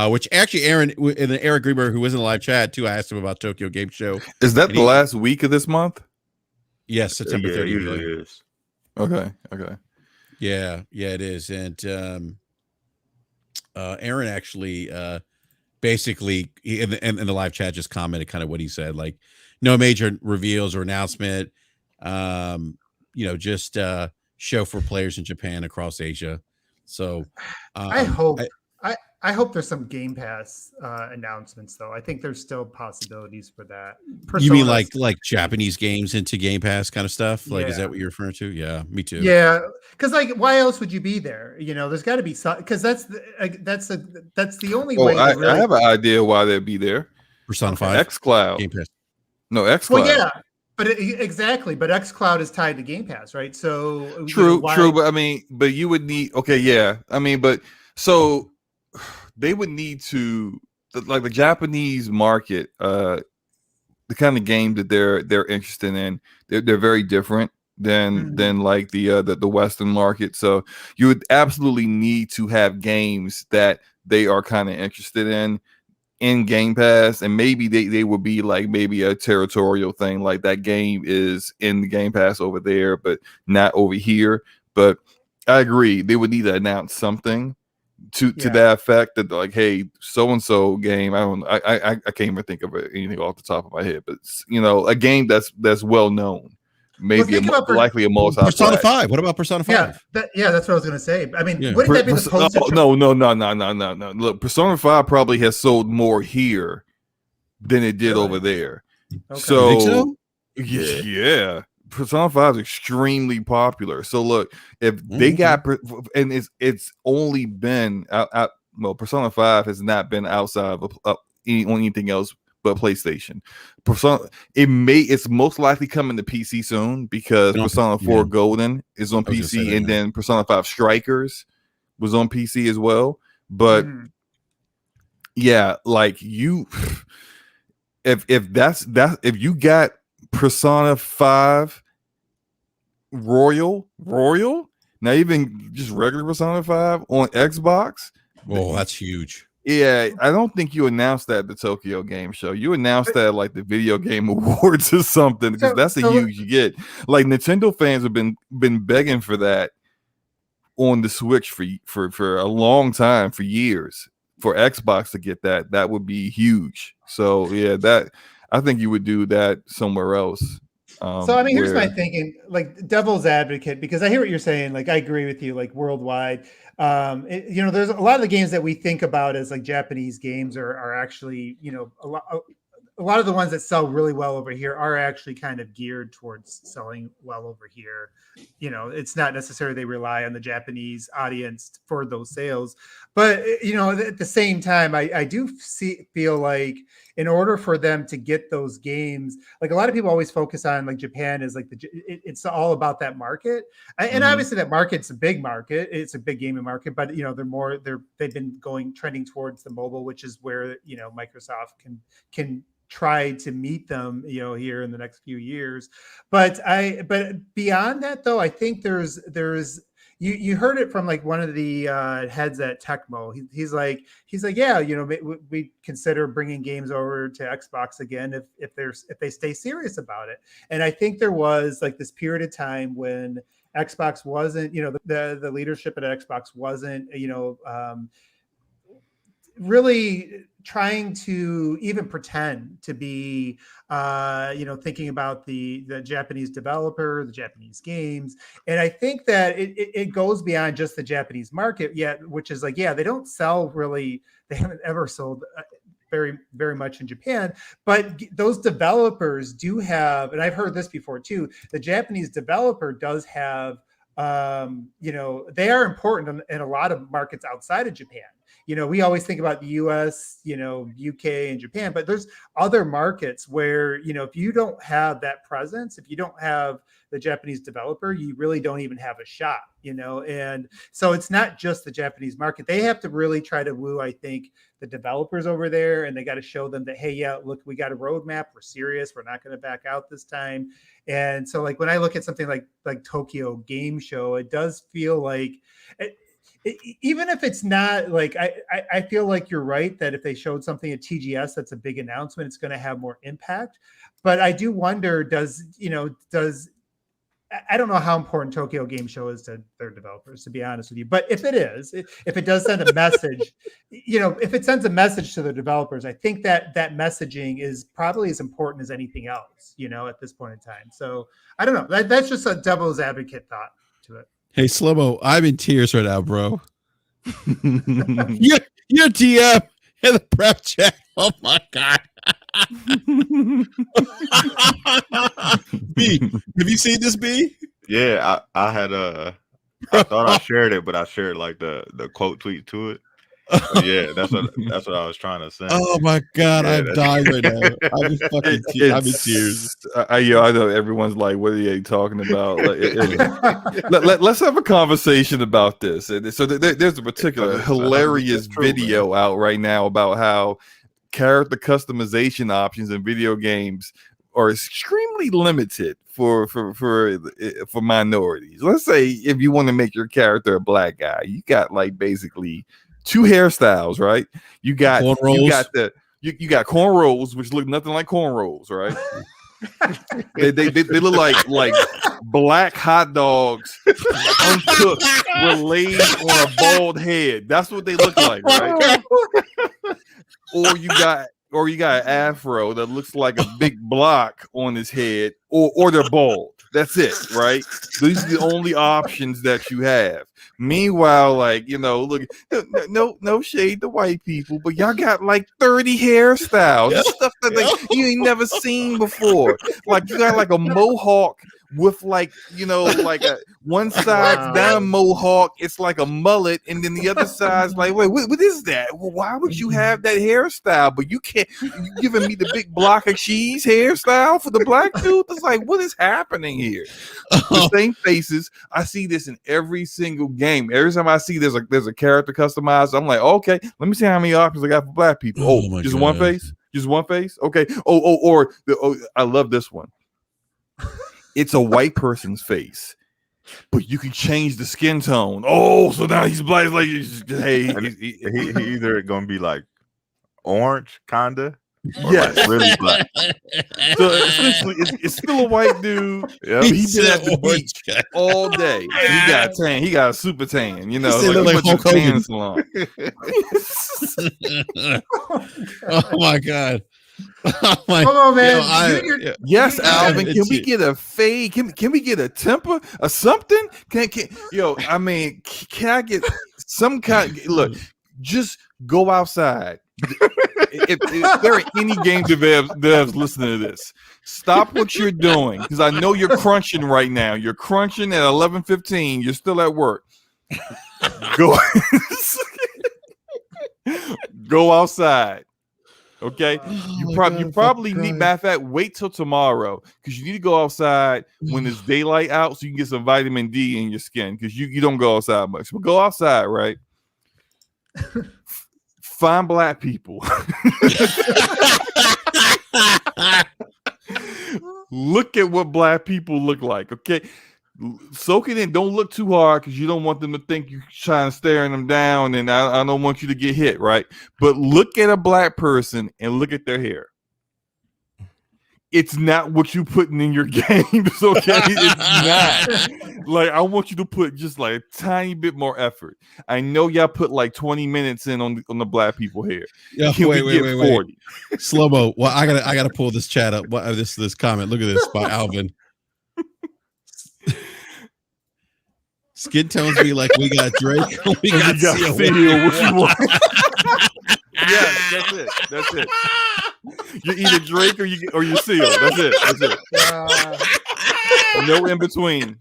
which actually Aaron and Eric Greenberg, who was in the live chat too, I asked him about Tokyo Game Show. Is that the last week of this month? Yes, September 30th. Usually is. Okay. Yeah, it is, and Aaron actually basically in the live chat just commented kind of what he said, like no major reveals or announcement, just show for players in Japan, across Asia. So I hope there's some Game Pass announcements though. I think there's still possibilities for that. You mean like Japanese games into Game Pass kind of stuff? Like, is that what you're referring to? Yeah, me too. Yeah, because why else would you be there? There's got to be some, because that's the only way. I have an idea why they'd be there. Persona 5, xCloud, Game Pass. No, xCloud. Well, yeah, but exactly. But xCloud is tied to Game Pass, right? So true. But you would need. Okay, yeah. So they would need to, like, the Japanese market, the kind of game that they're interested in, they're very different than like the Western market. So you would absolutely need to have games that they are kind of interested in Game Pass, and maybe they would be like maybe a territorial thing, like that game is in the Game Pass over there, but not over here. But I agree, they would need to announce something to that effect, that like, hey, so and so game. I can't even think of anything off the top of my head, but a game that's well known. Maybe likely a multi. Persona 5. What about Persona 5? Yeah, that's what I was going to say. I mean, wouldn't that be the poster? No. Look, Persona 5 probably has sold more here than it did over there. Okay. So, yeah. Persona 5 is extremely popular. So look, if they got, and it's only been Persona 5 has not been outside of anything else but PlayStation. It's most likely coming to PC soon, because Persona 4 Golden is on PC, and then Persona 5 Strikers was on PC as well. But yeah, like if you got Persona 5 Royal, not even just regular Persona 5 on Xbox. Oh, that's huge. Yeah, I don't think you announced that at the Tokyo Game Show. You announced that like the Video Game Awards or something, because that's a huge get. Like, Nintendo fans have been begging for that on the Switch for a long time, for years. For Xbox to get that would be huge. So yeah, that I think you would do that somewhere else. So I mean, here's my thinking, like devil's advocate, because I hear what you're saying. Like, I agree with you. Like, worldwide, there's a lot of the games that we think about as like Japanese games are actually, a a lot of the ones that sell really well over here are actually kind of geared towards selling well over here. You know, it's not necessarily they rely on the Japanese audience for those sales, but you know, at the same time, I do feel like in order for them to get those games, like a lot of people always focus on like Japan is like it's all about that market, and obviously that market's a big market, it's a big gaming market, but you know they've been trending towards the mobile, which is where you know Microsoft can try to meet them, you know, here in the next few years. But beyond that though, I think there's you heard it from like one of the heads at Tecmo. He's like, yeah, you know, we consider bringing games over to Xbox again if they stay serious about it. And I think there was like this period of time when Xbox wasn't, you know, the leadership at Xbox wasn't, you know, really trying to even pretend to be, you know, thinking about the Japanese developer, the Japanese games. And I think that it goes beyond just the Japanese market yet, which is like, yeah, they don't sell really, they haven't ever sold very, very much in Japan, but those developers do have, and I've heard this before too, the Japanese developer does have, you know, they are important in a lot of markets outside of Japan. You know, we always think about the US, you know, UK and Japan, but there's other markets where, you know, if you don't have that presence, if you don't have the Japanese developer, you really don't even have a shot, you know? And so it's not just the Japanese market. They have to really try to woo, I think, the developers over there, and they got to show them that, hey, yeah, look, we got a roadmap. We're serious. We're not going to back out this time. And so like when I look at something like Tokyo Game Show, it does feel like even if it's not like, I feel like you're right that if they showed something at TGS that's a big announcement, it's going to have more impact. But I do wonder, I don't know how important Tokyo Game Show is to their developers, to be honest with you. But if it is, if it does send a message, you know, if it sends a message to the developers, I think that messaging is probably as important as anything else, you know, at this point in time. So I don't know. That's just a devil's advocate thought to it. Hey, Slow-Mo, I'm in tears right now, bro. Your DM in the prep chat. Oh my God. B, have you seen this, B? Yeah, I had I thought I shared it, but I shared like the quote tweet to it. But yeah, that's what I was trying to say. Oh my God, Yeah, I'm dying right now. I'm in tears. I know everyone's like, what are you talking about? Like, let's have a conversation about this. And so there's a particular hilarious video out right now about how character customization options in video games are extremely limited for minorities. Let's say if you want to make your character a black guy, you got like basically 2 hairstyles, right? You got cornrows. You got cornrows, which look nothing like cornrows, right? they look like black hot dogs uncooked, relayed on a bald head. That's what they look like, right? Or you got an afro that looks like a big block on his head, or they're bald. That's it, right? These are the only options that you have. Meanwhile, like, you know, look, no shade to white people, but y'all got like 30 hairstyles, stuff that like you ain't never seen before. Like you got like a mohawk with like, you know, like a one side's down mohawk, it's like a mullet, and then the other side's like, wait, what is that? Well, why would you have that hairstyle? But you can't, you giving me the big block of cheese hairstyle for the black dude? It's like, what is happening here? The same faces. I see this in every single game. Every time I see there's a character customized, I'm like, okay, let me see how many options I got for black people. Oh, just God. One face? Just one face? Okay. I love this one. It's a white person's face, but you can change the skin tone. Oh, so now he's black. Like, hey, he either gonna be like orange, kinda. Yes, like really black. So essentially, it's still a white dude. Yep. He's been at the beach all day. He got tan. He got a super tan. You know, like a tan salon. Oh my God. Oh my, come on, man. Yes, Alvin. Can we get a fade? Can we get a temper or something? Can I get some kind? Look, just go outside. if there are any game devs listening to this, stop what you're doing, because I know you're crunching right now. You're crunching at 11:15. You're still at work. Go, go outside. Okay, you probably need. Matter of fact, wait till tomorrow, because you need to go outside when it's daylight out, so you can get some vitamin D in your skin, because you don't go outside much. But go outside, right? Find black people. Look at what black people look like. Okay, soak it in. Don't look too hard, because you don't want them to think you're trying to staring them down, and I don't want you to get hit, right? But look at a black person and look at their hair. It's not what you putting in your games, okay? It's not. Like, I want you to put just like a tiny bit more effort. I know y'all put like 20 minutes in on the black people hair. Yeah, wait. Slow-mo. Well, I gotta pull this chat up. What this comment? Look at this by Alvin. Skin tones be like, we got Drake. We got Seal. What you want? Yeah, that's it. You're either Drake or you Seal. That's it. No in between.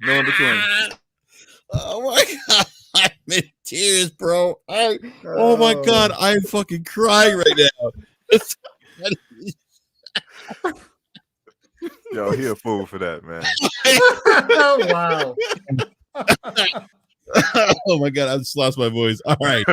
Oh my god, I'm in tears, bro. Oh my god, I'm fucking crying right now. Yo, he a fool for that, man. Oh wow. Oh my god, I just lost my voice. All right.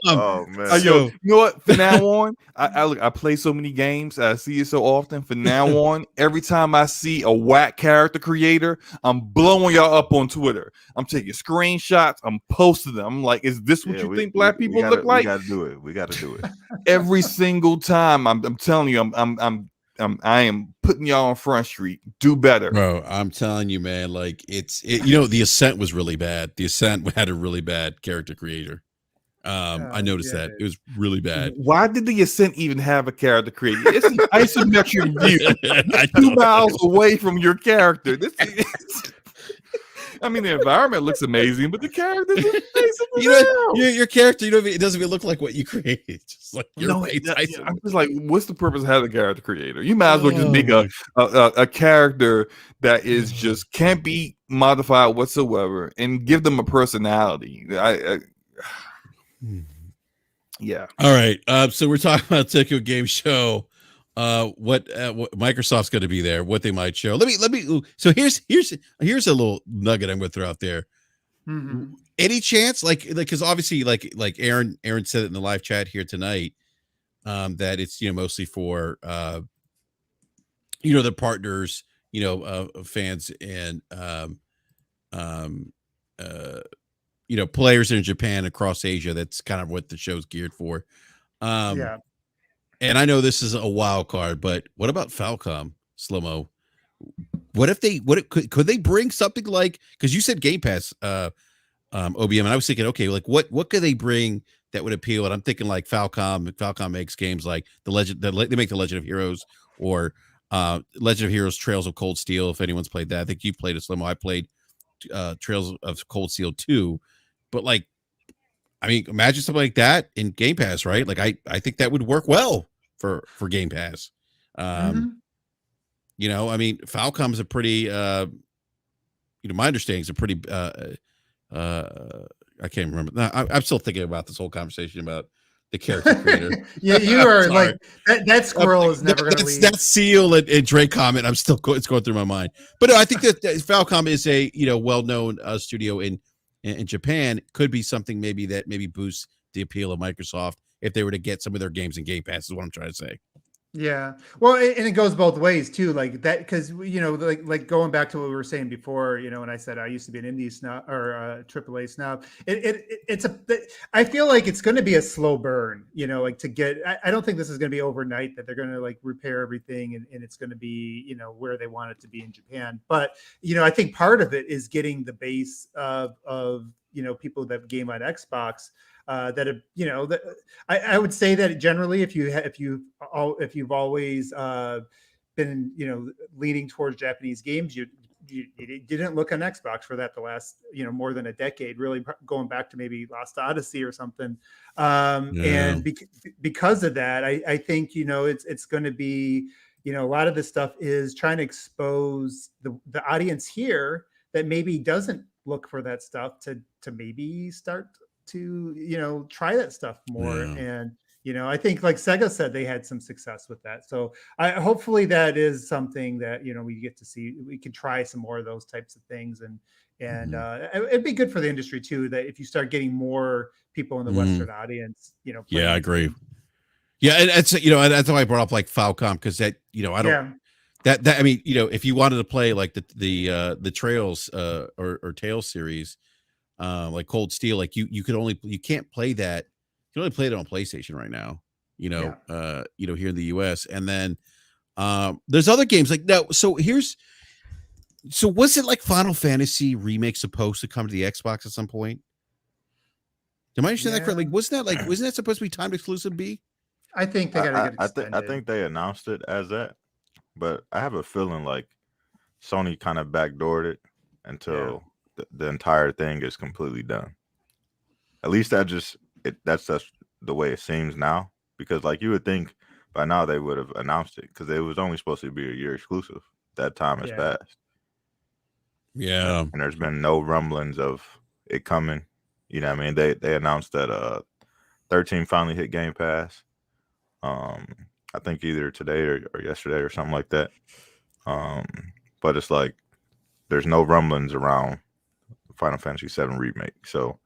Oh man. Yo, you know what? From now on, I play so many games. I see it so often. From now on, every time I see a whack character creator, I'm blowing y'all up on Twitter. I'm taking screenshots. I'm posting them. I'm like, is this what you think black people look like? We gotta do it. Every single time. I'm telling you, I am putting y'all on Front Street. Do better, bro. I'm telling you, man. Like the Ascent was really bad. The Ascent had a really bad character creator. I noticed that it was really bad. Why did the Ascent even have a character creator? It's an isometric view, 2 miles away from your character. I mean, the environment looks amazing, but the character your character, it doesn't even look like what you created. Just like I'm just like, what's the purpose of having a character creator? You might as well just make a character that is just can't be modified whatsoever and give them a personality. Yeah. All right. So we're talking about Tokyo Game Show. What Microsoft's going to be there, what they might show. Let me. So here's a little nugget I'm going to throw out there. Mm-hmm. Any chance, because obviously, like Aaron said it in the live chat here tonight, that it's mostly for the partners, fans and players in Japan, across Asia. That's kind of what the show's geared for. Yeah. And I know this is a wild card, but what about Falcom, Slow-mo? What if could they bring something like, because you said Game Pass, OBM, and I was thinking, okay, like what could they bring that would appeal? And I'm thinking like Falcom makes games like they make the Legend of Heroes, or Legend of Heroes Trails of Cold Steel. If anyone's played that, I think you've played it, Slow-mo. I played Trails of Cold Steel 2, but like, I mean, imagine something like that in Game Pass, right? Like, I think that would work well for Game Pass. I mean, Falcom's a pretty, my understanding is a pretty, I can't remember. No, I'm still thinking about this whole conversation about the character creator. Yeah, you are like that squirrel is never going to leave. That Seal and Drake comment, it's going through my mind. But no, I think that Falcom is a well-known studio in Japan. Could be something maybe boosts the appeal of Microsoft if they were to get some of their games in Game Pass, is what I'm trying to say. Yeah. Well, and it goes both ways too, like that, because like going back to what we were saying before, when I said I used to be an indie snob or AAA snob, I feel like it's going to be a slow burn, like to get. I don't think this is going to be overnight that they're going to like repair everything and it's going to be where they want it to be in Japan. But I think part of it is getting the base of people that game on Xbox. That have, I would say that generally, if you've always been leaning towards Japanese games, you didn't look on Xbox for that the last, more than a decade, really going back to maybe Lost Odyssey or something. And because of that, I think, it's going to be, a lot of this stuff is trying to expose the audience here that maybe doesn't look for that stuff to maybe start to, try that stuff more. And, I think like Sega said, they had some success with that. So hopefully that is something that, we get to see. We can try some more of those types of things. And it'd be good for the industry too, that if you start getting more people in the Western audience, Yeah, I agree. Yeah. And that's, and that's why I brought up like Falcom, because that, I don't, that, I mean, if you wanted to play like the Trails or Tales series, like Cold Steel, like you can't play that. You can only play it on PlayStation right now, here in the US. And then there's other games like no. So was it like Final Fantasy Remake supposed to come to the Xbox at some point? Am I understanding that correctly? Wasn't that supposed to be timed exclusive B? I think they got to get extended. I think they announced it as that, but I have a feeling like Sony kind of backdoored it until the entire thing is completely done. At least that's the way it seems now, because like you would think by now they would have announced it, because it was only supposed to be a year exclusive. That time has passed. Yeah. And there's been no rumblings of it coming. You know what I mean? They announced that 13 finally hit Game Pass. I think either today or yesterday or something like that. But it's like there's no rumblings around Final Fantasy VII Remake. So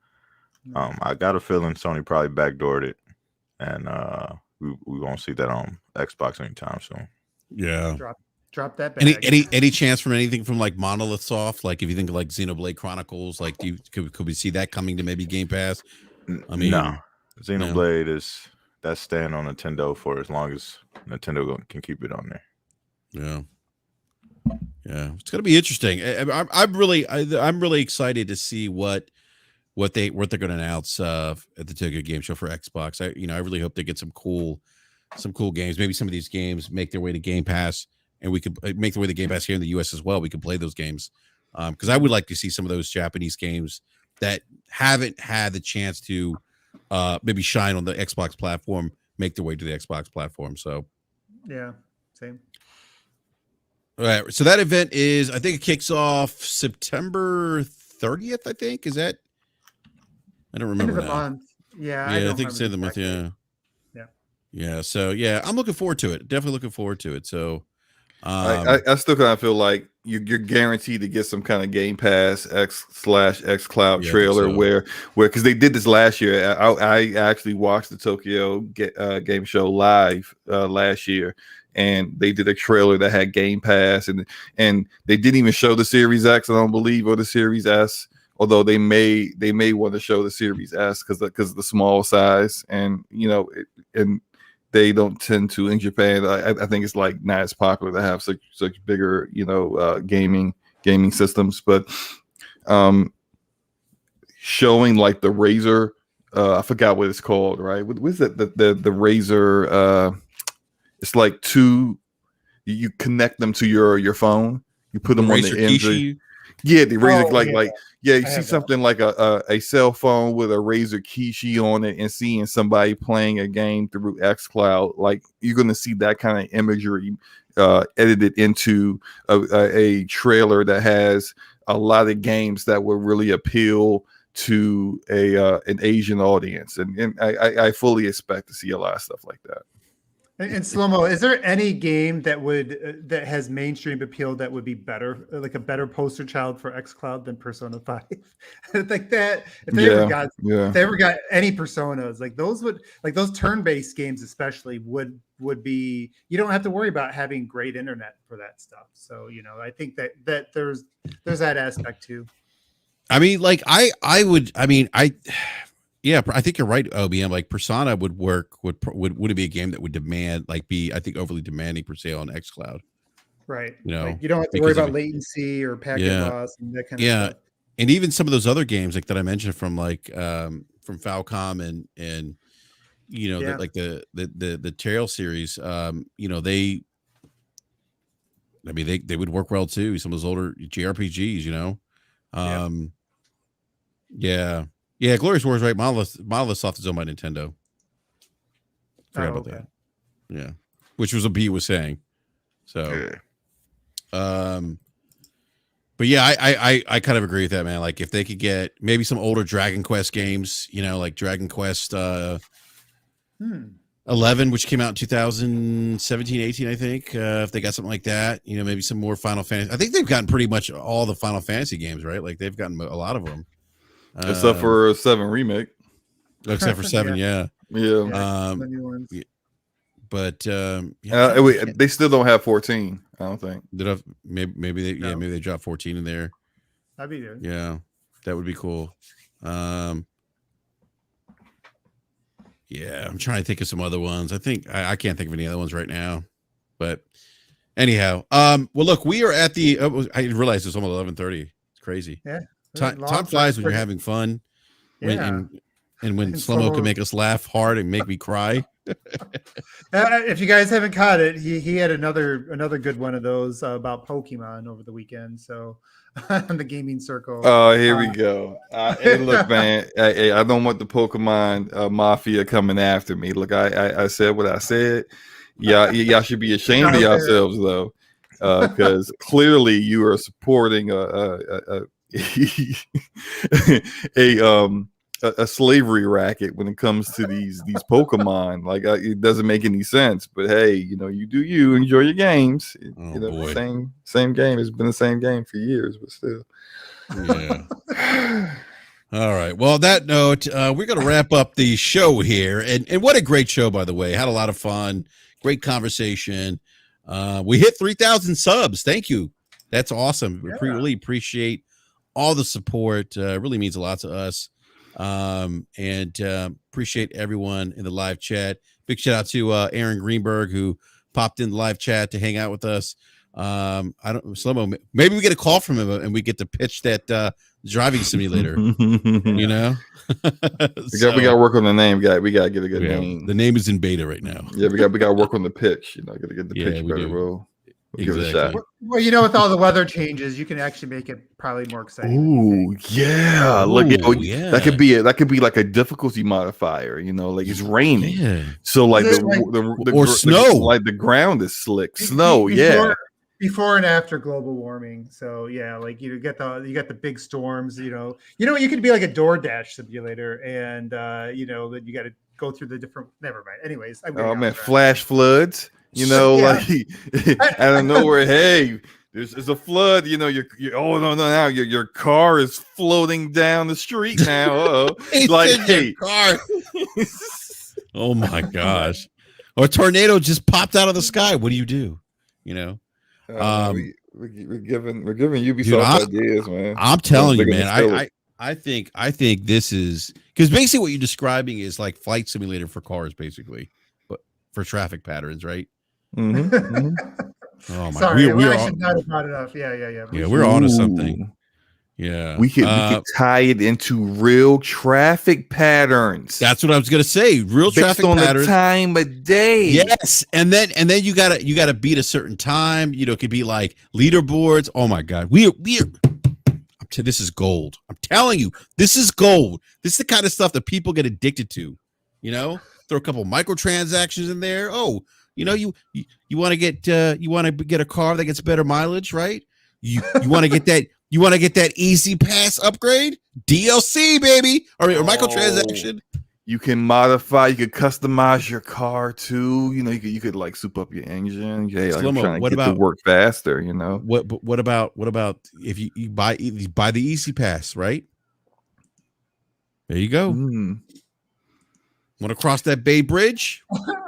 I got a feeling Sony probably backdoored it, and we won't see that on Xbox anytime soon. Yeah. Drop that bag. Any chance from anything from like Monolith Soft? Like if you think of like Xenoblade Chronicles, like could we see that coming to maybe Game Pass? I mean, no. Xenoblade that's staying on Nintendo for as long as Nintendo can keep it on there. Yeah, it's gonna be interesting. I'm really excited to see what they're going to announce at the Tokyo Game Show for Xbox. I really hope they get some cool games. Maybe some of these games make their way to Game Pass, and we could make their way to Game Pass here in the US as well. We could play those games because I would like to see some of those Japanese games that haven't had the chance to maybe shine on the Xbox platform make their way to the Xbox platform. So yeah, same. All right, so that event is, I think it kicks off September 30th. I think is that. I don't remember. End of the month. Yeah, I think it's end of the month. Yeah. So I'm looking forward to it. Definitely looking forward to it. So I still kind of feel like you're guaranteed to get some kind of Game Pass X Cloud trailer where because they did this last year. I actually watched the Tokyo Game Show live last year, and they did a trailer that had Game Pass, and they didn't even show the Series X, I don't believe, or the Series S. Although they may want to show the Series S because of the small size, and and they don't tend to in Japan. I think it's like not as popular to have such bigger gaming systems, but showing like the Razer, I forgot what it's called, right? What is it? The Razer, it's like you connect them to your phone. You put them on the end. Yeah, the Razer you see something like a cell phone with a Razer Kishi on it, and seeing somebody playing a game through xCloud, like you're gonna see that kind of imagery edited into a trailer that has a lot of games that will really appeal to an Asian audience, and I fully expect to see a lot of stuff like that. And Slow-Mo, is there any game that has mainstream appeal that would be better, like a better poster child for xCloud than Persona 5? Like that, if they ever got any Personas, like those turn-based games especially would be, you don't have to worry about having great internet for that stuff. So, I think that there's that aspect too. I mean, like I think you're right, OBM. Like Persona would work. Would it be a game that would demand, be, I think, overly demanding per se on xCloud? Right. You don't have to worry about latency or packet loss and that kind of stuff. And even some of those other games that I mentioned from from Falcom and like the Trail series, I mean, they would work well too. Some of those older JRPGs, you know. Yeah. Glorious Wars, right? Monolith Soft is owned by Nintendo. Forgot about that. Yeah, which was what B was saying. So, but yeah, I kind of agree with that, man. Like if they could get maybe some older Dragon Quest games, you know, like Dragon Quest 11, which came out in 2017, 18, I think. If they got something like that, you know, maybe some more Final Fantasy. I think they've gotten pretty much all the Final Fantasy games, right? Like they've gotten a lot of them. Except for 7 Remake. Except for 7, yeah. The new ones. But they still don't have 14. I don't think. Maybe they dropped 14 in there. That'd be good. Yeah, that would be cool. Yeah, I'm trying to think of some other ones. I think I can't think of any other ones right now. But anyhow, well, look, we are at the. I realized it's almost 11:30. It's crazy. Yeah, time flies when you're having fun. And when Slow-Mo can make us laugh hard and make me cry. If you guys haven't caught it, he had another good one of those about Pokemon over the weekend. So on the gaming circle. Oh, here we go. Hey, look, man. I don't want the Pokemon mafia coming after me. Look, I said what I said. Y'all should be ashamed of yourselves though, because clearly you are supporting a slavery racket when it comes to these Pokemon. Like it doesn't make any sense. But hey, you know, you enjoy your games. Boy. Same game. It's been the same game for years, but still. Yeah. All right. Well, on that note, we're going to wrap up the show here, and what a great show, by the way. Had a lot of fun. Great conversation. We hit 3,000 subs. Thank you. That's awesome. We really appreciate all the support. Really means a lot to us. And appreciate everyone in the live chat. Big shout out to Aaron Greenberg, who popped in the live chat to hang out with us. Slow-Mo, maybe we get a call from him and we get to pitch that driving simulator. You know, we got to work on the name. We got to get a good name. The name is in beta right now. Yeah, we got to work on the pitch. You know, got to get the pitch better. We'll give it a shot. Well, you know, with all the weather changes, you can actually make it probably more exciting. Ooh, yeah. Look, that could be like a difficulty modifier. You know, like it's raining, so like or snow, like the ground is slick. Snow, before and after global warming. So yeah, like you got the big storms. You know, you could be like a DoorDash simulator, and you know that you got to go through the different. Never mind. Anyways, flash floods. You know, like out of nowhere, hey, there's a flood. You know, your car is floating down the street now. Like, hey, car. Oh my gosh, or a tornado just popped out of the sky. What do you do? You know, we're giving Ubisoft ideas, man. I'm telling you, man. I think this is because basically what you're describing is like flight simulator for cars, basically, but for traffic patterns, right? Mm-hmm. Oh my! Sorry, we should not have brought it up. Yeah. We're on to something. Yeah, we could tie it into real traffic patterns. That's what I was gonna say. Real traffic on patterns, the time of day. Yes, and then you gotta beat a certain time. You know, it could be like leaderboards. Oh my God, this is gold. I'm telling you, this is gold. This is the kind of stuff that people get addicted to. You know, throw a couple microtransactions in there. Oh. You know, you want to get a car that gets better mileage, right? You want to get that. You want to get that Easy Pass upgrade, DLC, baby, or microtransaction. You can modify. You could customize your car too. You know, you could like soup up your engine. Yeah, like trying to get to work faster. You know, what about if you buy the Easy Pass, right? There you go. Want to cross that Bay Bridge?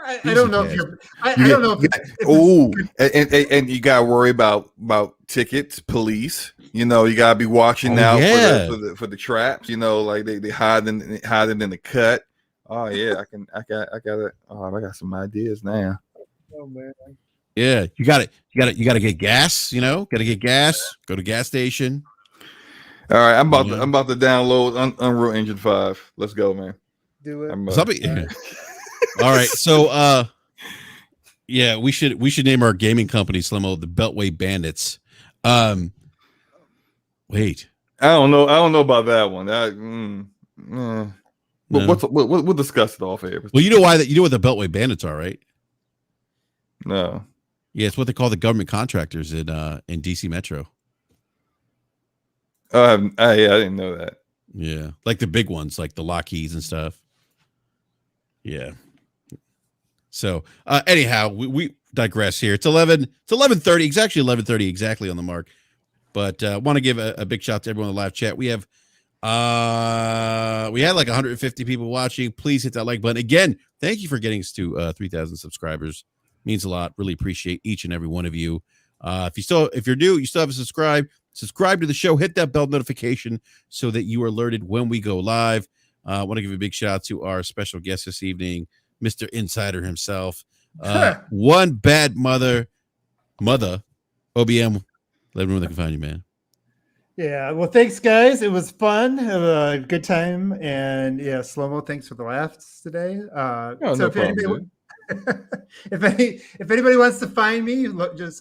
I don't know if you're. I don't know if. And you gotta worry about tickets, police. You know, you gotta be watching out for the traps. You know, like they hide in the cut. Oh yeah, I got some ideas now. Oh man. Yeah, you got to get gas. You know, got to get gas. Go to gas station. All right, I'm about to download Unreal Engine 5. Let's go, man. Do it. All right, so Yeah, we should name our gaming company, Slimo, the Beltway Bandits. Wait. I don't know about that one. No. We'll discuss it off air. Well, you know why that you know what the Beltway Bandits are, right? No. Yeah, it's what they call the government contractors in DC Metro. I didn't know that. Yeah, like the big ones, like the Lockheeds and stuff. Yeah. So anyhow, we digress here. It's 11:30. It's actually 11:30 exactly on the mark. But want to give a big shout out to everyone in the live chat. We had like 150 people watching. Please hit that like button. Again, thank you for getting us to 3,000 subscribers. Means a lot. Really appreciate each and every one of you. If you're new, you still haven't subscribed. Subscribe to the show. Hit that bell notification so that you are alerted when we go live. I want to give a big shout out to our special guest this evening, Mr. Insider himself. One bad mother, OBM. Let everyone they can find you, man. Yeah, well, thanks, guys. It was fun, a good time, and yeah, Slow-Mo, thanks for the laughs today. No problem, if anybody wants to find me,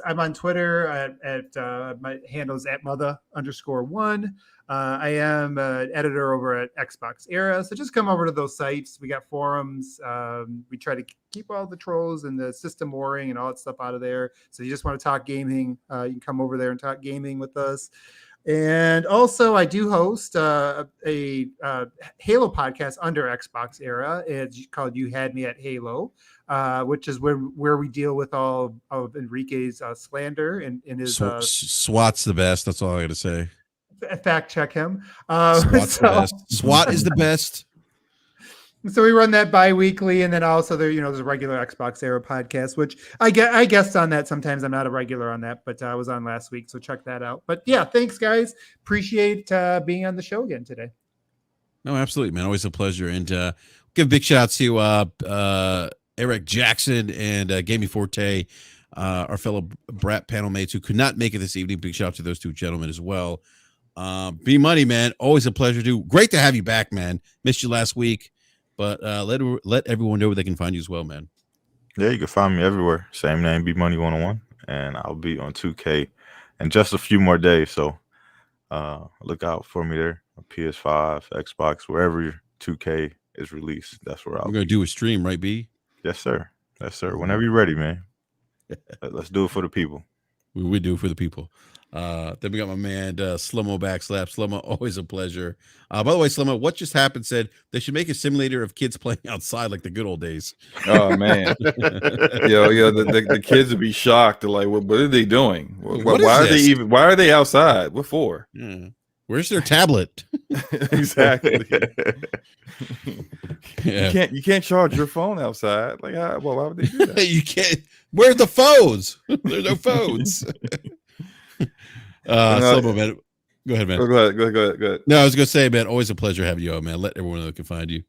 I'm on Twitter at my handle's @mother_1. I am an editor over at Xbox Era, so just come over to those sites. We got forums. We try to keep all the trolls and the system warring and all that stuff out of there. So you just want to talk gaming, you can come over there and talk gaming with us. And also, I do host a Halo podcast under Xbox Era. It's called "You Had Me at Halo," which is where we deal with all of Enrique's slander and his SWAT's the best. That's all I got to say. Fact check him. SWAT's the best. SWAT is the best. So we run that bi-weekly, and then also there's a regular Xbox Era podcast, which I guest on that sometimes. I'm not a regular on that, but I was on last week, so check that out. But yeah, thanks, guys. Appreciate being on the show again today. No, absolutely, man. Always a pleasure. And give a big shout out to Eric Jackson and Gaming Forte, our fellow BRAP panel mates who could not make it this evening. Big shout out to those two gentlemen as well. B Money, man, always a pleasure to. Great to have you back, man. Missed you last week. But let everyone know where they can find you as well, man. Yeah, you can find me everywhere. Same name, B Money 101, and I'll be on 2K in just a few more days. So look out for me there. PS5, Xbox, wherever 2K is released. That's where I'll. We're gonna do a stream, right, B? Yes, sir. Yes, sir. Whenever you're ready, man. Let's do it for the people. We do it for the people. Then we got my man Slow-Mo Backslap. Slow-Mo, always a pleasure. By the way, Slow-Mo, what just happened said they should make a simulator of kids playing outside like the good old days. Oh man. The kids would be shocked. They're like, what are they doing? Why are they outside? What for? Yeah. Where's their tablet? Exactly. Yeah. You can't charge your phone outside. Like, why would they do that? You can't. Where's the phones? There's no phones. Slow-Mo, man. Go ahead, man. Go ahead. No, I was gonna say, man, always a pleasure having you on, man. Let everyone know they can find you.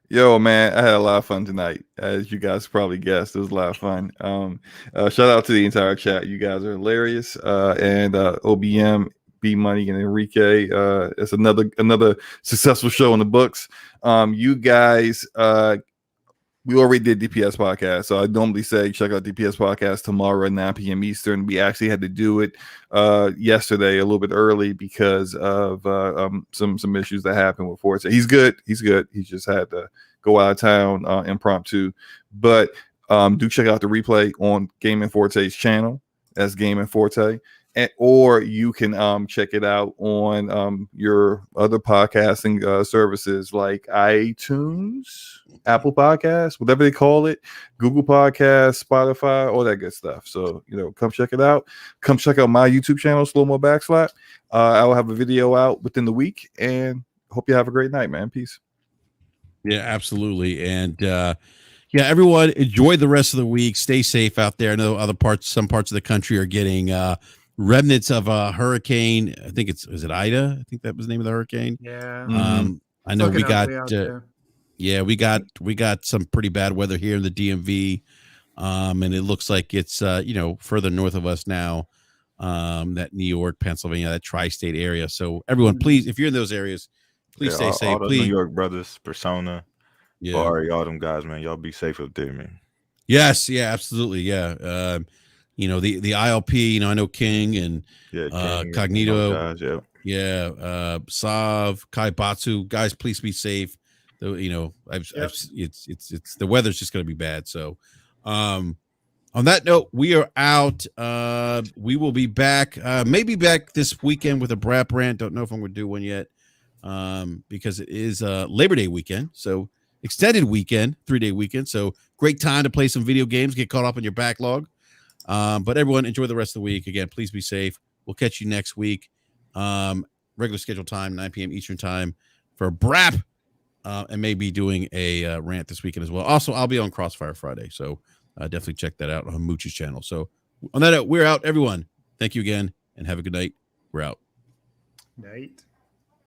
Yo, man, I had a lot of fun tonight. As you guys probably guessed, it was a lot of fun. Shout out to the entire chat. You guys are hilarious. And OBM, B Money, and Enrique. It's another successful show in the books. You guys, we already did DPS podcast, so I normally say check out DPS podcast tomorrow at 9 p.m. Eastern. We actually had to do it yesterday a little bit early because of some issues that happened with Forte. He's good. He just had to go out of town impromptu. But do check out the replay on Gaming Forte's channel. That's Gaming Forte. Or you can check it out on your other podcasting services like iTunes, Apple Podcasts, whatever they call it, Google Podcasts, Spotify, all that good stuff. So, come check it out. Come check out my YouTube channel, Slow-Mo Backslap. I will have a video out within the week, and hope you have a great night, man. Peace. Yeah, absolutely. And everyone enjoy the rest of the week. Stay safe out there. I know some parts of the country are getting remnants of a hurricane. I think is it Ida? I think that was the name of the hurricane. Yeah. I know we got we got some pretty bad weather here in the DMV. And it looks like it's further north of us now. That New York, Pennsylvania, that tri-state area. So everyone, please, if you're in those areas, please stay safe. All Please. New York brothers, Persona, Yeah. Barry, all them guys, man. Y'all be safe up there, man. Yes, yeah, absolutely, yeah. You know, the ILP. You know, I know King and Yeah, King and Cognito. those guys, yeah. Yeah, Sav, Kai Batsu, guys, please be safe. Though, you know, Yep. it's the weather's just going to be bad. So, on that note, we are out. We will be back, maybe back this weekend with a BRAP rant. Don't know if I'm going to do one yet, because it is Labor Day weekend. So extended weekend, 3-day weekend. So great time to play some video games, get caught up in your backlog. But everyone, enjoy the rest of the week. Again, please be safe. We'll catch you next week. Regular schedule time, 9 p.m. Eastern time for BRAP, and maybe doing a rant this weekend as well. Also, I'll be on Crossfire Friday, so definitely check that out on Mooch's channel. So on that note, we're out, everyone. Thank you again, and have a good night. We're out. Night.